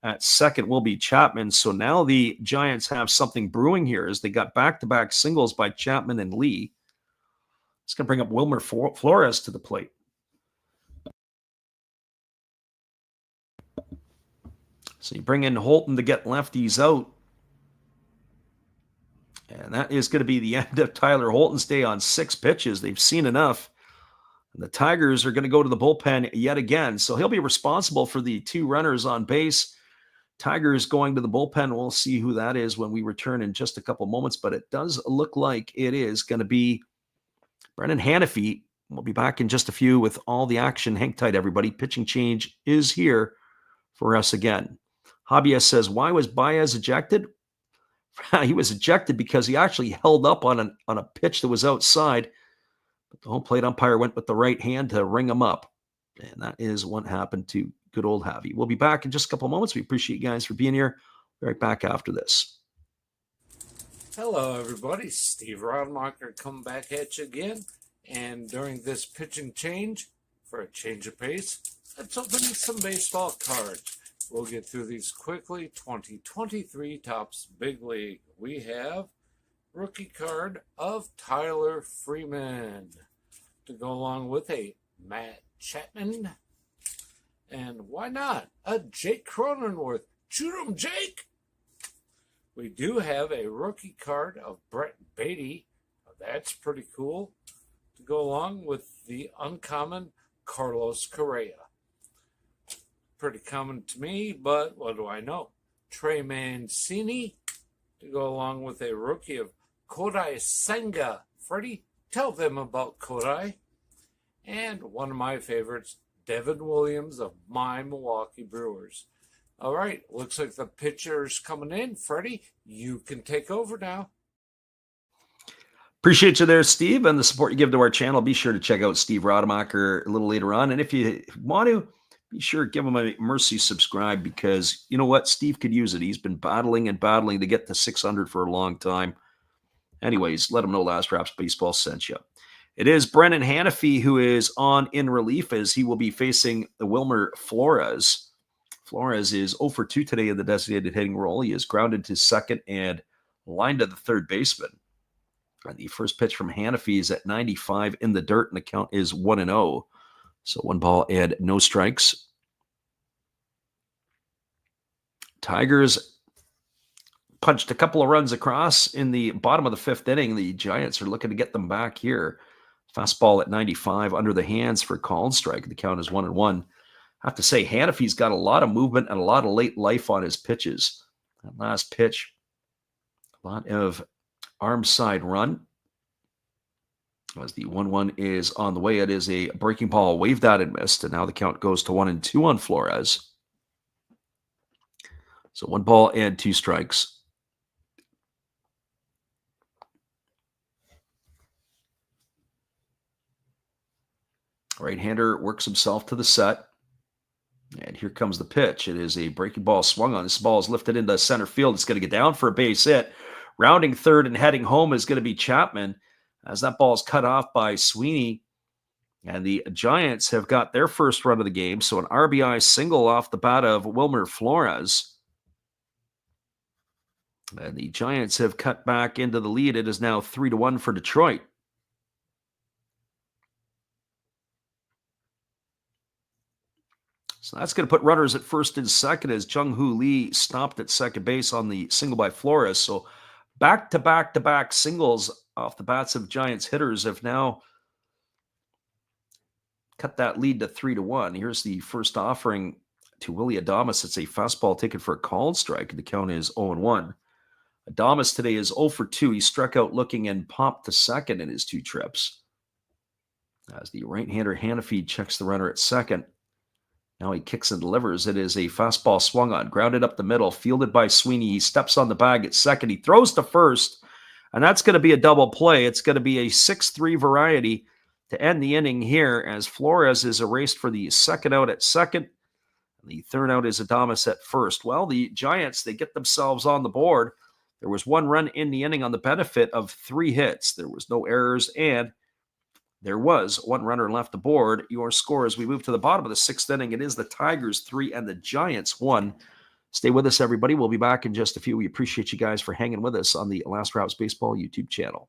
at second will be Chapman. So now the Giants have something brewing here as they got back-to-back singles by Chapman and Lee. It's going to bring up Wilmer Flores to the plate. So you bring in Holton to get lefties out. And that is going to be the end of Tyler Holton's day on 6 pitches. They've seen enough. And the Tigers are going to go to the bullpen yet again. So he'll be responsible for the 2 runners on base. Tigers going to the bullpen. We'll see who that is when we return in just a couple moments. But it does look like it is going to be Brennan Hanafy. We'll be back in just a few with all the action. Hang tight, everybody. Pitching change is here for us again. Hobbyist says, why was Baez ejected? He was ejected because he actually held up on a pitch that was outside. But the home plate umpire went with the right hand to ring him up. And that is what happened to good old Javi. We'll be back in just a couple of moments. We appreciate you guys for being here. Be right back after this. Hello, everybody. Steve Rodmacher coming back at you again. And during this pitching change, for a change of pace, let's open some baseball cards. We'll get through these quickly. 2023 Topps Big League. We have rookie card of Tyler Freeman to go along with a Matt Chapman. And why not a Jake Cronenworth? Shoot 'em, Jake! We do have a rookie card of Brett Beatty. That's pretty cool. To go along with the uncommon Carlos Correa. Pretty common to me, but what do I know? Trey Mancini to go along with a rookie of Kodai Senga. Freddie, tell them about Kodai. And one of my favorites, Devin Williams of my Milwaukee Brewers. All right, looks like the pitcher's coming in. Freddie, you can take over now. Appreciate you there, Steve, and the support you give to our channel. Be sure to check out Steve Rodemacher a little later on. And if you want to, be sure to give him a mercy subscribe because you know what? Steve could use it. He's been battling to get to 600 for a long time. Anyways, let him know Last Raps Baseball sent you. It is Brennan Hanafy who is on in relief as he will be facing the Wilmer Flores. Flores is 0 for 2 today in the designated hitting role. He is grounded to second and lined to the third baseman. And the first pitch from Hanafy is at 95 in the dirt, and the count is 1-0. So 1 ball and no strikes. Tigers punched a couple of runs across in the bottom of the 5th inning. The Giants are looking to get them back here. Fastball at 95 under the hands for called strike. The count is 1-1. I have to say, Hanafy's got a lot of movement and a lot of late life on his pitches. That last pitch, a lot of arm side run. As the 1-1 is on the way, it is a breaking ball, waved that and missed, and now the count goes to 1-2 on Flores. So 1 ball and 2 strikes. Right-hander works himself to the set. And here comes the pitch. It is a breaking ball swung on. This ball is lifted into center field. It's going to get down for a base hit. Rounding third and heading home is going to be Chapman, as that ball is cut off by Sweeney. And the Giants have got their first run of the game. So an RBI single off the bat of Wilmer Flores. And the Giants have cut back into the lead. It is now 3-1 for Detroit. So that's going to put runners at first and second as Jung-Hoo Lee stopped at second base on the single by Flores. So back-to-back-to-back singles off the bats of Giants hitters have now cut that lead to 3-1. Here's the first offering to Willie Adames. It's a fastball taken for a called strike. The count is 0-1. Adames today is 0 for 2. He struck out looking and popped to second in his 2 trips. As the right-hander Hanafy checks the runner at second. Now he kicks and delivers. It is a fastball swung on, grounded up the middle, fielded by Sweeney. He steps on the bag at second. He throws to first, and that's going to be a double play. It's going to be a 6-3 variety to end the inning here as Flores is erased for the second out at second. The third out is Adames at first. Well, the Giants, they get themselves on the board. There was 1 run in the inning on the benefit of 3 hits. There was no errors, and there was 1 runner left aboard. Your score as we move to the bottom of the 6th inning, it is the Tigers 3 and the Giants 1. Stay with us, everybody. We'll be back in just a few. We appreciate you guys for hanging with us on the Last Raps Baseball YouTube channel.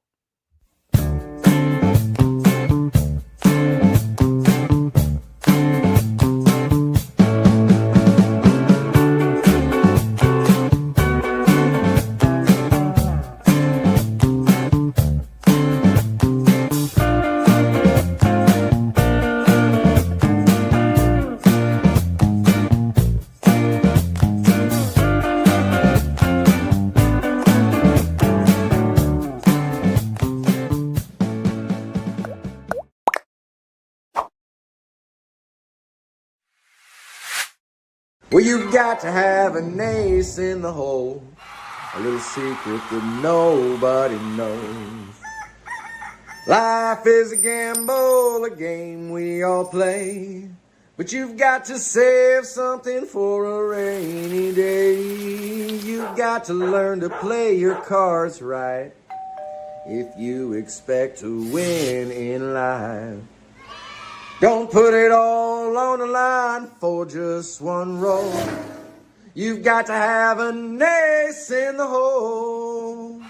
Well, you got to have an ace in the hole, a little secret that nobody knows. Life is a gamble, a game we all play, but you've got to save something for a rainy day. You've got to learn to play your cards right if you expect to win in life. Don't put it all on the line for just 1 roll. You've got to have an ace in the hole.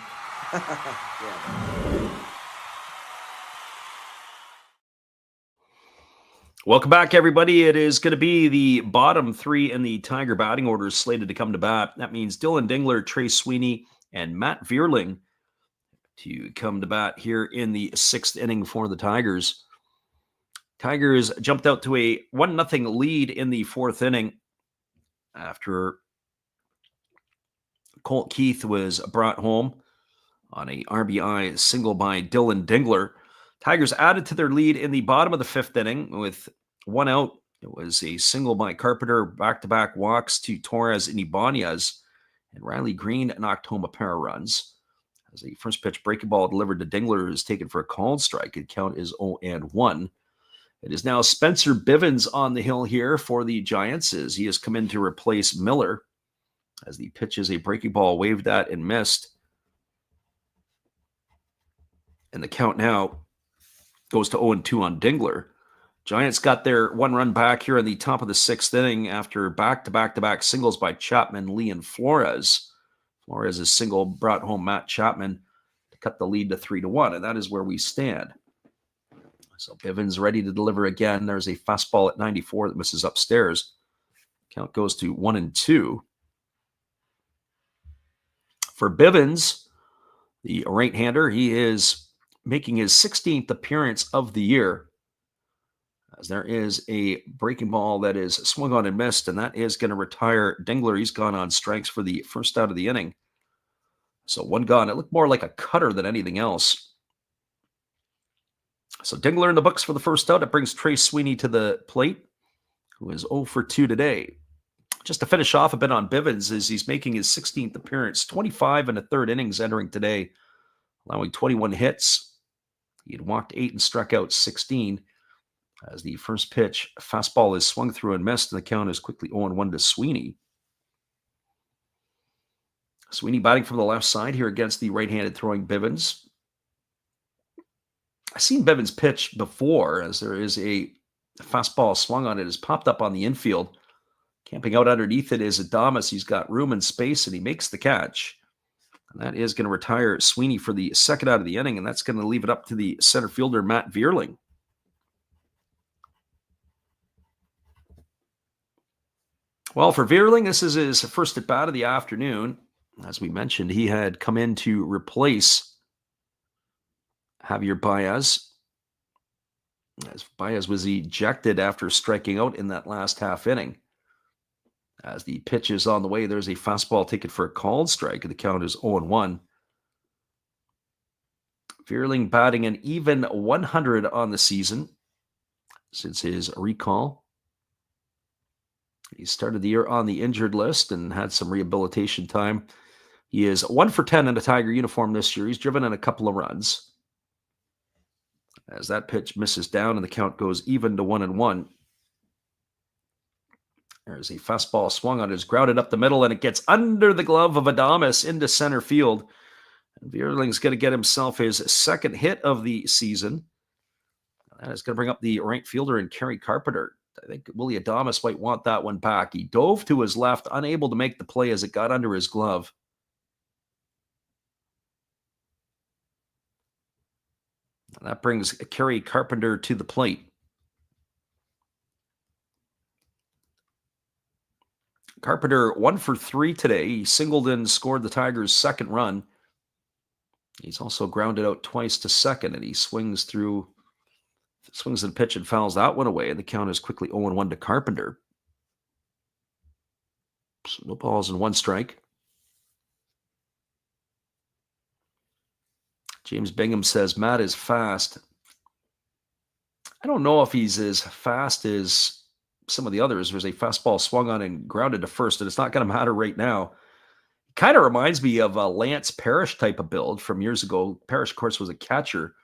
Welcome back, everybody. It is going to be the bottom 3 in the Tiger batting orders slated to come to bat. That means Dylan Dingler, Trey Sweeney, and Matt Vierling to come to bat here in the 6th inning for the Tigers. Tigers jumped out to a 1-0 lead in the 4th inning after Colt Keith was brought home on a RBI single by Dylan Dingler. Tigers added to their lead in the bottom of the 5th inning with 1 out. It was a single by Carpenter, back-to-back walks to Torres and Ibanez, and Riley Green knocked home a pair of runs. As the first pitch breaking ball delivered to Dingler is taken for a called strike. The count is 0-1. It is now Spencer Bivens on the hill here for the Giants as he has come in to replace Miller. As the pitch is a breaking ball, waved at and missed. And the count now goes to 0-2 on Dingler. Giants got their 1 run back here in the top of the 6th inning after back-to-back singles by Chapman, Lee, and Flores. Flores' single brought home Matt Chapman to cut the lead to 3-1, and that is where we stand. So Bivens ready to deliver again. There's a fastball at 94 that misses upstairs. Count goes to 1-2. For Bivens, the right-hander, he is making his 16th appearance of the year. As there is a breaking ball that is swung on and missed, and that is going to retire Dingler. He's gone on strikes for the first out of the inning. So one gone. It looked more like a cutter than anything else. So Dingler in the books for the first out. It brings Trey Sweeney to the plate, who is 0 for 2 today. Just to finish off a bit on Bivens, as he's making his 16th appearance, 25 and a third innings entering today, allowing 21 hits. He had walked 8 and struck out 16. As the first pitch, fastball is swung through and missed, and the count is quickly 0-1 to Sweeney. Sweeney batting from the left side here against the right-handed throwing Bivens. I've seen Bivens pitch before, as there is a fastball swung on it, has popped up on the infield. Camping out underneath it is Adames. He's got room and space, and he makes the catch. And that is going to retire Sweeney for the second out of the inning, and that's going to leave it up to the center fielder, Matt Vierling. Well, for Vierling, this is his first at bat of the afternoon. As we mentioned, he had come in to replace Javier Baez, as Baez was ejected after striking out in that last half inning. As the pitch is on the way, there's a fastball taken for a called strike, and the count is 0-1. Vierling batting an even 100 on the season since his recall. He started the year on the injured list and had some rehabilitation time. He is 1 for 10 in a Tiger uniform this year. He's driven in a couple of runs. As that pitch misses down and the count goes even to 1-1. There's a fastball swung on, is grounded up the middle, and it gets under the glove of Adames into center field. And Vierling's going to get himself his second hit of the season. That is going to bring up the right fielder in Kerry Carpenter. I think Willie Adames might want that one back. He dove to his left, unable to make the play as it got under his glove. And that brings Kerry Carpenter to the plate. Carpenter 1 for 3 today. He singled and scored the Tigers' second run. He's also grounded out twice to second, and he swings and pitch and fouls that one away, and the count is quickly 0-1 to Carpenter. So no balls and one strike. James Bingham says Matt is fast. I don't know if he's as fast as some of the others. There's a fastball swung on and grounded to first, and it's not going to matter right now. Kind of reminds me of a Lance Parrish type of build from years ago. Parrish, of course, was a catcher,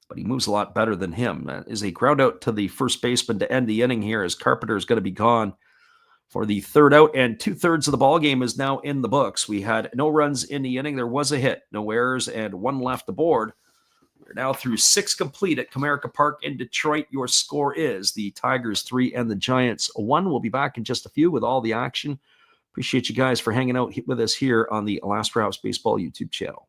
but he moves a lot better than him. That is a ground out to the first baseman to end the inning here, as Carpenter is going to be gone for the third out, and 2/3 of the ball game is now in the books. We had no runs in the inning. There was a hit, no errors, and one left aboard. We're now through 6 complete at Comerica Park in Detroit. Your score is the Tigers 3 and the Giants 1. We'll be back in just a few with all the action. Appreciate you guys for hanging out with us here on the Last Raps Baseball YouTube channel.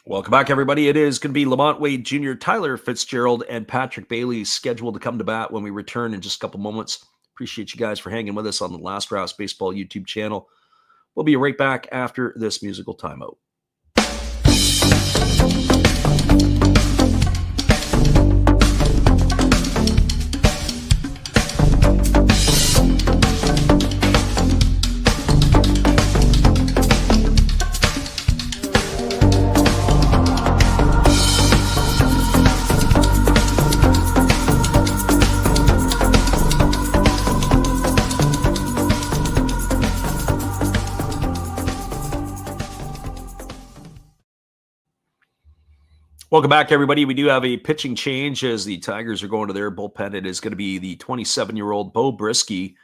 Welcome back, everybody. It is going to be Lamont Wade Jr., Tyler Fitzgerald, and Patrick Bailey scheduled to come to bat when we return in just a couple moments. Appreciate you guys for hanging with us on the Last Raps Baseball YouTube channel. We'll be right back after this musical timeout. Welcome back, everybody. We do have a pitching change as the Tigers are going to their bullpen. It is going to be the 27-year-old Bo Brisky,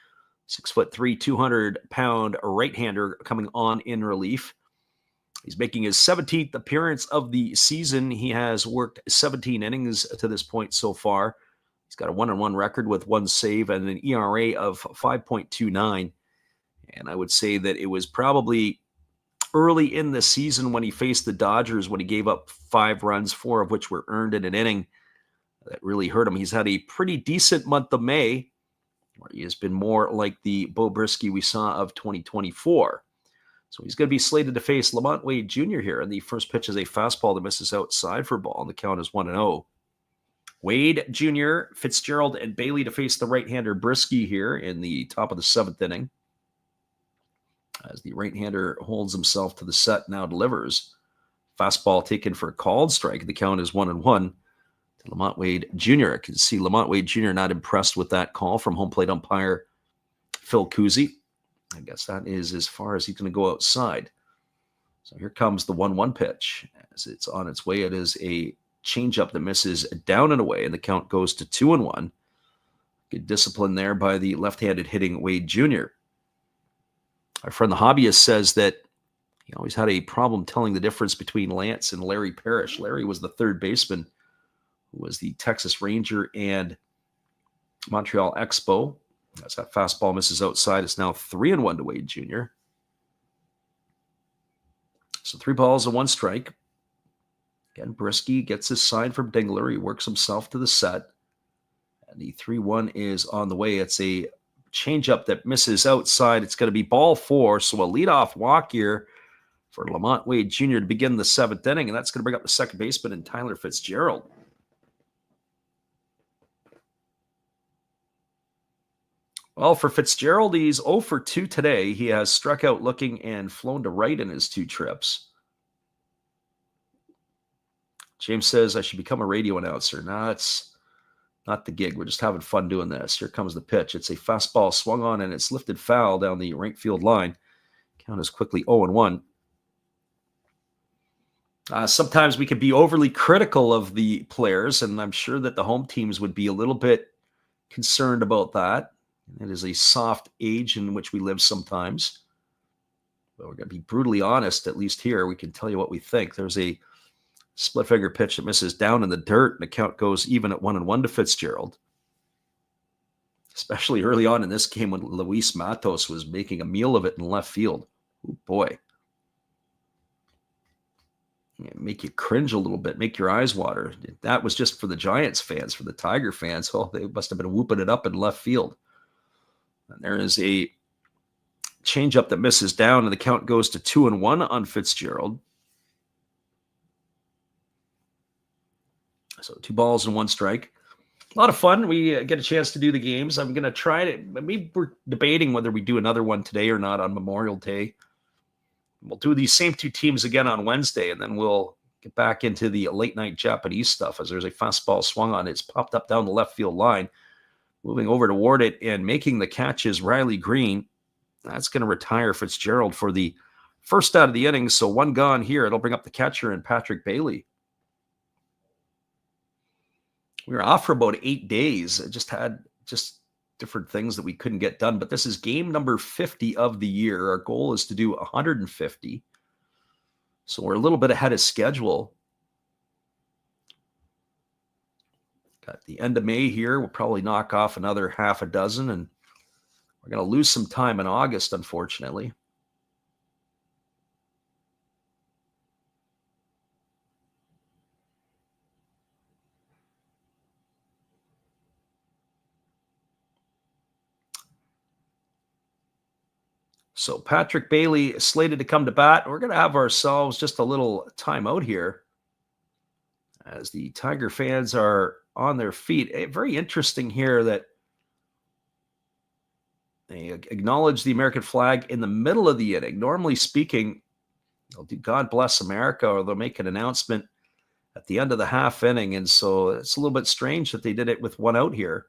6'3", 200-pound right-hander coming on in relief. He's making his 17th appearance of the season. He has worked 17 innings to this point so far. He's got a 1-1 record with 1 save and an ERA of 5.29. And I would say that it was probably early in the season when he faced the Dodgers, when he gave up 5 runs, 4 of which were earned in an inning, that really hurt him. He's had a pretty decent month of May, where he has been more like the Bo Brisky we saw of 2024. So he's going to be slated to face Lamont Wade Jr. here, and the first pitch is a fastball that misses outside for ball, and the count is 1-0. Wade Jr., Fitzgerald, and Bailey to face the right-hander Brisky here in the top of the 7th inning. As the right-hander holds himself to the set, now delivers. Fastball taken for a called strike. The count is 1-1 to Lamont Wade Jr. I can see Lamont Wade Jr. not impressed with that call from home plate umpire Phil Cousy. I guess that is as far as he's going to go outside. So here comes the 1-1 pitch. As it's on its way, it is a changeup that misses down and away, and the count goes to 2-1. Good discipline there by the left-handed hitting Wade Jr. Our friend the hobbyist says that he always had a problem telling the difference between Lance and Larry Parrish. Larry was the third baseman who was the Texas Ranger and Montreal Expo. As that fastball misses outside, it's now 3-1 to Wade Jr. So 3 balls and 1 strike. Again, Brisky gets his sign from Dingler. He works himself to the set. And the 3-1 is on the way. It's a changeup that misses outside. It's going to be ball 4. So a leadoff walk here for Lamont Wade Jr. to begin the 7th inning. And that's going to bring up the second baseman and Tyler Fitzgerald. Well, for Fitzgerald, he's 0 for 2 today. He has struck out looking and flown to right in his 2 trips. James says I should become a radio announcer. No, it's not the gig. We're just having fun doing this. Here comes the pitch. It's a fastball swung on, and it's lifted foul down the right field line. Count is quickly 0-1. Sometimes we can be overly critical of the players, and I'm sure that the home teams would be a little bit concerned about that. It is a soft age in which we live sometimes. But we're going to be brutally honest, at least here. We can tell you what we think. There's a split finger pitch that misses down in the dirt, and the count goes even at 1-1 to Fitzgerald. Especially early on in this game when Luis Matos was making a meal of it in left field. Oh boy. Make you cringe a little bit, make your eyes water. That was just for the Giants fans. For the Tiger fans, oh, they must have been whooping it up in left field. And there is a changeup that misses down, and the count goes to 2-1 on Fitzgerald. So 2 balls and 1 strike. A lot of fun. We get a chance to do the games. I'm going to try to, maybe we're debating whether we do another one today or not on Memorial Day. We'll do these same 2 teams again on Wednesday, and then we'll get back into the late night Japanese stuff as there's a fastball swung on. It's popped up down the left field line. Moving over toward it and making the catch is Riley Green. That's going to retire Fitzgerald for the first out of the innings. So 1 gone here. It'll bring up the catcher and Patrick Bailey. We were off for about 8 days. I just had different things that we couldn't get done. But this is game number 50 of the year. Our goal is to do 150. So we're a little bit ahead of schedule. Got the end of May here. We'll probably knock off another half a dozen. And we're going to lose some time in August, unfortunately. So Patrick Bailey is slated to come to bat. We're going to have ourselves just a little timeout here as the Tiger fans are on their feet. Very interesting here that they acknowledge the American flag in the middle of the inning. Normally speaking, they'll do God Bless America, or they'll make an announcement at the end of the half inning. And so it's a little bit strange that they did it with 1 out here.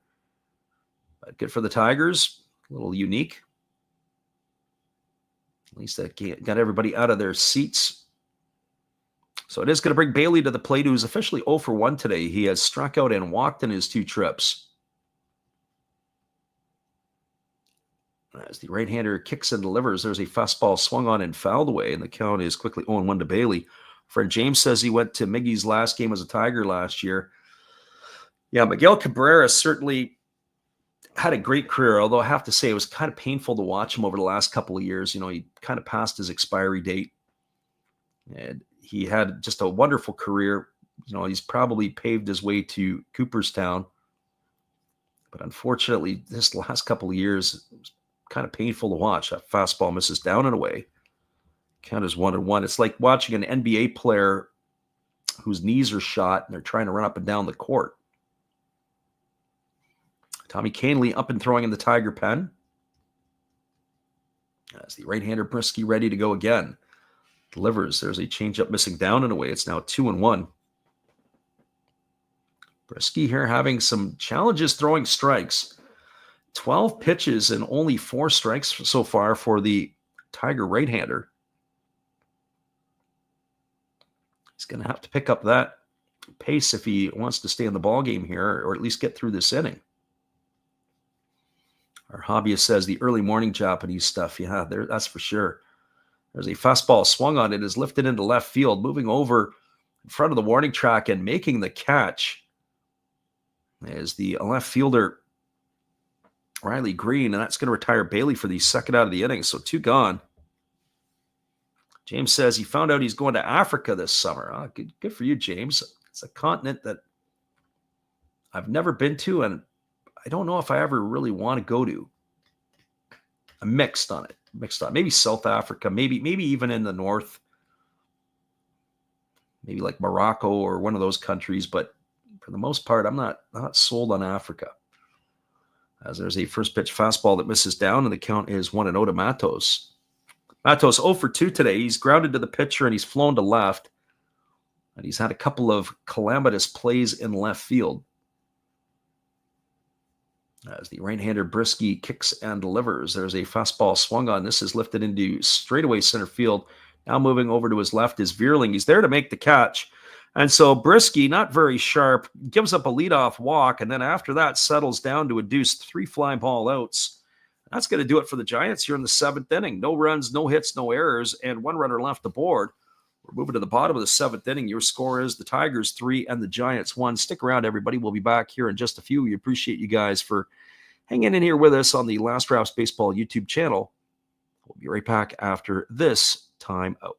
But good for the Tigers. A little unique. At least that got everybody out of their seats So it is going to bring Bailey to the plate, who's officially 0 for 1 today. He has struck out and walked in his 2 trips. As the right-hander kicks and delivers, there's a fastball swung on and fouled away, and the count is quickly 0-1 to Bailey. Friend James says he went to Miggy's last game as a Tiger last year. Yeah, Miguel Cabrera certainly had a great career, although I have to say it was kind of painful to watch him over the last couple of years. You know, he kind of passed his expiry date, and he had just a wonderful career. You know, he's probably paved his way to Cooperstown, but unfortunately, this last couple of years, it was kind of painful to watch. That fastball misses down and away. Count is 1-1. It's like watching an NBA player whose knees are shot and they're trying to run up and down the court. Tommy Canley up and throwing in the Tiger pen. As the right-hander Brisky ready to go again. Delivers. There's a changeup missing down and away. It's now 2-1. Brisky here having some challenges throwing strikes. 12 pitches and only 4 strikes so far for the Tiger right-hander. He's going to have to pick up that pace if he wants to stay in the ballgame here, or at least get through this inning. Our hobbyist says the early morning Japanese stuff. Yeah, that's for sure. There's a fastball swung on. It is lifted into left field, moving over in front of the warning track and making the catch is the left fielder Riley Green, and that's going to retire Bailey for the second out of the inning. So 2 gone. James says he found out he's going to Africa this summer. Oh, good for you, James. It's a continent that I've never been to, and I don't know if I ever really want to go to. I'm mixed on it. Maybe South Africa, maybe even in the north, maybe like Morocco or one of those countries. But for the most part, I'm not sold on Africa. As there's a first pitch fastball that misses down, and the count is 1-0 to Matos. Matos 0 for 2 today. He's grounded to the pitcher and he's flown to left. And he's had a couple of calamitous plays in left field. As the right-hander Brisky kicks and delivers, there's a fastball swung on. This is lifted into straightaway center field. Now moving over to his left is Veerling. He's there to make the catch. And so Brisky, not very sharp, gives up a leadoff walk, and then after that settles down to induce 3 fly ball outs. That's going to do it for the Giants here in the 7th inning. No runs, no hits, no errors, and 1 runner left aboard. We're moving to the bottom of the 7th inning. Your score is the Tigers 3 and the Giants 1. Stick around, everybody. We'll be back here in just a few. We appreciate you guys for hanging in here with us on the Last Raps Baseball YouTube channel. We'll be right back after this time out.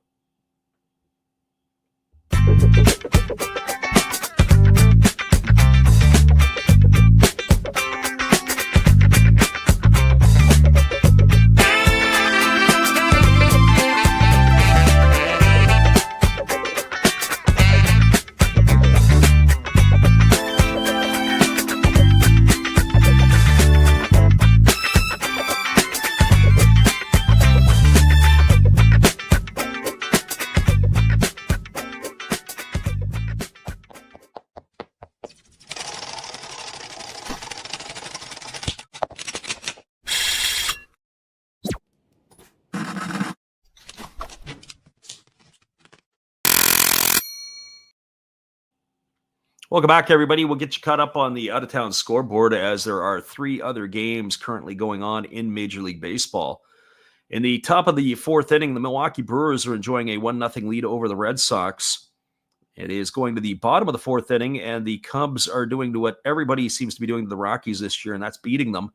Welcome back, everybody. We'll get you caught up on the out-of-town scoreboard as there are 3 other games currently going on in Major League Baseball. In the top of the 4th inning, the Milwaukee Brewers are enjoying a 1-0 lead over the Red Sox. It is going to the bottom of the 4th inning, and the Cubs are doing to what everybody seems to be doing to the Rockies this year, and that's beating them.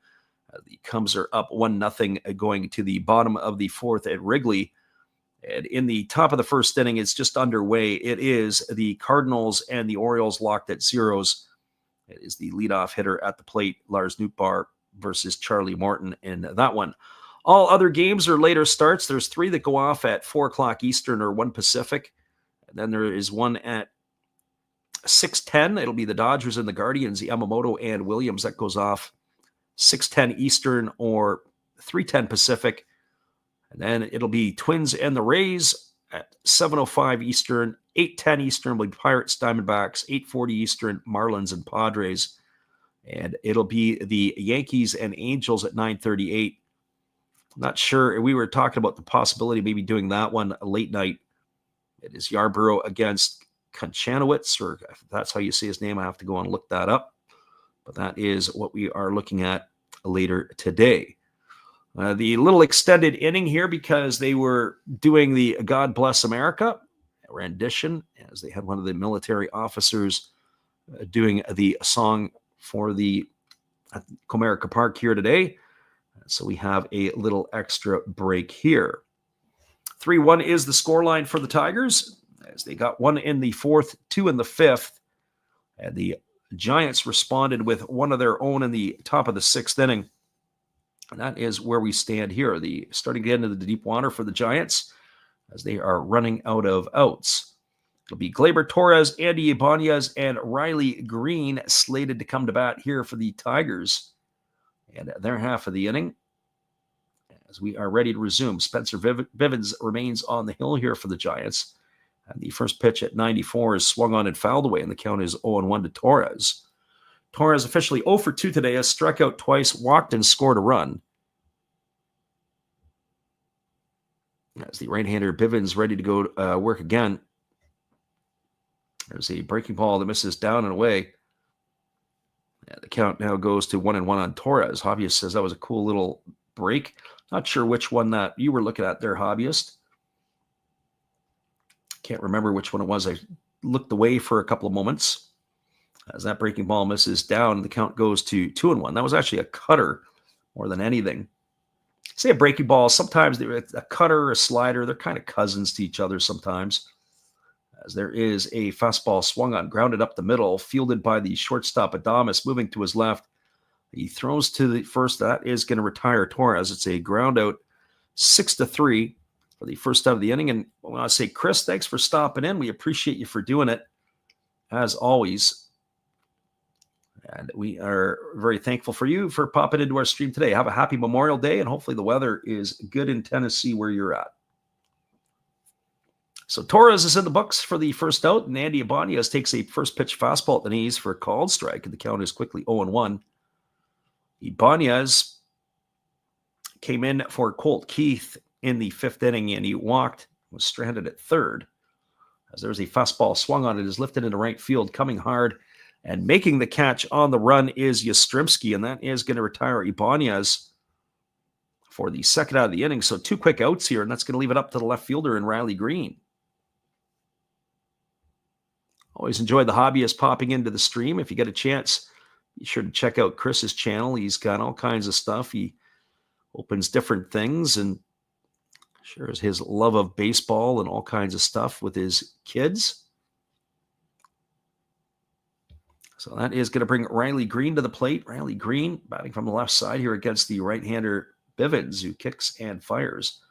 The Cubs are up 1-0 going to the bottom of the 4th at Wrigley. And in the top of the 1st inning, it's just underway. It is the Cardinals and the Orioles locked at 0s. It is the leadoff hitter at the plate, Lars Nootbaar versus Charlie Morton in that one. All other games are later starts. There's 3 that go off at 4 o'clock Eastern or 1 Pacific. And then there is one at 6:10. It'll be the Dodgers and the Guardians, Yamamoto and Williams. That goes off 6:10 Eastern or 3:10 Pacific. And then it'll be Twins and the Rays at 7:05 Eastern, 8:10 Eastern will be Pirates, Diamondbacks, 8:40 Eastern, Marlins and Padres. And it'll be the Yankees and Angels at 9:38. Not sure. We were talking about the possibility of maybe doing that one late night. It is Yarborough against Konchanowicz, or if that's how you say his name, I have to go and look that up. But that is what we are looking at later today. The little extended inning here because they were doing the God Bless America rendition, as they had one of the military officers doing the song for the Comerica Park here today. So we have a little extra break here. 3-1 is the scoreline for the Tigers, as they got one in the fourth, two in the fifth, and the Giants responded with one of their own in the top of the sixth inning. And that is where we stand here. The starting to get into the deep water for the Giants as they are running out of outs. It'll be Gleyber Torres, Andy Ibanez, and Riley Green slated to come to bat here for the Tigers. And their half of the inning, as we are ready to resume. Spencer Bivens remains on the hill here for the Giants. And the first pitch at 94 is swung on and fouled away, and the count is 0-1 to Torres. Torres officially 0 for 2 today, has struck out twice, walked, and scored a run. As the right-hander Bivens ready to go work again. There's a breaking ball that misses down and away. And the count now goes to 1-1 on Torres. Hobbyist says that was a cool little break. Not sure which one that you were looking at there, Hobbyist. Can't remember which one it was. I looked away for a couple of moments. As that breaking ball misses down, the count goes to 2-1. That was actually a cutter more than anything. Say a breaking ball, sometimes a cutter, a slider, they're kind of cousins to each other sometimes. As there is a fastball swung on, grounded up the middle, fielded by the shortstop Adames, moving to his left. He throws to the first. That is going to retire Torres. It's a ground out, 6-3 for the first out of the inning. And I want to say, Chris, thanks for stopping in. We appreciate you for doing it, as always. And we are very thankful for you for popping into our stream today. Have a happy Memorial Day, and hopefully the weather is good in Tennessee where you're at. So Torres is in the books for the first out, and Andy Ibanez takes a first pitch fastball at the knees for a called strike, and the count is quickly 0-1. Ibanez came in for Colt Keith in the fifth inning, and he walked, was stranded at third. As there's a fastball swung on, it is lifted into right field, coming hard, and making the catch on the run is Yastrzemski, and that is going to retire Ibanez for the second out of the inning. So 2 quick outs here, and that's going to leave it up to the left fielder in Riley Green. Always enjoy the hobbyist popping into the stream. If you get a chance, be sure to check out Chris's channel. He's got all kinds of stuff. He opens different things and shares his love of baseball and all kinds of stuff with his kids. So that is going to bring Riley Green to the plate. Riley Green batting from the left side here against the right-hander Bivens, who kicks and fires.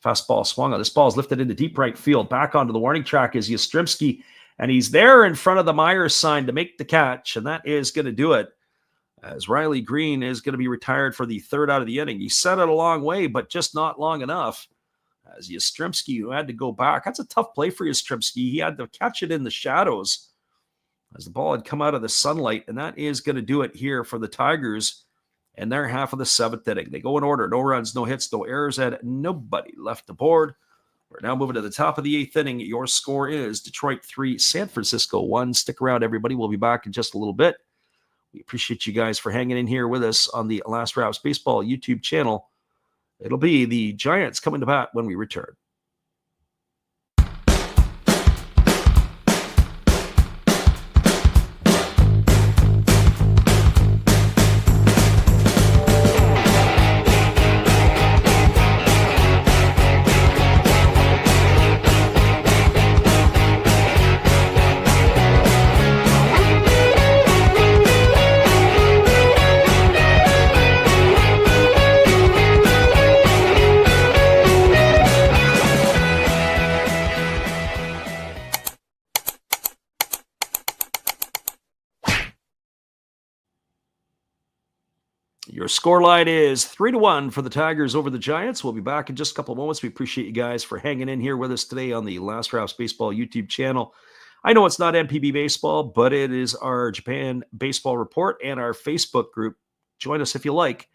Fastball swung on. This ball is lifted into deep right field. Back onto the warning track is Yastrzemski, and he's there in front of the Myers sign to make the catch, and that is going to do it, as Riley Green is going to be retired for the third out of the inning. He set it a long way, but just not long enough, as Yastrzemski, who had to go back. That's a tough play for Yastrzemski. He had to catch it in the shadows as the ball had come out of the sunlight, and that is going to do it here for the Tigers in their half of the seventh inning. They go in order. No runs, no hits, no errors, and nobody left the board. We're now moving to the top of the eighth inning. Your score is Detroit 3, San Francisco 1. Stick around, everybody. We'll be back in just a little bit. We appreciate you guys for hanging in here with us on the Last Raps Baseball YouTube channel. It'll be the Giants coming to bat when we return. Your scoreline is 3-1 for the Tigers over the Giants. We'll be back in just a couple of moments. We appreciate you guys for hanging in here with us today on the Last Raps Baseball YouTube channel. I know it's not MPB Baseball, but it is our Japan Baseball Report and our Facebook group. Join us if you like.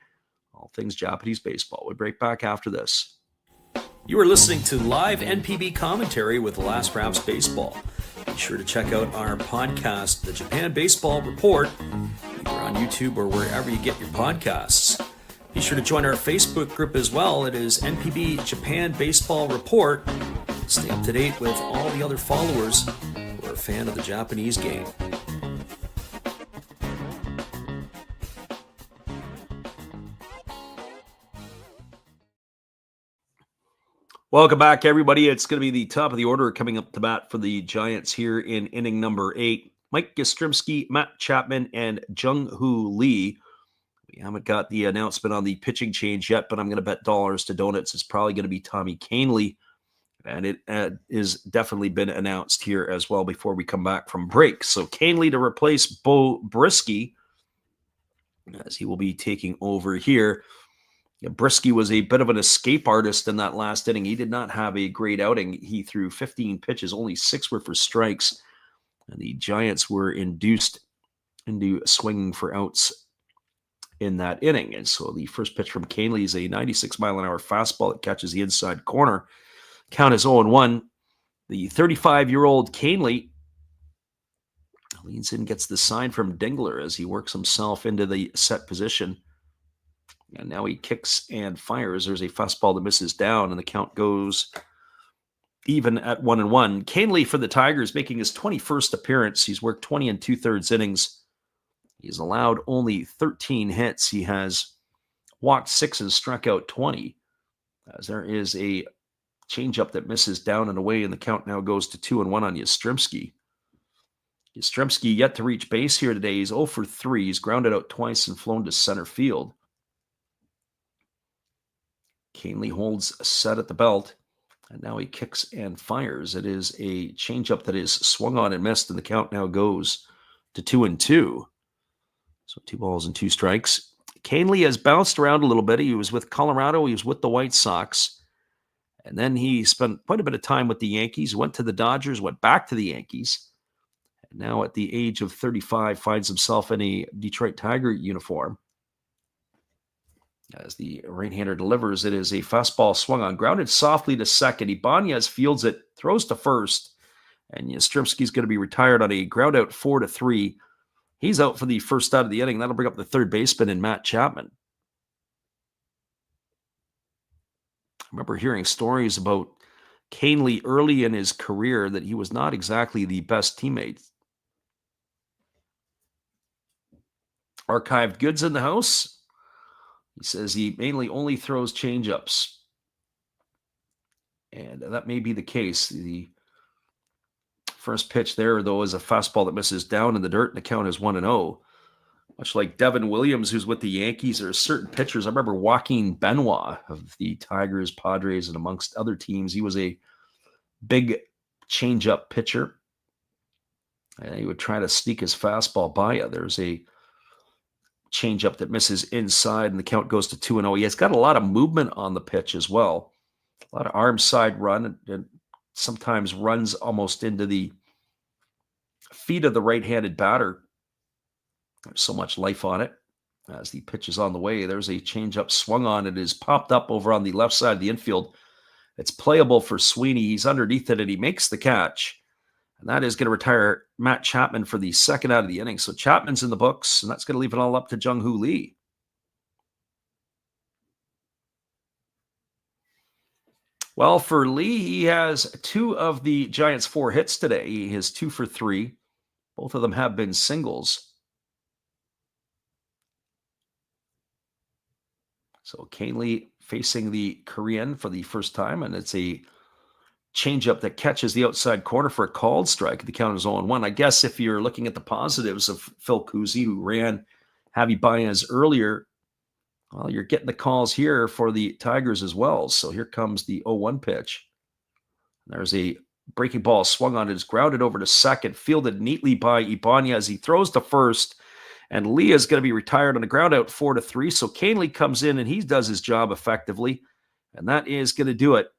All things Japanese baseball. We'll break back after this. You are listening to live NPB commentary with Last Raps Baseball. Be sure to check out our podcast, The Japan Baseball Report, either on YouTube or wherever you get your podcasts. Be sure to join our Facebook group as well. It is NPB Japan Baseball Report. Stay up to date with all the other followers who are a fan of the Japanese game. Welcome back, everybody. It's going to be the top of the order coming up to bat for the Giants here in inning number 8. Mike Yastrzemski, Matt Chapman, and Jung-Hoo Lee. We haven't got the announcement on the pitching change yet, but I'm going to bet dollars to donuts. It's probably going to be Tommy Kahnle, and it is definitely been announced here as well before we come back from break. So Kahnle to replace Bo Brisky, as he will be taking over here. Brisky was a bit of an escape artist in that last inning. He did not have a great outing. He threw 15 pitches, only 6 were for strikes, and the Giants were induced into swinging for outs in that inning. And so the first pitch from Kahnle is a 96-mile-an-hour fastball that catches the inside corner. Count is 0-1. The 35-year-old Kahnle leans in, gets the sign from Dingler as he works himself into the set position. And now he kicks and fires. There's a fastball that misses down, and the count goes even at 1-1. Kahnle for the Tigers making his 21st appearance. He's worked 20 2/3 innings. He's allowed only 13 hits. He has walked 6 and struck out 20. As there is a changeup that misses down and away, and the count now goes to 2-1 on Yastrzemski. Yastrzemski yet to reach base here today. He's 0 for 3. He's grounded out twice and flown to center field. Kahnle holds set at the belt, and now he kicks and fires. It is a changeup that is swung on and missed, and the count now goes to 2-2. So 2 balls and 2 strikes. Kahnle has bounced around a little bit. He was with Colorado. He was with the White Sox. And then he spent quite a bit of time with the Yankees, went to the Dodgers, went back to the Yankees. And now at the age of 35, finds himself in a Detroit Tiger uniform. As the right-hander delivers, it is a fastball swung on, grounded softly to second. Ibanez fields it, throws to first, and Yastrzemski's going to be retired on a ground out 4-3. He's out for the first out of the inning. That'll bring up the third baseman in Matt Chapman. I remember hearing stories about Kahnle early in his career that he was not exactly the best teammate. Archived goods in the house. He says he mainly only throws changeups. And that may be the case. The first pitch there, though, is a fastball that misses down in the dirt, and the count is 1-0. Much like Devin Williams, who's with the Yankees, there are certain pitchers. I remember Joaquin Benoit of the Tigers, Padres, and amongst other teams. He was a big changeup pitcher. And he would try to sneak his fastball by you. There's a changeup that misses inside, and the count goes to 2-0. He has got a lot of movement on the pitch as well. A lot of arm side run, and sometimes runs almost into the feet of the right-handed batter. There's so much life on it. As the pitch is on the way, there's a changeup swung on. It is popped up over on the left side of the infield. It's playable for Sweeney. He's underneath it, and he makes the catch. And that is going to retire Matt Chapman for the second out of the inning. So Chapman's in the books, and that's going to leave it all up to Jung-Hoo Lee. Well, for Lee, he has 2 of the Giants' 4 hits today. He has 2 for 3. Both of them have been singles. So Kahnle facing the Korean for the first time, and it's a changeup that catches the outside corner for a called strike. The count is 0-1. I guess if you're looking at the positives of Phil Cousy, who ran Javi Baez earlier, well, you're getting the calls here for the Tigers as well. So here comes the 0-1 pitch. There's a breaking ball swung on. It's grounded over to second, fielded neatly by Ibanez. He throws to first, and Lee is going to be retired on the ground out 4-3. So Kahnle comes in, and he does his job effectively, and that is going to do it,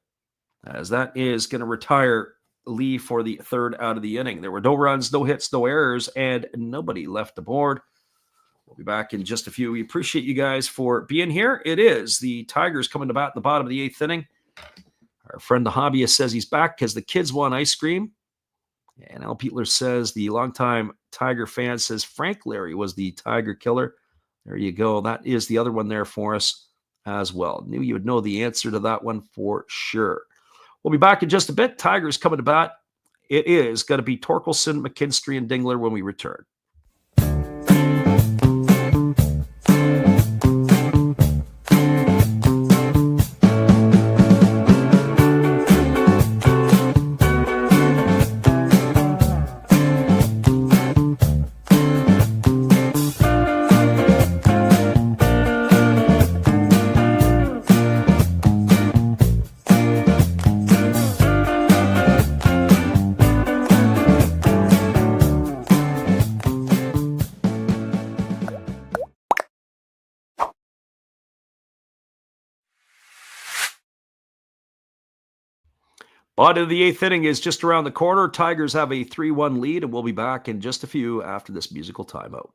as that is going to retire Lee for the third out of the inning. There were no runs, no hits, no errors, and nobody left the board. We'll be back in just a few. We appreciate you guys for being here. It is the Tigers coming to bat in the bottom of the 8th inning. Our friend the hobbyist says he's back because the kids want ice cream. And Al Peetler says the longtime Tiger fan says Frank Larry was the Tiger killer. There you go. That is the other one there for us as well. Knew you would know the answer to that one for sure. We'll be back in just a bit. Tigers coming to bat. It is going to be Torkelson, McKinstry, and Dingler when we return. Bottom of the eighth inning is just around the corner. Tigers have a 3-1 lead, and we'll be back in just a few after this musical timeout.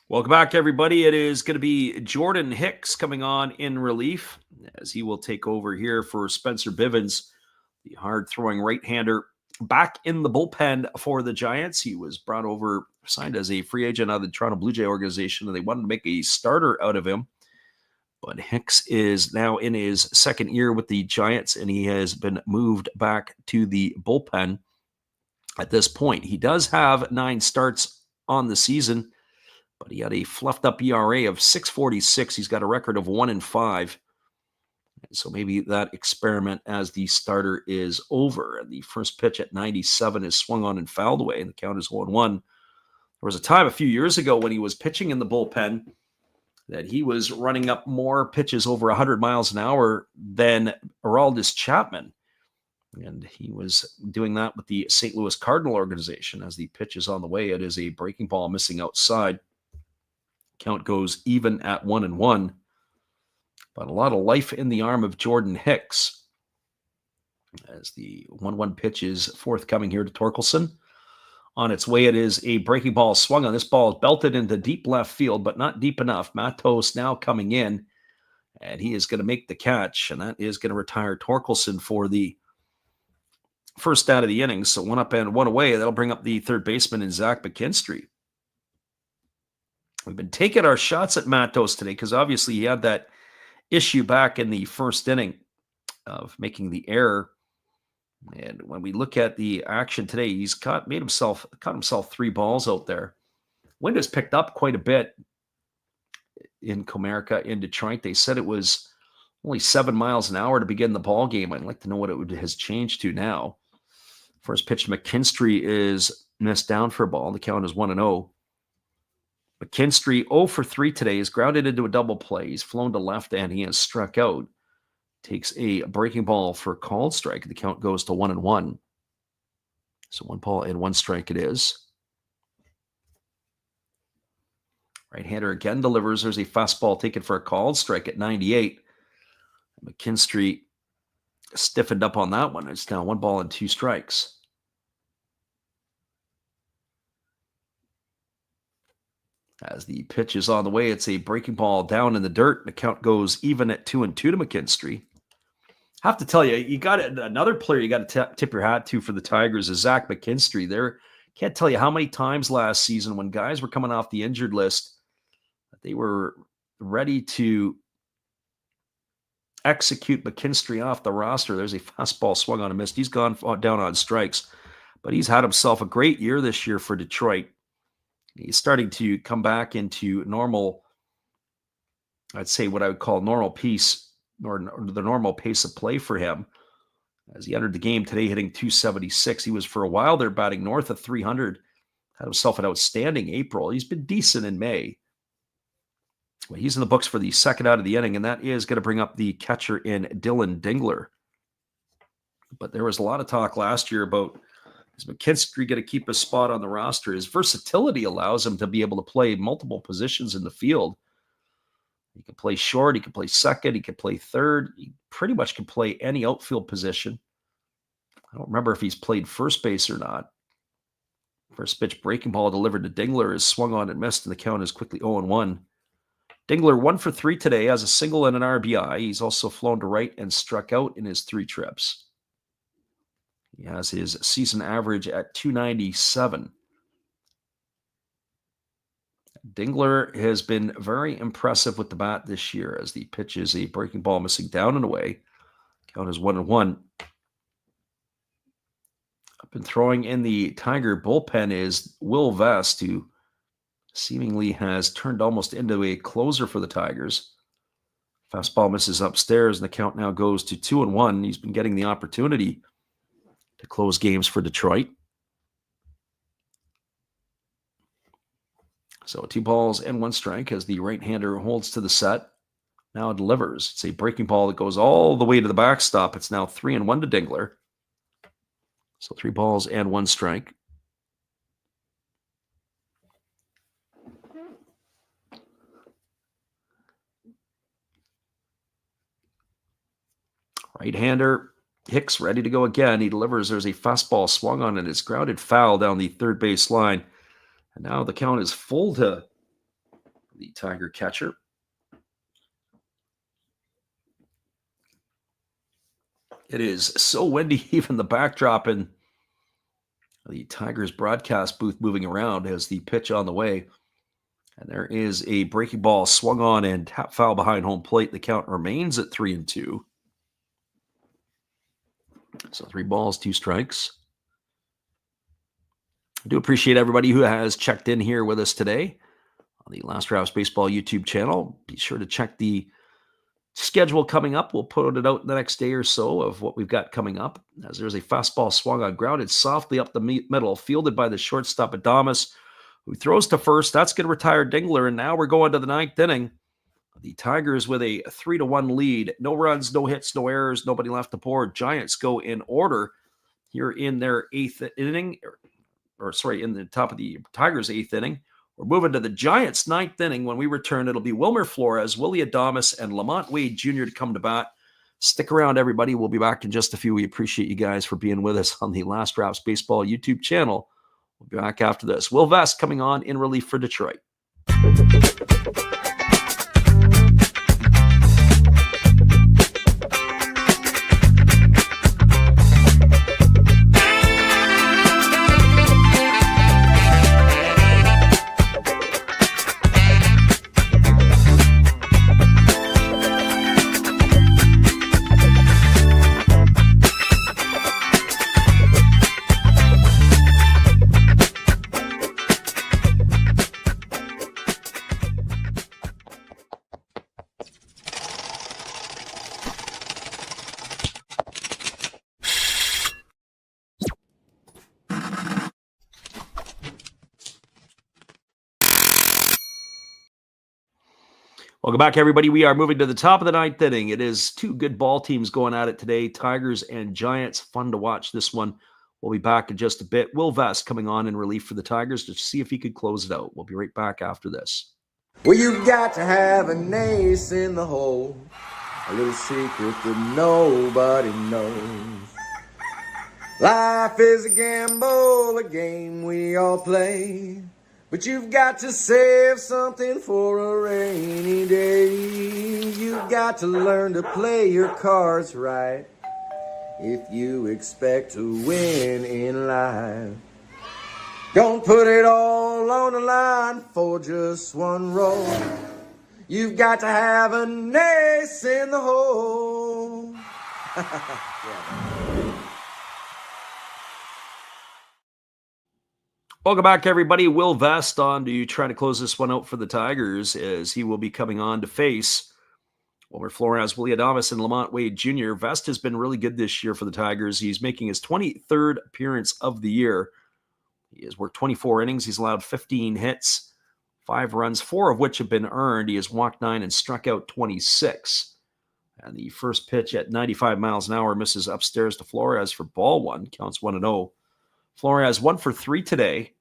Welcome back, everybody. It is going to be Jordan Hicks coming on in relief as he will take over here for Spencer Bivens, the hard-throwing right-hander, back in the bullpen for the Giants. He was brought over, signed as a free agent out of the Toronto Blue Jay organization, and they wanted to make a starter out of him. But Hicks is now in his second year with the Giants, and he has been moved back to the bullpen at this point. He does have 9 starts on the season, but he had a fluffed up ERA of 6.46. He's got a record of 1-5. And so maybe that experiment as the starter is over. And the first pitch at 97 is swung on and fouled away, and the count is 1-1. There was a time a few years ago when he was pitching in the bullpen that he was running up more pitches over 100 miles an hour than Aroldis Chapman. And he was doing that with the St. Louis Cardinal organization. As the pitch is on the way, it is a breaking ball missing outside. Count goes even at 1-1. But a lot of life in the arm of Jordan Hicks as the 1-1 pitch is forthcoming here to Torkelson. On its way, it is a breaking ball swung on. This ball is belted into deep left field, but not deep enough. Matos now coming in, and he is going to make the catch, and that is going to retire Torkelson for the first out of the innings. So 1 up and 1 away. That'll bring up the third baseman in Zach McKinstry. We've been taking our shots at Matos today because obviously he had that issue back in the first inning of making the error. And when we look at the action today, he's caught himself 3 balls out there. Wind has picked up quite a bit in Comerica, in Detroit. They said it was only 7 miles an hour to begin the ball game. I'd like to know what it has changed to now. First pitch to McKinstry is missed down for a ball. The count is 1-0. McKinstry 0 for 3 today. He's grounded into a double play. He's flown to left and he has struck out. Takes a breaking ball for a called strike. The count goes to 1-1. So 1 ball and 1 strike it is. Right-hander again delivers. There's a fastball taken for a called strike at 98. McKinstry stiffened up on that one. It's now 1 ball and 2 strikes. As the pitch is on the way, it's a breaking ball down in the dirt. The count goes even at 2-2 to McKinstry. Have to tell you, you got another player you got to tip your hat to for the Tigers is Zach McKinstry. There, can't tell you how many times last season when guys were coming off the injured list, they were ready to execute McKinstry off the roster. There's a fastball swung on and missed. He's gone down on strikes, but he's had himself a great year this year for Detroit. He's starting to come back into normal I'd say what I would call normal pace or the normal pace of play for him. As he entered the game today, hitting 276, he was for a while there batting north of 300. Had himself an outstanding April. He's been decent in May. Well, he's in the books for the second out of the inning, and that is going to bring up the catcher in Dylan Dingler. But there was a lot of talk last year about, is McKinstry going to keep his spot on the roster? His versatility allows him to be able to play multiple positions in the field. He can play short, he can play second, he can play third. He pretty much can play any outfield position. I don't remember if he's played first base or not. First pitch breaking ball delivered to Dingler is swung on and missed, and the count is quickly 0-1. Dingler 1 for 3 today, has a single and an RBI. He's also flown to right and struck out in his 3 trips. He has his season average at 297. Dingler has been very impressive with the bat this year as the pitch is a breaking ball missing down and away. Count is 1-1. I've been throwing in the Tiger bullpen is Will Vest, who seemingly has turned almost into a closer for the Tigers. Fastball misses upstairs, and the count now goes to 2-1. He's been getting the opportunity to close games for Detroit. So 2 balls and 1 strike as the right-hander holds to the set. Now delivers. It's a breaking ball that goes all the way to the backstop. It's now 3-1 to Dingler. So 3 balls and 1 strike. Right-hander Hicks ready to go again. He delivers. There's a fastball swung on and it's grounded foul down the third base line. And now the count is full to the Tiger catcher. It is so windy, even the backdrop in the Tigers broadcast booth moving around as the pitch on the way. And there is a breaking ball swung on and tap foul behind home plate. The count remains at 3-2. So 3 balls, 2 strikes. I do appreciate everybody who has checked in here with us today on the Last Raps Baseball YouTube channel. Be sure to check the schedule coming up. We'll put it out the next day or so of what we've got coming up. As there's a fastball swung on, grounded softly up the middle, fielded by the shortstop Adames, who throws to first. That's going to retire Dingler, and now we're going to the 9th inning. The Tigers with a 3-1 lead. No runs, no hits, no errors, nobody left to board. Giants go in order here in their 8th inning. In the top of the Tigers' 8th inning. We're moving to the Giants' 9th inning. When we return, it'll be Wilmer Flores, Willie Adames, and Lamont Wade Jr. to come to bat. Stick around, everybody. We'll be back in just a few. We appreciate you guys for being with us on the Last Raps Baseball YouTube channel. We'll be back after this. Will Vest coming on in relief for Detroit. Welcome back, everybody. We are moving to the top of the 9th inning. It is 2 good ball teams going at it today, Tigers and Giants. Fun to watch this one. We'll be back in just a bit. Will Vest coming on in relief for the Tigers to see if he could close it out. We'll be right back after this. Well, you got to have an ace in the hole, a little secret that nobody knows. Life is a gamble, a game we all play. But you've got to save something for a rainy day. You've got to learn to play your cards right if you expect to win in life. Don't put it all on the line for just one roll. You've got to have an ace in the hole. Yeah. Welcome back, everybody. Will Vest on to try to close this one out for the Tigers as he will be coming on to face Wilmer Flores, Willie Adames, and Lamont Wade Jr. Vest has been really good this year for the Tigers. He's making his 23rd appearance of the year. He has worked 24 innings. He's allowed 15 hits, 5 runs, 4 of which have been earned. He has walked 9 and struck out 26. And the first pitch at 95 miles an hour misses upstairs to Flores for ball 1. Counts 1-0. Flores 1 for 3 today,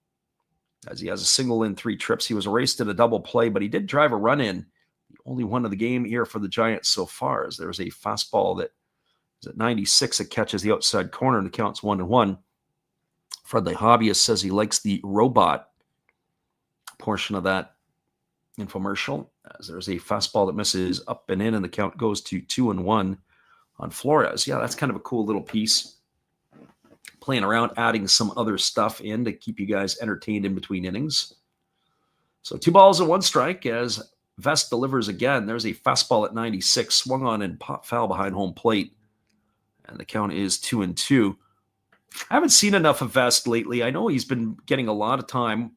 as he has a single in 3 trips. He was erased in a double play, but he did drive a run in. The only one of the game here for the Giants so far, as there's a fastball that is at 96. It catches the outside corner and it counts 1-1. Fred the Hobbyist says he likes the robot portion of that infomercial, as there's a fastball that misses up and in, and the count goes to 2-1 on Flores. Yeah, that's kind of a cool little piece. Playing around, adding some other stuff in to keep you guys entertained in between innings. So 2 balls and 1 strike as Vest delivers again. There's a fastball at 96, swung on and foul behind home plate. And the count is 2-2. I haven't seen enough of Vest lately. I know he's been getting a lot of time.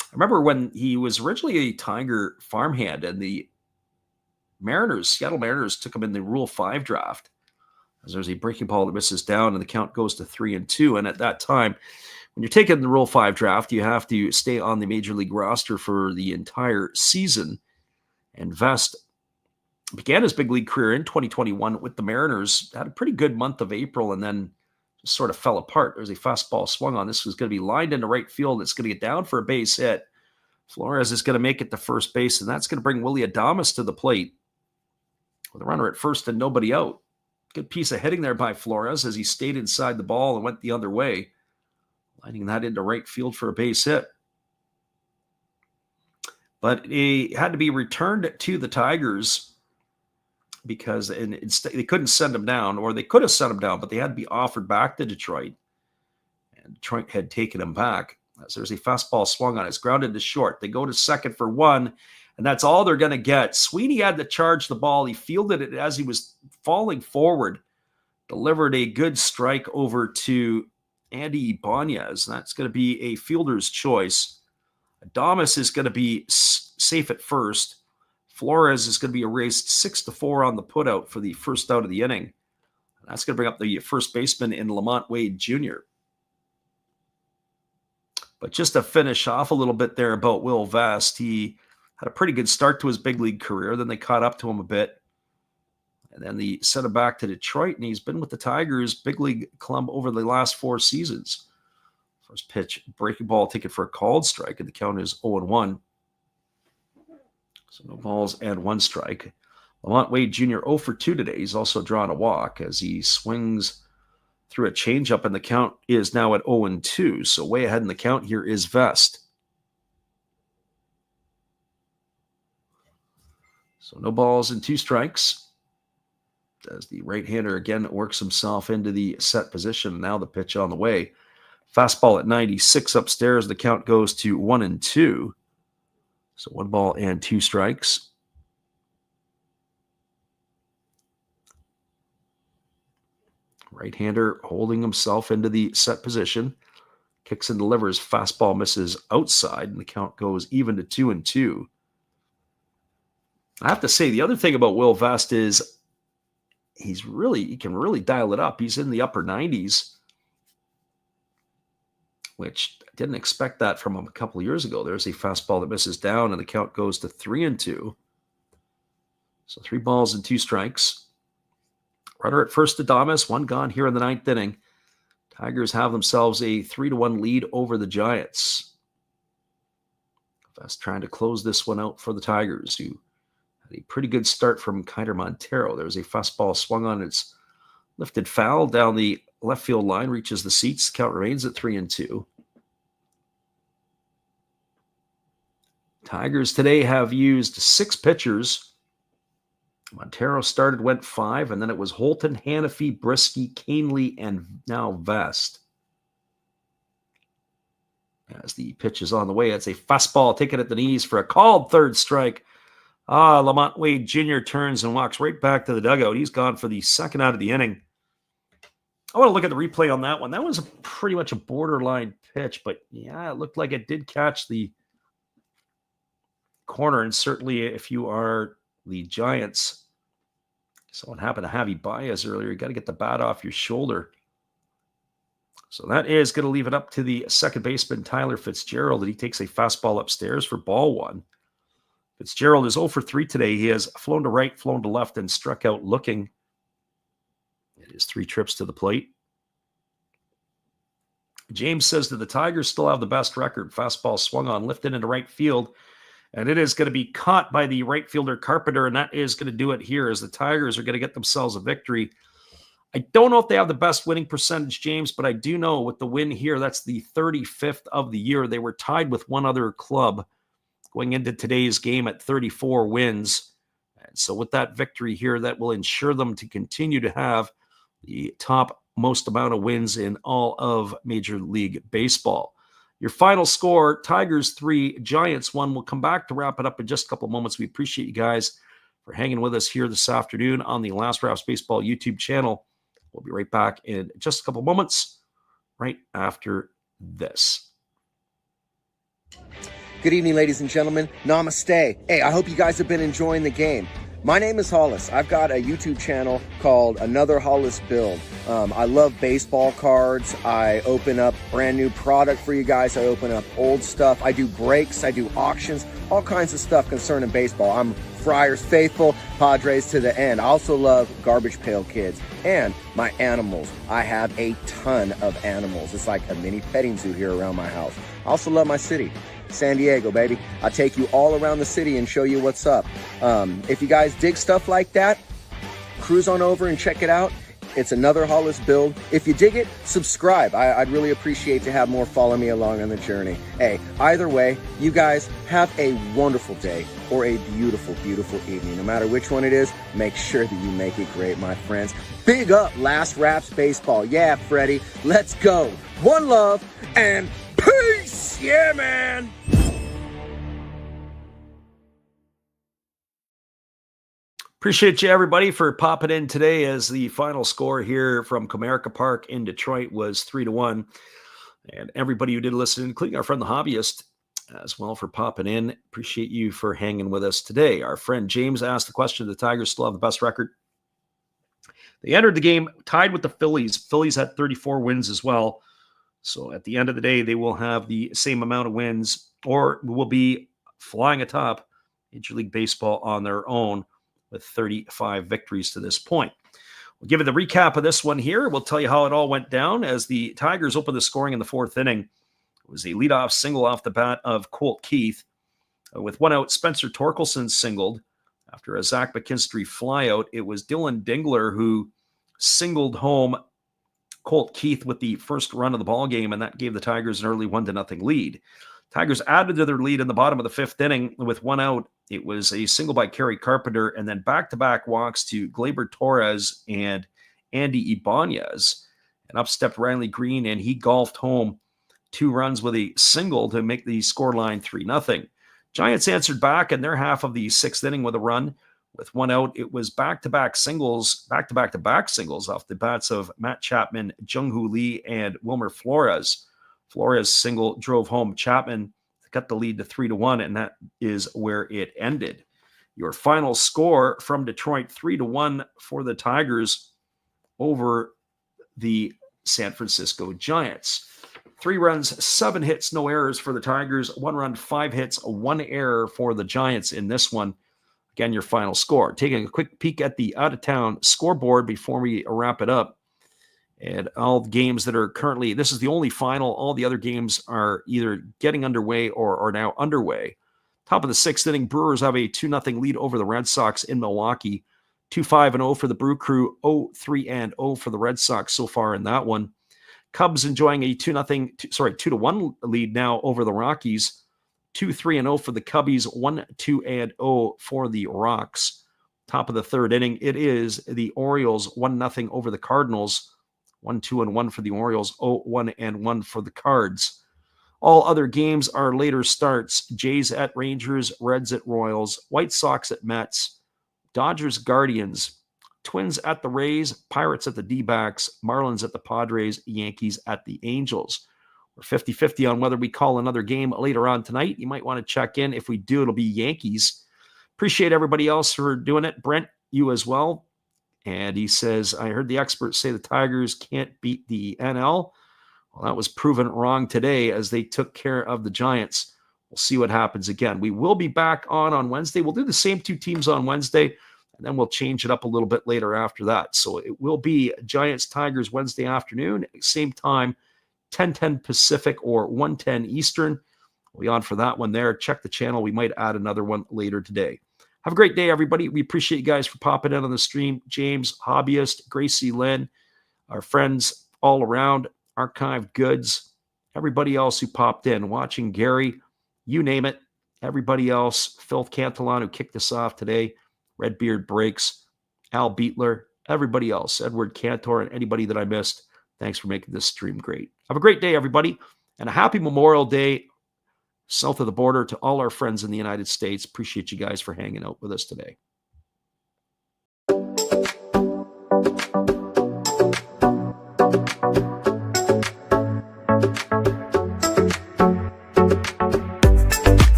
I remember when he was originally a Tiger farmhand and the Seattle Mariners took him in the Rule 5 draft. As there's a breaking ball that misses down and the count goes to 3-2. And at that time, when you're taking the Rule 5 draft, you have to stay on the Major League roster for the entire season. And Vest began his big league career in 2021 with the Mariners, had a pretty good month of April, and then just sort of fell apart. There's a fastball swung on. This was going to be lined into right field. It's going to get down for a base hit. Flores is going to make it to first base, and that's going to bring Willie Adames to the plate with a runner at first and nobody out. Good piece of hitting there by Flores as he stayed inside the ball and went the other way, lining that into right field for a base hit. But he had to be returned to the Tigers because they couldn't send him down, or they could have sent him down, but they had to be offered back to Detroit. And Detroit had taken him back. As there's a fastball swung on. It's grounded to short. They go to second for 1, and that's all they're going to get. Sweeney had to charge the ball. He fielded it as he was falling forward, delivered a good strike over to Andy Ibanez. That's going to be a fielder's choice. Adames is going to be safe at first. Flores is going to be erased 6-4 on the putout for the first out of the inning. That's going to bring up the first baseman in Lamont Wade Jr. But just to finish off a little bit there about Will Vest, he had a pretty good start to his big league career. Then they caught up to him a bit. And then they sent him back to Detroit, and he's been with the Tigers big league club over the last 4 seasons. First pitch, breaking ball, taken for a called strike, and the count is 0-1. So no balls and 1 strike. Lamont Wade Jr. 0 for 2 today. He's also drawn a walk as he swings through a changeup, and the count is now at 0-2. So way ahead in the count here is Vest. So no balls and 2 strikes. As the right-hander again works himself into the set position. Now the pitch on the way. Fastball at 96 upstairs. The count goes to 1-2. So 1 ball and 2 strikes. Right-hander holding himself into the set position. Kicks and delivers. Fastball misses outside, and the count goes even to 2-2. I have to say, the other thing about Will Vest is he can really dial it up. He's in the upper 90s, which I didn't expect that from him a couple of years ago. There's a fastball that misses down, and the count goes to 3-2. So 3 balls and 2 strikes. Runner at first, Adames, 1 gone here in the 9th inning. Tigers have themselves a 3-1 lead over the Giants. Vest trying to close this one out for the Tigers, who had a pretty good start from Kiner Montero. There's a fastball swung on. It's lifted foul down the left field line, reaches the seats. The count remains at 3-2. Tigers today have used 6 pitchers. Montero started, went 5, and then it was Holton, Hannafy, Brisky, Canely, and now Vest. As the pitch is on the way, it's a fastball taken at the knees for a called 3rd strike. Lamont Wade Jr. turns and walks right back to the dugout. He's gone for the 2nd out of the inning. I want to look at the replay on that one. That was pretty much a borderline pitch, but yeah, it looked like it did catch the corner. And certainly, if you are the Giants, someone happened to Javi Baez earlier, you got to get the bat off your shoulder. So that is going to leave it up to the second baseman, Tyler Fitzgerald, and he takes a fastball upstairs for ball one. Fitzgerald is 0 for 3 today. He has flown to right, flown to left, and struck out looking. It is 3 trips to the plate. James says that the Tigers still have the best record. Fastball swung on, lifted into right field, and it is going to be caught by the right fielder Carpenter, and that is going to do it here as the Tigers are going to get themselves a victory. I don't know if they have the best winning percentage, James, but I do know with the win here, that's the 35th of the year. They were tied with one other club going into today's game at 34 wins. And so with that victory here, that will ensure them to continue to have the top most amount of wins in all of Major League Baseball. Your final score, Tigers 3, Giants 1. We'll come back to wrap it up in just a couple of moments. We appreciate you guys for hanging with us here this afternoon on the Last Raps Baseball YouTube channel. We'll be right back in just a couple of moments, right after this. Good evening, ladies and gentlemen. Namaste. Hey, I hope you guys have been enjoying the game. My name is Hollis. I've got a YouTube channel called Another Hollis Build. I love baseball cards. I open up brand new product for you guys. I open up old stuff. I do breaks. I do auctions. All kinds of stuff concerning baseball. I'm Friars faithful, Padres to the end. I also love Garbage Pail Kids and my animals. I have a ton of animals. It's like a mini petting zoo here around my house. I also love my city. San Diego, baby. I'll take you all around the city and show you what's up. If you guys dig stuff like that, cruise on over and check it out. It's Another Hollis Build. If you dig it, subscribe. I'd really appreciate to have more follow me along on the journey. Hey, either way, you guys have a wonderful day or a beautiful, beautiful evening. No matter which one it is, make sure that you make it great, my friends. Big up Last Raps Baseball. Yeah, Freddie, let's go. One love and peace. Yeah, man. Appreciate you, everybody, for popping in today as the final score here from Comerica Park in Detroit was 3-1. And everybody who did listen, including our friend the hobbyist as well, for popping in. Appreciate you for hanging with us today. Our friend James asked the question, the Tigers still have the best record. They entered the game tied with the Phillies. Phillies had 34 wins as well. So at the end of the day, they will have the same amount of wins or will be flying atop Major League Baseball on their own with 35 victories to this point. We'll give you the recap of this one here. We'll tell you how it all went down as the Tigers opened the scoring in the fourth inning. It was a leadoff single off the bat of Colt Keith. With one out, Spencer Torkelson singled. After a Zach McKinstry flyout, it was Dylan Dingler who singled home Colt Keith with the first run of the ball game, and that gave the Tigers an early 1-0 lead. Tigers added to their lead in the bottom of the fifth inning with one out. It was a single by Kerry Carpenter and then back-to-back walks to Gleyber Torres and Andy Ibanez. And up stepped Riley Green, and he golfed home 2 runs with a single to make the scoreline 3-0. Giants answered back in their half of the sixth inning with a run. With one out, it was back-to-back singles off the bats of Matt Chapman, Jung-Hoo Lee, and Wilmer Flores. Flores' single drove home Chapman to cut the lead to 3-1, and that is where it ended. Your final score from Detroit, 3-1 for the Tigers over the San Francisco Giants. 3 runs, 7 hits, no errors for the Tigers. 1 run, 5 hits, 1 error for the Giants in this one. Again, your final score. Taking a quick peek at the out-of-town scoreboard before we wrap it up. And all the games that are currently, this is the only final. All the other games are either getting underway or are now underway. Top of the sixth inning, Brewers have a 2-0 lead over the Red Sox in Milwaukee. 2-5-0 for the Brew Crew, 0-3-0 for the Red Sox so far in that one. Cubs enjoying a 2-1 lead now over the Rockies. 2-3-0 for the Cubbies, 1-2-0 for the Rocks. Top of the third inning, it is the Orioles 1-0 over the Cardinals. 1-2-1 for the Orioles, 0-1-1 for the Cards. All other games are later starts. Jays at Rangers, Reds at Royals, White Sox at Mets, Dodgers Guardians, Twins at the Rays, Pirates at the D-backs, Marlins at the Padres, Yankees at the Angels. We're 50-50 on whether we call another game later on tonight. You might want to check in. If we do, it'll be Yankees. Appreciate everybody else for doing it. Brent, you as well. And he says, I heard the experts say the Tigers can't beat the NL. Well, that was proven wrong today as they took care of the Giants. We'll see what happens again. We will be back on Wednesday. We'll do the same two teams on Wednesday, and then we'll change it up a little bit later after that. So it will be Giants-Tigers Wednesday afternoon, same time, 10:10 Pacific or 1:10 Eastern. We'll be on for that one there. Check the channel. We might add another one later today. Have a great day, everybody. We appreciate you guys for popping in on the stream. James, Hobbyist, Gracie Lynn, our friends all around, Archived Goods, everybody else who popped in, watching Gary, you name it, everybody else, Phil Cantillon who kicked us off today, Redbeard Breaks, Al Beatler, everybody else, Edward Cantor, and anybody that I missed. Thanks for making this stream great. Have a great day, everybody, and a happy Memorial Day south of the border to all our friends in the United States. Appreciate you guys for hanging out with us today.